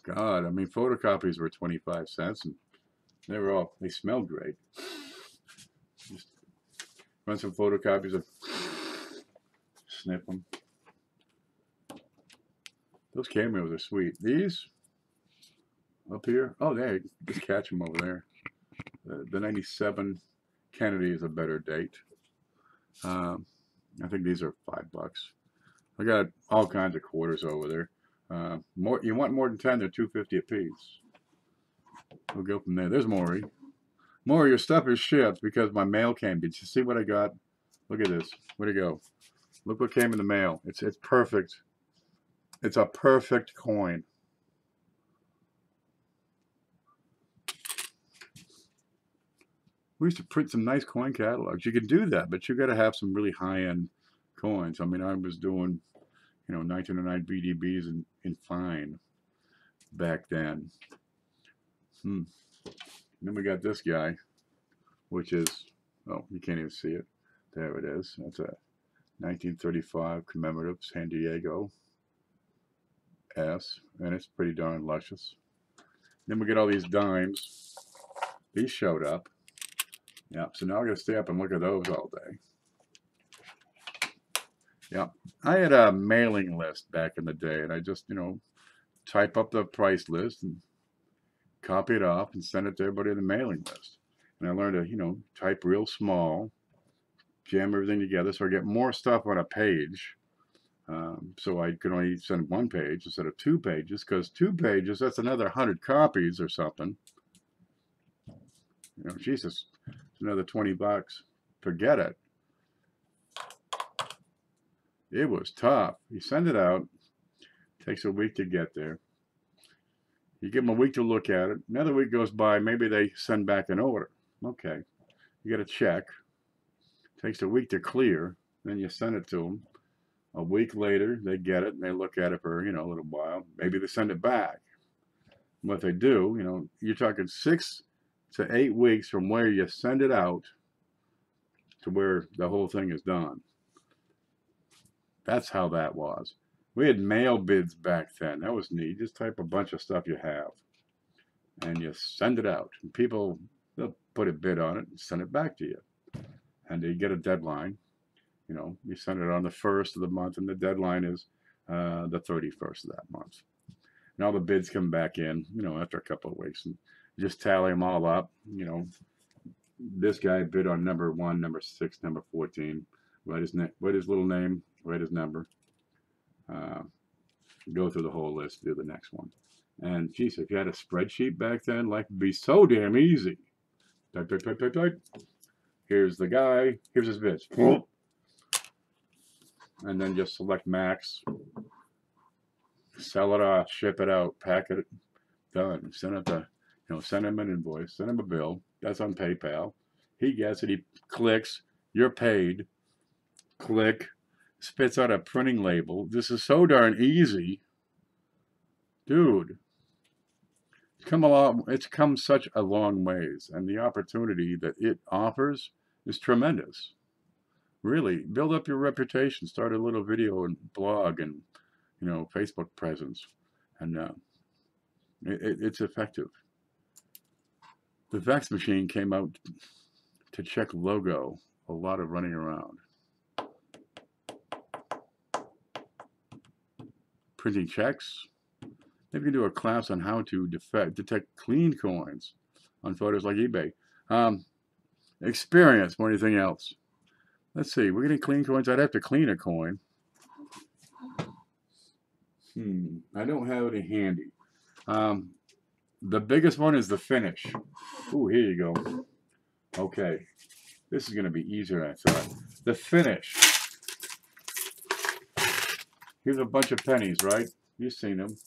God, I mean, photocopies were 25 cents, and they smelled great. Just run some photocopies and snip them. Those cameos are sweet. These up here, oh, there, just catch them over there. The 97 Kennedy is a better date. I think these are $5. I got all kinds of quarters over there. You want more than 10, they're $2.50 a piece. We'll go from there. There's Maury. Maury, your stuff is shipped because my mail came. Did you see what I got? Look at this. Where'd it go? Look what came in the mail. It's perfect. It's a perfect coin. We used to print some nice coin catalogs. You can do that, but you got to have some really high-end coins. I mean, I was doing, 1909 BDBs in fine back then. And then we got this guy, which is, oh, you can't even see it. There it is. That's a 1935 commemorative San Diego S, and it's pretty darn luscious. Then we get all these dimes. These showed up. Yeah, so now I got to stay up and look at those all day. Yeah, I had a mailing list back in the day, and I just, type up the price list and copy it off and send it to everybody in the mailing list. And I learned to, type real small, jam everything together so I get more stuff on a page. So I could only send one page instead of 2 pages, because 2 pages, that's another 100 copies or something. Jesus, another $20. Forget it. It was tough. You send it out. Takes a week to get there. You give them a week to look at it. Another week goes by. Maybe they send back an order. Okay. You get a check. Takes a week to clear. Then you send it to them. A week later, they get it and they look at it for, a little while. Maybe they send it back. What they do, you're talking 6 to 8 weeks from where you send it out to where the whole thing is done. That's how that was. We had mail bids back then. That was neat. Just type a bunch of stuff you have and you send it out. And people, they'll put a bid on it and send it back to you. And you get a deadline. You send it on the 1st of the month, and the deadline is the 31st of that month. And all the bids come back in, after a couple of weeks, and you just tally them all up. This guy bid on number 1, number 6, number 14. Write his little name, write his number. Go through the whole list, do the next one. And geez, if you had a spreadsheet back then, life would be so damn easy. Type. Here's the guy. Here's his bids. and then just select max, sell it off, ship it out, pack it, done. Send it to, send him an invoice, send him a bill. That's on PayPal. He gets it, he clicks, you're paid, click, spits out a printing label. This is so darn easy. Dude, it's come such a long ways, and the opportunity that it offers is tremendous. Really, build up your reputation, start a little video and blog and, Facebook presence, and it's effective. The fax machine came out to check logo, a lot of running around. Printing checks. Maybe you can do a class on how to detect clean coins on photos like eBay. Experience more than anything else. Let's see, we're getting clean coins. I'd have to clean a coin. I don't have any handy. The biggest one is the finish. Ooh, here you go. Okay, this is going to be easier than I thought. The finish. Here's a bunch of pennies, right? You've seen them.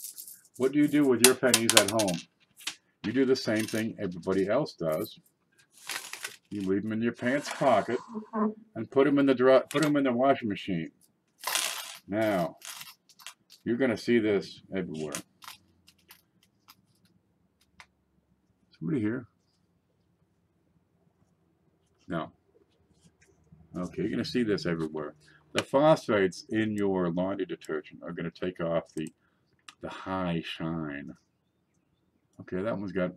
What do you do with your pennies at home? You do the same thing everybody else does. You leave them in your pants pocket and put them in the washing machine. Now, you're going to see this everywhere. Somebody here? No. Okay, you're going to see this everywhere. The phosphates in your laundry detergent are going to take off the high shine. Okay, that one's got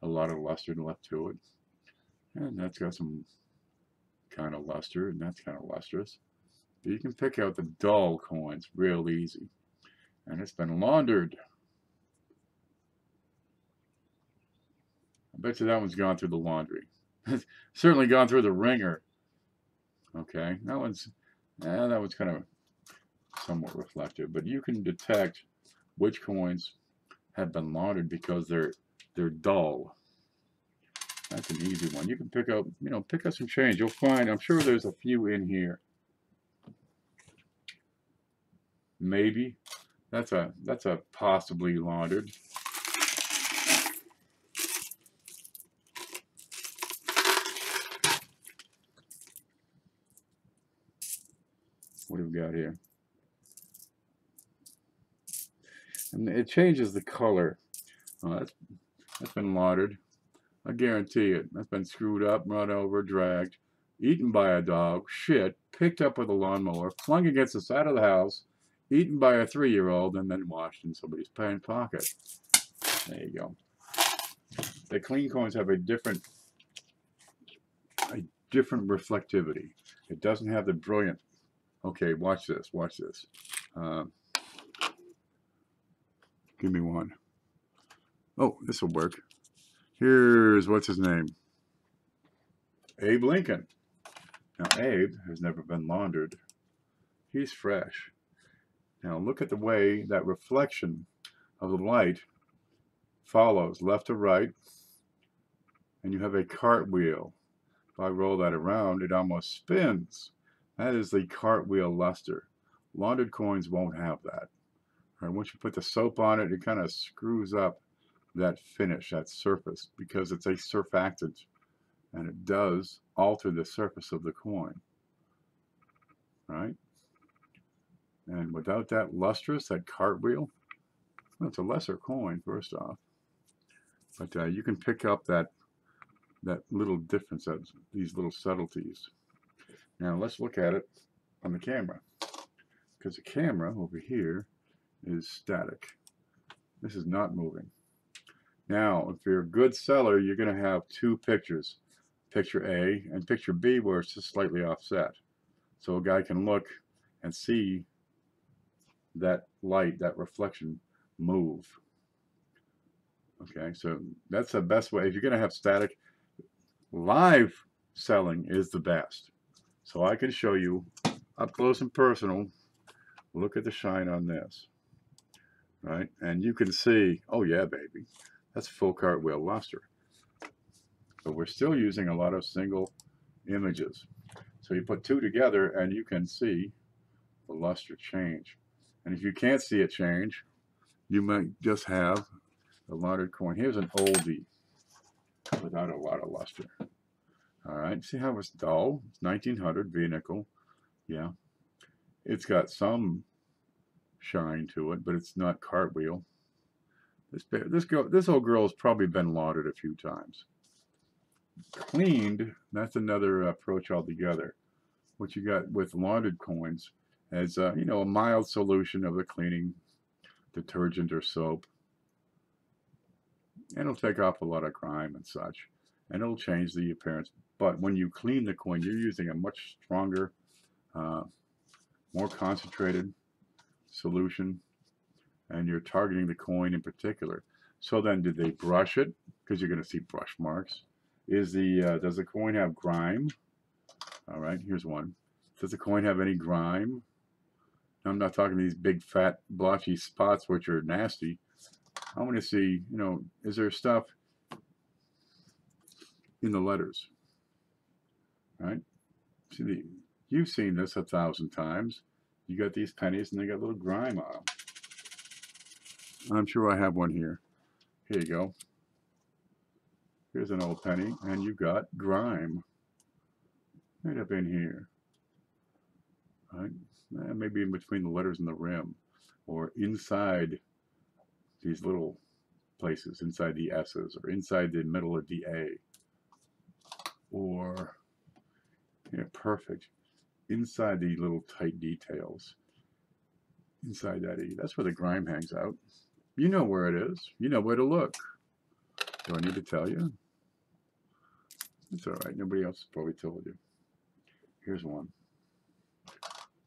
a lot of luster left to it. And that's got some kind of luster, and that's kind of lustrous. But you can pick out the dull coins real easy. And it's been laundered. I bet you that one's gone through the laundry. Certainly gone through the ringer. Okay, that one's kind of somewhat reflective, but you can detect which coins have been laundered because they're dull. That's an easy one. You can pick up some change. You'll find, I'm sure there's a few in here. Maybe that's a possibly laundered. What do we got here? And it changes the color. That's been laundered. I guarantee it. That's been screwed up, run over, dragged, eaten by a dog, shit, picked up with a lawnmower, flung against the side of the house, eaten by a 3-year-old, and then washed in somebody's pant pocket. There you go. The clean coins have a different reflectivity. It doesn't have the brilliant. Okay, watch this. Watch this. Give me one. Oh, this will work. Here's, what's his name? Abe Lincoln. Now, Abe has never been laundered. He's fresh. Now, look at the way that reflection of the light follows left to right, and you have a cartwheel. If I roll that around, it almost spins. That is the cartwheel luster. Laundered coins won't have that. All right, once you put the soap on it, it kind of screws up that finish, that surface, because it's a surfactant, and it does alter the surface of the coin. Right? And without that lustrous, that cartwheel, well, it's a lesser coin, first off. But you can pick up that little difference, these little subtleties. Now let's look at it on the camera, because the camera over here is static. This is not moving. Now, if you're a good seller, you're going to have two pictures, picture A and picture B, where it's just slightly offset. So a guy can look and see that light, that reflection move. Okay, so that's the best way. If you're going to have static, live selling is the best. So I can show you up close and personal. Look at the shine on this. Right? And you can see, oh yeah, baby, that's full cartwheel luster. But we're still using a lot of single images. So you put two together and you can see the luster change. And if you can't see it change, you might just have a laundered coin. Here's an oldie without a lot of luster. All right, see how it's dull? It's 1900 V-nickel. Yeah, it's got some shine to it, but it's not cartwheel. This old girl has probably been laundered a few times. Cleaned, that's another approach altogether. What you got with laundered coins is, you know, a mild solution of the cleaning detergent or soap. And it'll take off a lot of grime and such, and it'll change the appearance. But when you clean the coin, you're using a much stronger, more concentrated solution, and you're targeting the coin in particular. So then, did they brush it? Because you're going to see brush marks. Does the coin have grime? All right, here's one. Does the coin have any grime? I'm not talking these big fat blotchy spots which are nasty. I want to see, you know, is there stuff in the letters? Right? See, you've seen this 1,000 times. You got these pennies and they got a little grime on them. I'm sure I have one here. Here you go. Here's an old penny, and you got grime right up in here. Right? Maybe in between the letters and the rim, or inside these little places, inside the S's, or inside the middle of the A, or, yeah, perfect, inside the little tight details, inside that E. That's where the grime hangs out. You know where it is. You know where to look. Do I need to tell you? It's all right. Nobody else has probably told you. Here's one.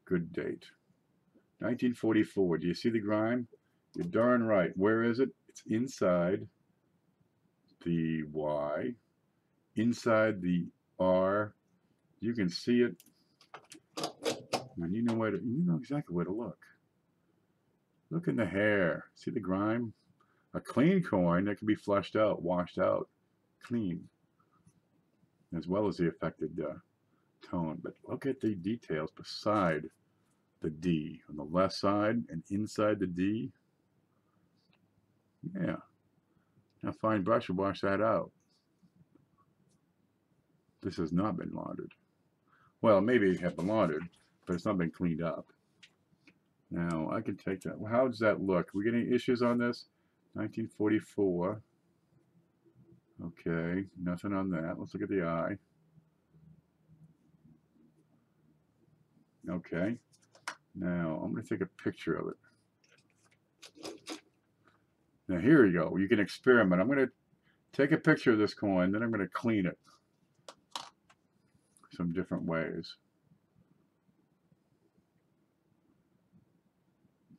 Good date. 1944. Do you see the grime? You're darn right. Where is it? It's inside the Y, inside the R. You can see it, and you know exactly where to look. Look in the hair. See the grime? A clean coin that can be flushed out, washed out, clean, as well as the affected tone. But look at the details beside the D on the left side and inside the D. Yeah. Now, fine brush will wash that out. This has not been laundered. Well, maybe it had been laundered, but it's not been cleaned up. Now, I can take that. Well, how does that look? We get any issues on this? 1944. Okay, nothing on that. Let's look at the eye. Okay. Now, I'm going to take a picture of it. Now, here you go. You can experiment. I'm going to take a picture of this coin, then I'm going to clean it some different ways.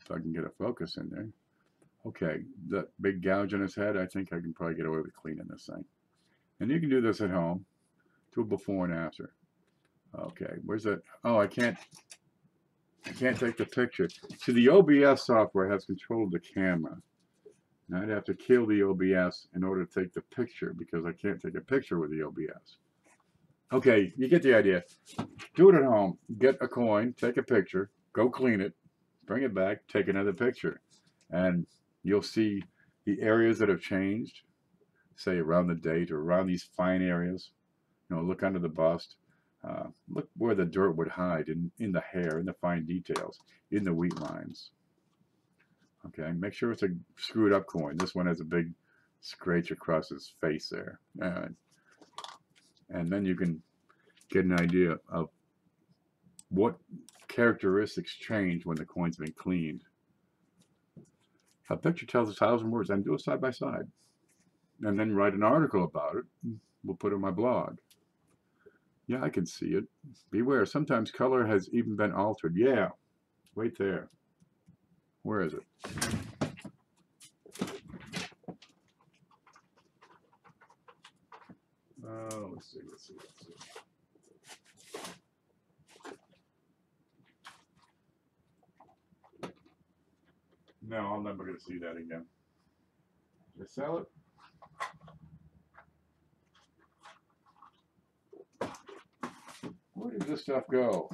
If I can get a focus in there. Okay, that big gouge on his head, I think I can probably get away with cleaning this thing. And you can do this at home. Do a before and after. Okay, where's that? Oh, I can't take the picture. See, the OBS software has control of the camera. Now I'd have to kill the OBS in order to take the picture because I can't take a picture with the OBS. Okay, you get the idea. Do it at home. Get a coin, take a picture, go clean it, bring it back, take another picture. And you'll see the areas that have changed, say around the date or around these fine areas. You know, look under the bust. Look where the dirt would hide in the hair, in the fine details, in the wheat lines. Okay, make sure it's a screwed up coin. This one has a big scratch across his face there. And then you can get an idea of what characteristics change when the coin's been cleaned. A picture tells 1,000 words, and do it side by side. And then write an article about it. We'll put it on my blog. Yeah, I can see it. Beware, sometimes color has even been altered. Yeah, wait there. Where is it? Let's see. No, I'm never going to see that again. Did I sell it? Where did this stuff go?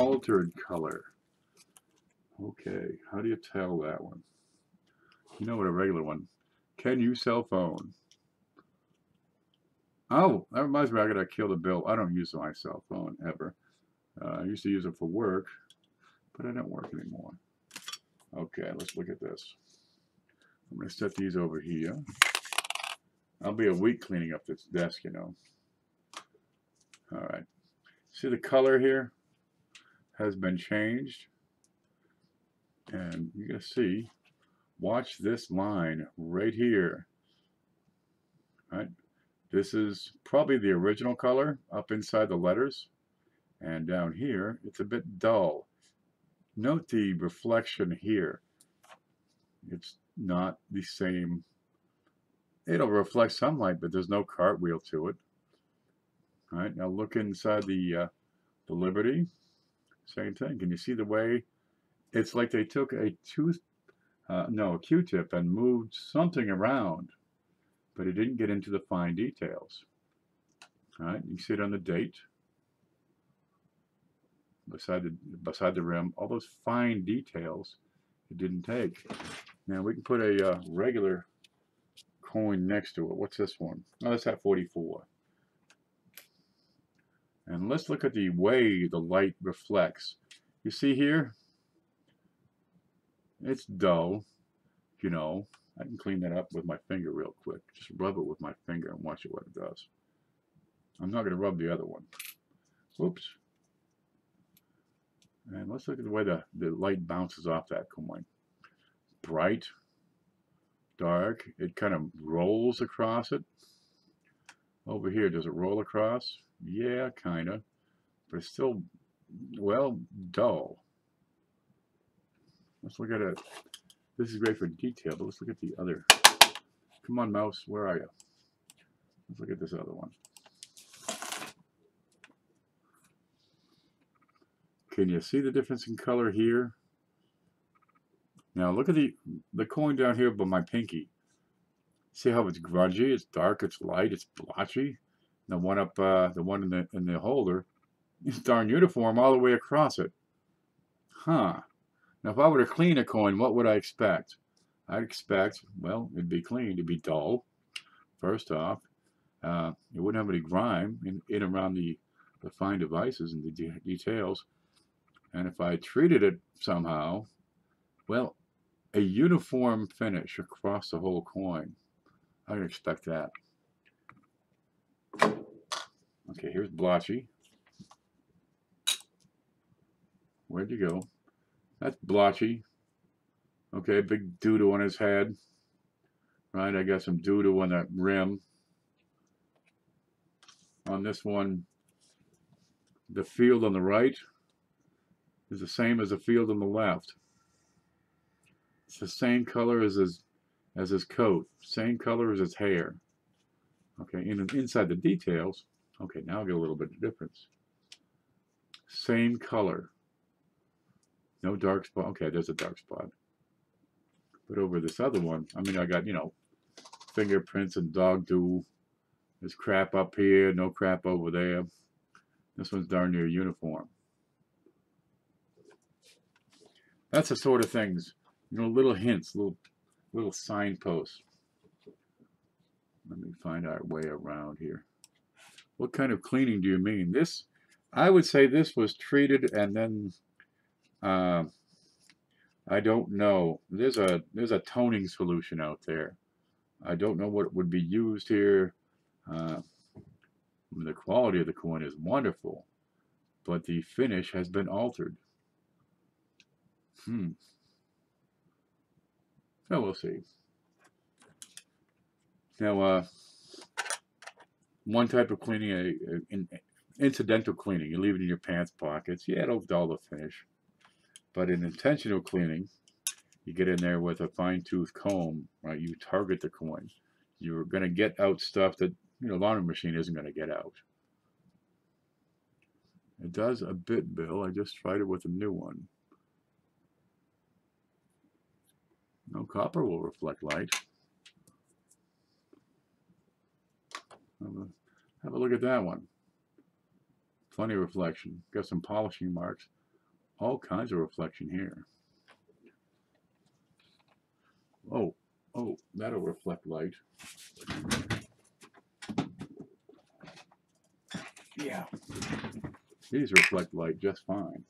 altered color. Okay, how do you tell that one? You know what a regular one. Can you cell phone? Oh, that reminds me, I gotta kill the bill. I don't use my cell phone ever. I used to use it for work, but I don't work anymore. Okay, let's look at this. I'm gonna set these over here. I'll be a week cleaning up this desk, you know. All right. See the color here has been changed. And you're gonna see, watch this line right here. All right. This is probably the original color up inside the letters. And down here, it's a bit dull. Note the reflection here. It's not the same. It'll reflect sunlight, but there's no cartwheel to it. All right, now look inside the Liberty. Same thing. Can you see the way? It's like they took a Q-tip and moved something around, but it didn't get into the fine details. All right, you can see it on the date. Beside the rim, all those fine details it didn't take. Now we can put a regular coin next to it. What's this one? Oh, that's at 44. And let's look at the way the light reflects. You see here? It's dull, you know. I can clean that up with my finger real quick. Just rub it with my finger and watch what it does. I'm not going to rub the other one. Oops. And let's look at the way the light bounces off that coin. Bright, dark, it kind of rolls across it. Over here, does it roll across? Yeah, kind of. But it's still, well, dull. Let's look at it. This is great for detail, but let's look at the other. Come on, mouse, where are you? Let's look at this other one. Can you see the difference in color here? Now look at the coin down here by my pinky. See how it's grungy? It's dark. It's light. It's blotchy. The one up, the one in the holder, is darn uniform all the way across it. Huh? Now if I were to clean a coin, what would I expect? I'd expect, well, it'd be clean. It'd be dull. First off, it wouldn't have any grime in around the fine devices and the details. And if I treated it somehow, well, a uniform finish across the whole coin. I would expect that. Okay, here's blotchy. Where'd you go? That's blotchy. Okay, big doo-doo on his head. Right, I got some doo-doo on that rim. On this one, the field on the right is the same as the field on the left. It's the same color as his coat, same color as his hair. Okay, inside the details, okay, now I'll get a little bit of difference. Same color. No dark spot. Okay, there's a dark spot. But over this other one, I mean, I got, you know, fingerprints and dog doo. There's crap up here, no crap over there. This one's darn near uniform. That's the sort of things, you know, little hints, little signposts. Let me find our way around here. What kind of cleaning do you mean? This, I would say this was treated and then, I don't know. There's a toning solution out there. I don't know what would be used here. The quality of the coin is wonderful, but the finish has been altered. So we'll see. Now, one type of cleaning, incidental cleaning, you leave it in your pants pockets. Yeah, it'll dull the finish. But in intentional cleaning, you get in there with a fine-tooth comb, right? You target the coin. You're going to get out stuff that, you know, laundry machine isn't going to get out. It does a bit, Bill. I just tried it with a new one. No, copper will reflect light. Have a look at that one. Plenty of reflection. Got some polishing marks. all kinds of reflection here. Oh, that'll reflect light. Yeah, these reflect light just fine.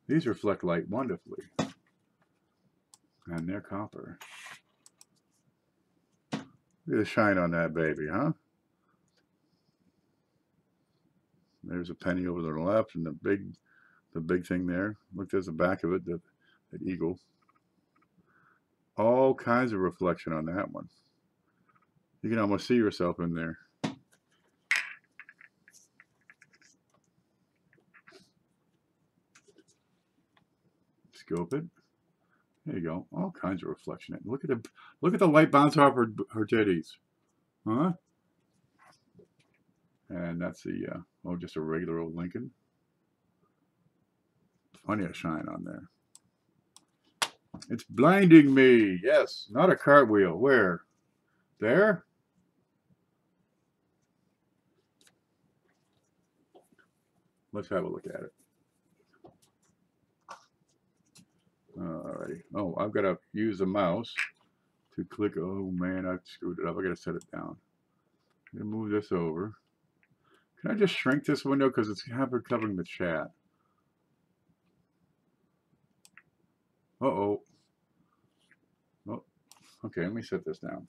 These reflect light wonderfully. And they're copper. Look at the shine on that baby, huh? There's a penny over to the left, and the big thing there. Look, there's the back of it, that eagle. All kinds of reflection on that one. You can almost see yourself in there. Scope it. There you go. All kinds of reflection. Look at the light bounce off her titties, huh? And that's the just a regular old Lincoln. Plenty of shine on there. It's blinding me. Yes, not a cartwheel. Where? There? Let's have a look at it. Alrighty. Oh, I've got to use the mouse to click. Oh man, I screwed it up. I got to set it down. I'm going to move this over. Can I just shrink this window because it's covering the chat? Uh-oh. Oh, okay, let me set this down.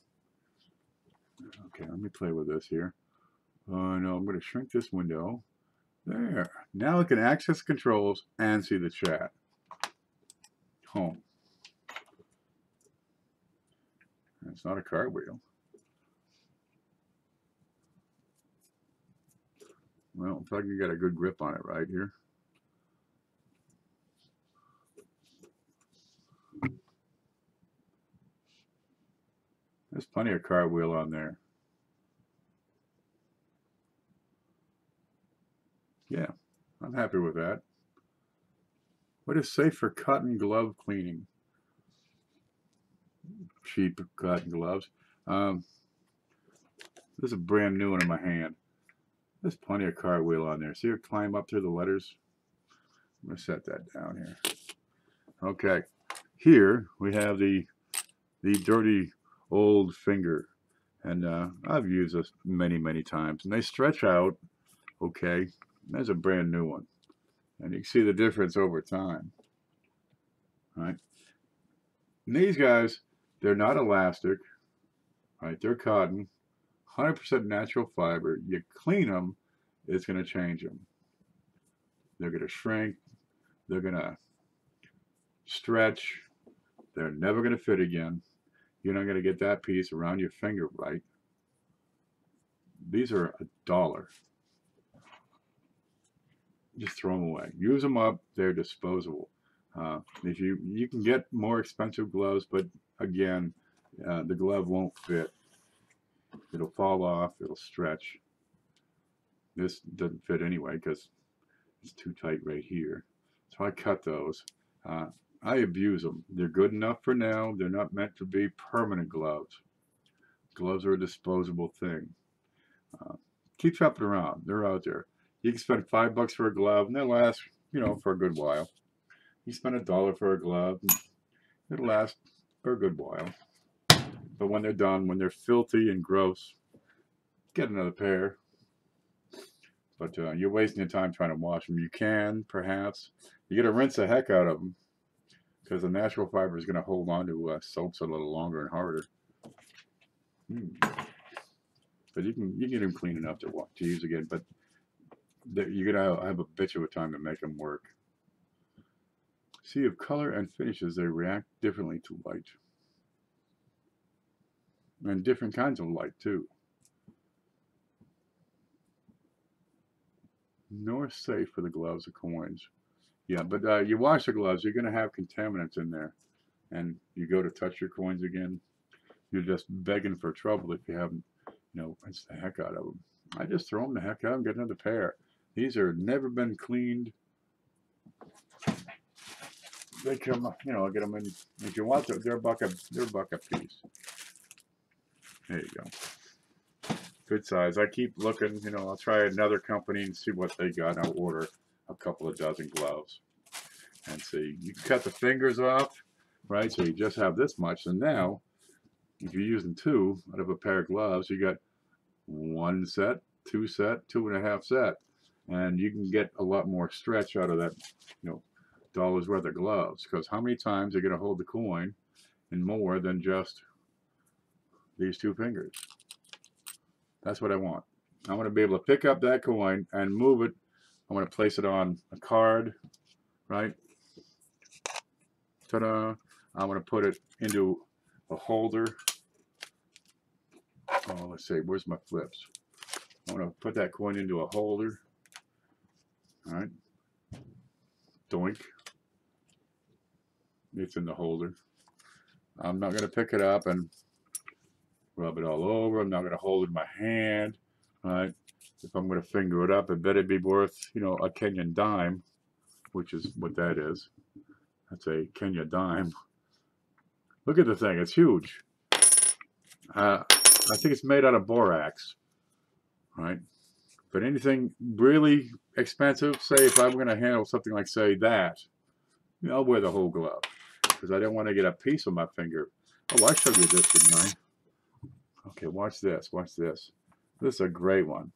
Okay, let me play with this here. Oh no, I'm going to shrink this window. There. Now I can access controls and see the chat. Home. It's not a cartwheel. Well, if I can get a good grip on it right here. There's plenty of cartwheel on there. Yeah, I'm happy with that. What is safe for cotton glove cleaning? Cheap cotton gloves. This is a brand new one in my hand. There's plenty of cartwheel on there. See her climb up through the letters? I'm going to set that down here. Okay. Here we have the dirty old finger. And I've used this many, many times. And they stretch out. Okay. There's a brand new one. And you can see the difference over time. Right? And these guys, they're not elastic. Right? They're cotton. 100% natural fiber. You clean them, it's going to change them. They're going to shrink. They're going to stretch. They're never going to fit again. You're not going to get that piece around your finger right. These are $1. Just throw them away. Use them up. They're disposable. If you can get more expensive gloves, but again, the glove won't fit. It'll fall off. It'll stretch. This doesn't fit anyway because it's too tight right here. So I cut those. I abuse them. They're good enough for now. They're not meant to be permanent gloves. Gloves are a disposable thing. Keep shopping around. They're out there. You can spend $5 for a glove and they'll last, for a good while. You spend $1 for a glove, and it'll last for a good while. But when they're done, when they're filthy and gross, get another pair. But you're wasting your time trying to wash them. You can, perhaps. You got to rinse the heck out of them because the natural fiber is going to hold on to soaps a little longer and harder. But you can get them clean enough to use again. But you're going to have a bitch of a time to make them work. See, of color and finishes, they react differently to light. And different kinds of light, too. Nor safe for the gloves or coins. Yeah, but you wash the gloves, you're going to have contaminants in there. And you go to touch your coins again, you're just begging for trouble if you haven't, rinsed the heck out of them. I just throw them the heck out and get another pair. These are never been cleaned. They come, I'll get them in. If you want them, they're a buck a piece. There you go. Good size. I keep looking, you know, I'll try another company and see what they got. I'll order a couple of dozen gloves and see. You can cut the fingers off, right? So you just have this much. And now, if you're using 2 out of a pair of gloves, you got 1 set, 2 set, 2.5 set. And you can get a lot more stretch out of that, you know, $1 worth of gloves. Because how many times are you going to hold the coin in more than just these 2 fingers? That's what I want. I want to be able to pick up that coin and move it. I want to place it on a card, right? Ta-da. I want to put it into a holder. Oh, let's see. Where's my flips? I want to put that coin into a holder. All right. Doink. It's in the holder. I'm not going to pick it up and rub it all over. I'm not going to hold it in my hand. All right. If I'm going to finger it up, it better be worth, you know, a Kenyan dime, which is what that is. That's a Kenya dime. Look at the thing. It's huge. I think it's made out of borax. Right? But anything really expensive, say if I'm going to handle something like, say, that, you know, I'll wear the whole glove. Because I don't want to get a piece of my finger. Oh, I showed you this, didn't I? Okay, watch this. Watch this. This is a great one.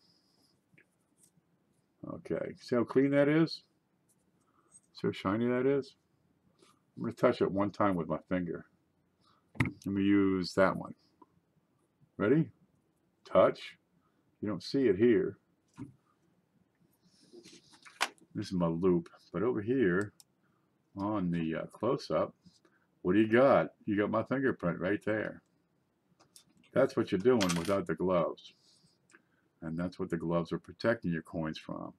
Okay, see how clean that is? See how shiny that is? I'm going to touch it one time with my finger. Let me use that one. Ready? Touch. You don't see it here. This is my loop. But over here on the close-up, what do you got? You got my fingerprint right there. That's what you're doing without the gloves. And that's what the gloves are protecting your coins from.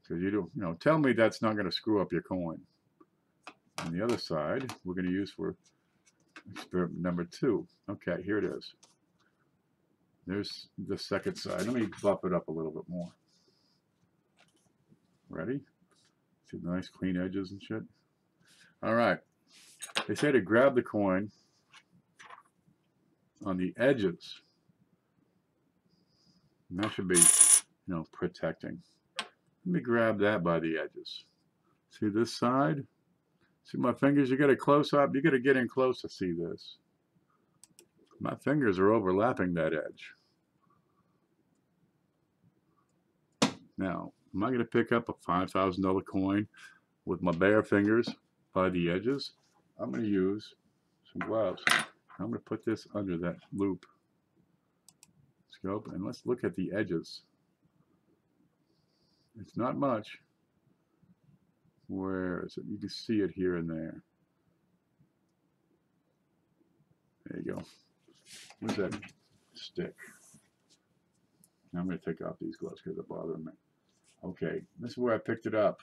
So you don't, you know, tell me that's not going to screw up your coin. On the other side, we're going to use for experiment number 2. Okay, here it is. There's the second side. Let me buff it up a little bit more. Ready? See the nice clean edges and shit? All right. They say to grab the coin on the edges. And that should be, you know, protecting. Let me grab that by the edges. See this side? See my fingers? You get a close up. You got to get in close to see this. My fingers are overlapping that edge. Now, am I going to pick up a $5,000 coin with my bare fingers by the edges? I'm going to use some gloves. I'm going to put this under that loop scope, and let's look at the edges. It's not much. Where is it? You can see it here and there. There you go. Where's that stick? Now I'm going to take off these gloves because they're bothering me. Okay, this is where I picked it up.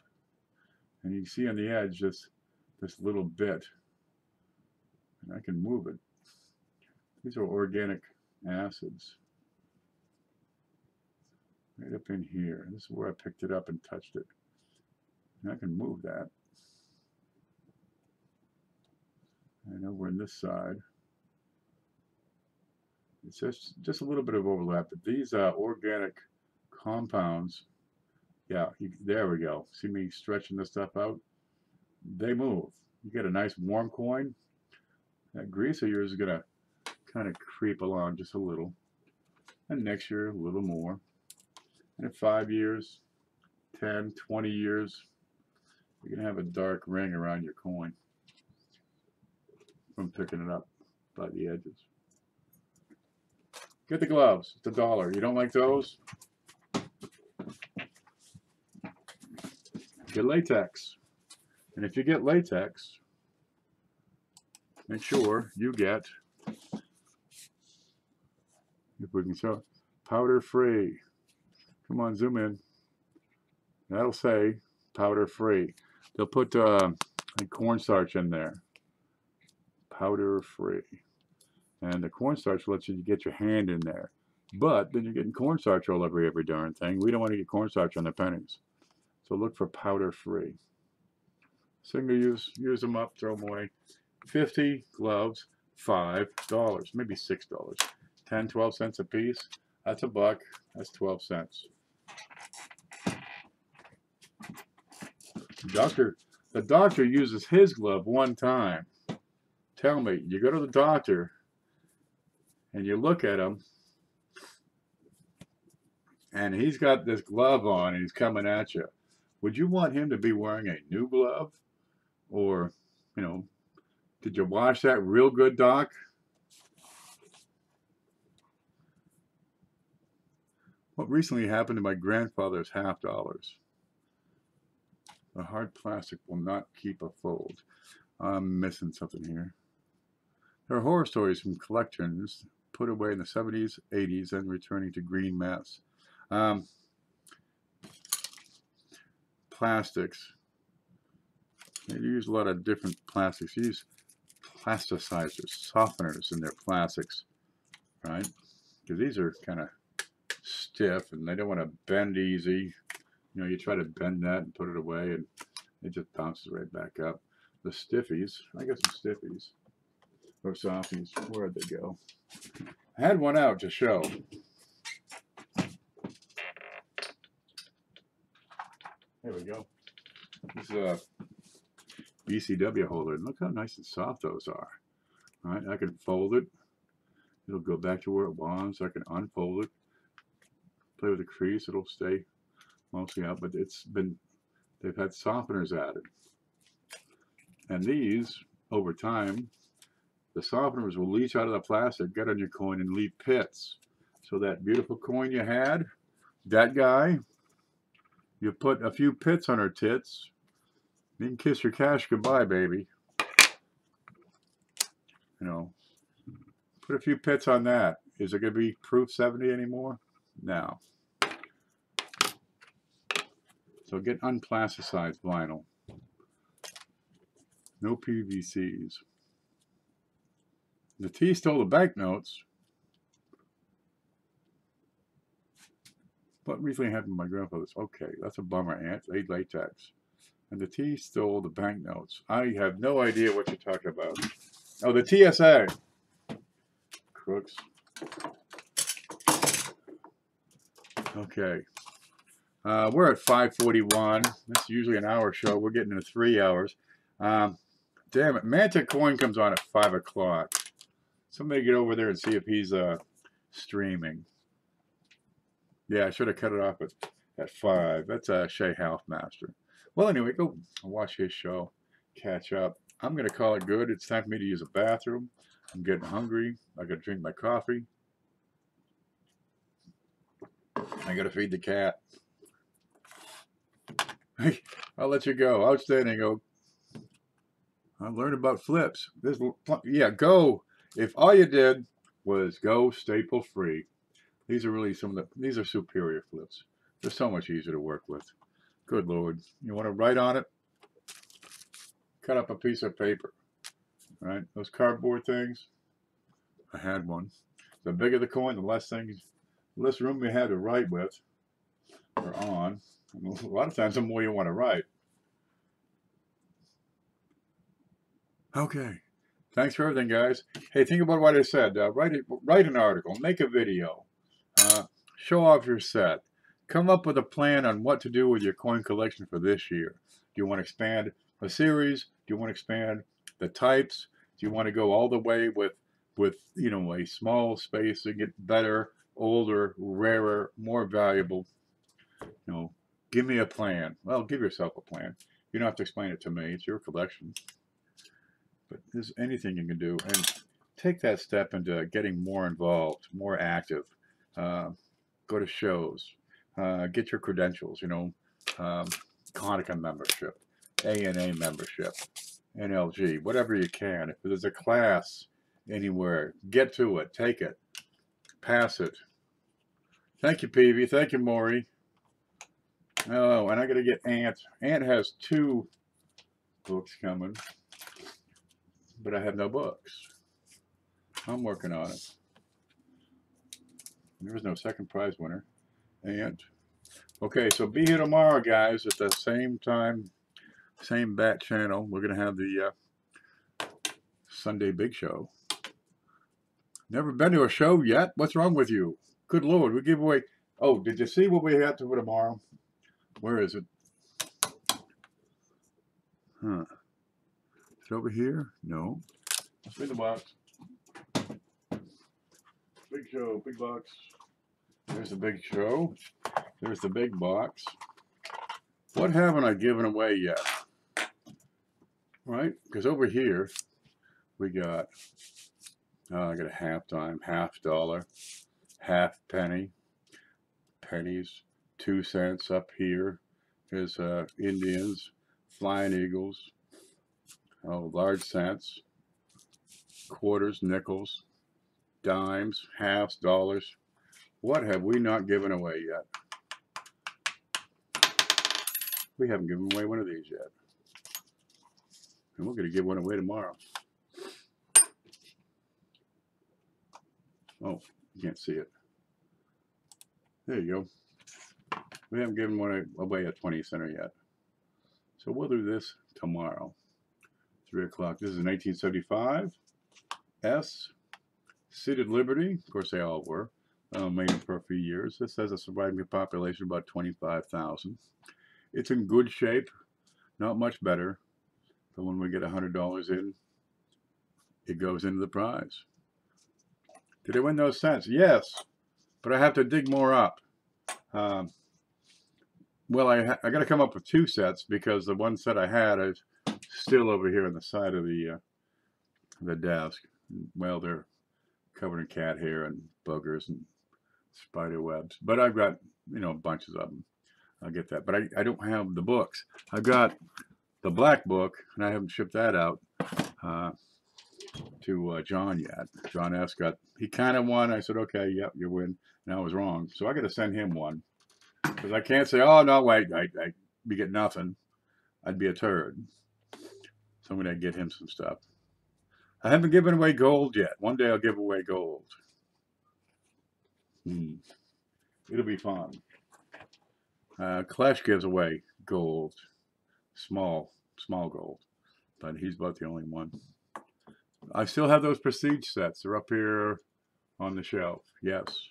And you can see on the edge this little bit. And I can move it. These are organic acids. Right up in here. This is where I picked it up and touched it. And I can move that. And over on this side, it's just a little bit of overlap. But these organic compounds, yeah, there we go. See me stretching this stuff out? They move. You get a nice warm coin. That grease of yours is going to kind of creep along just a little. And next year, a little more. And in 5 years, 10, 20 years, you're going to have a dark ring around your coin from picking it up by the edges. Get the gloves. It's $1. You don't like those? Get latex. And if you get latex, make sure you get, if we can show, powder free. Come on, zoom in. That'll say powder free. They'll put cornstarch in there. Powder free. And the cornstarch lets you get your hand in there. But then you're getting cornstarch all over every darn thing. We don't want to get cornstarch on the pennies. So look for powder free. Single use, use them up, throw them away. 50 gloves, $5, maybe $6. 10, 12 cents a piece. That's $1. That's 12 cents. The doctor uses his glove one time. Tell me, you go to the doctor and you look at him and he's got this glove on and he's coming at you. Would you want him to be wearing a new glove? Or, you know, did you wash that real good, Doc? What recently happened to my grandfather's $50? The hard plastic will not keep a fold. I'm missing something here. There are horror stories from collectors put away in the 70s, 80s, and returning to green mess. Plastics. They use a lot of different plastics. They use plasticizers, softeners in their plastics, right? Because these are kind of stiff and they don't want to bend easy. You know, you try to bend that and put it away and it just bounces right back up. The stiffies, I got some stiffies or softies. Where'd they go? I had one out to show. There we go. This is a BCW holder. And look how nice and soft those are. All right, I can fold it. It'll go back to where it was. I can unfold it. Play with the crease. It'll stay mostly out, but they've had softeners added. And these, over time, the softeners will leach out of the plastic, get on your coin, and leave pits. So that beautiful coin you had, that guy, you put a few pits on her tits, you can kiss your cash goodbye, baby. You know, put a few pits on that. Is it going to be proof 70 anymore? No. So get unplasticized vinyl. No PVCs. The T stole the banknotes. What recently happened to my grandfather's? Okay, that's a bummer, Aunt. They latex. And the T stole the banknotes. I have no idea what you're talking about. Oh, the TSA. Crooks. Okay. We're at 5:41. That's usually an hour show. We're getting into 3 hours. Damn it. Manta Coin comes on at 5 o'clock. Somebody get over there and see if he's streaming. Yeah, I should have cut it off at 5. That's Shay Housemaster. Well, anyway, go watch his show. Catch up. I'm going to call it good. It's time for me to use a bathroom. I'm getting hungry. I got to drink my coffee. I got to feed the cat. I'll let you go. Outstanding. I learned about flips. Yeah, go. If all you did was go staple free, these are really these are superior flips. They're so much easier to work with. Good Lord. You want to write on it? Cut up a piece of paper. Right? Those cardboard things. I had one. The bigger the coin, the less room you had to write with or on. A lot of times the more you want to write. Okay. Thanks for everything, guys. Hey, think about what I said. Write an article. Make a video. Show off your set. Come up with a plan on what to do with your coin collection for this year. Do you want to expand a series? Do you want to expand the types? Do you want to go all the way with you know, a small space to get better, older, rarer, more valuable? You know, give me a plan. Well, give yourself a plan. You don't have to explain it to me. It's your collection. But there's anything you can do. And take that step into getting more involved, more active. Go to shows. Get your credentials, you know, Konica membership, ANA membership, NLG, whatever you can. If there's a class anywhere, get to it, take it, pass it. Thank you, Peavey. Thank you, Maury. Oh, and I got to get Ant. Ant has 2 books coming, but I have no books. I'm working on it. There was no second prize winner. And okay, so be here tomorrow, guys, at the same time, same bat channel. We're gonna have the Sunday Big Show. Never been to a show yet? What's wrong with you? Good Lord, we give away. Oh, did you see what we had for tomorrow? Where is it? Huh. Is it over here? No. Spin the box. Big show, big box. There's the big show. There's the big box. What haven't I given away yet? Right? Because over here, we got, I got a half dime, half dollar, half penny, pennies, 2 cents up here. There's Indians, flying eagles, large cents, quarters, nickels, dimes, halves, dollars. What have we not given away yet? We haven't given away one of these yet. And we're going to give one away tomorrow. Oh, you can't see it. There you go. We haven't given one away at 20 center yet. So we'll do this tomorrow. 3 o'clock. This is 1975. S. Seated Liberty. Of course, they all were. Made for a few years. This has a surviving population of about 25,000. It's in good shape. Not much better. But when we get $100 in, it goes into the prize. Did I win those cents? Yes. But I have to dig more up. Well, I got to come up with 2 sets because the one set I had is still over here on the side of the desk. Well, they're covered in cat hair and boogers and spider webs. But I've got, bunches of them. I'll get that. But I don't have the books. I've got the black book, and I haven't shipped that out to John yet. John S. He kind of won. I said, okay, yep, you win. And I was wrong. So I got to send him one. Because I can't say, oh, no, wait, we get nothing. I'd be a turd. So I'm going to get him some stuff. I haven't given away gold yet. One day I'll give away gold. It'll be fun. Clash gives away gold. Small gold. But he's about the only one. I still have those prestige sets. They're up here on the shelf. Yes.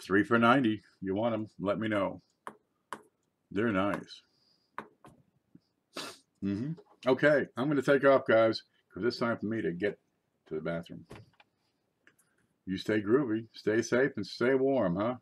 3 for $90. You want them? Let me know. They're nice. Okay, I'm going to take off, guys, because it's time for me to get to the bathroom. You stay groovy, stay safe, and stay warm, huh?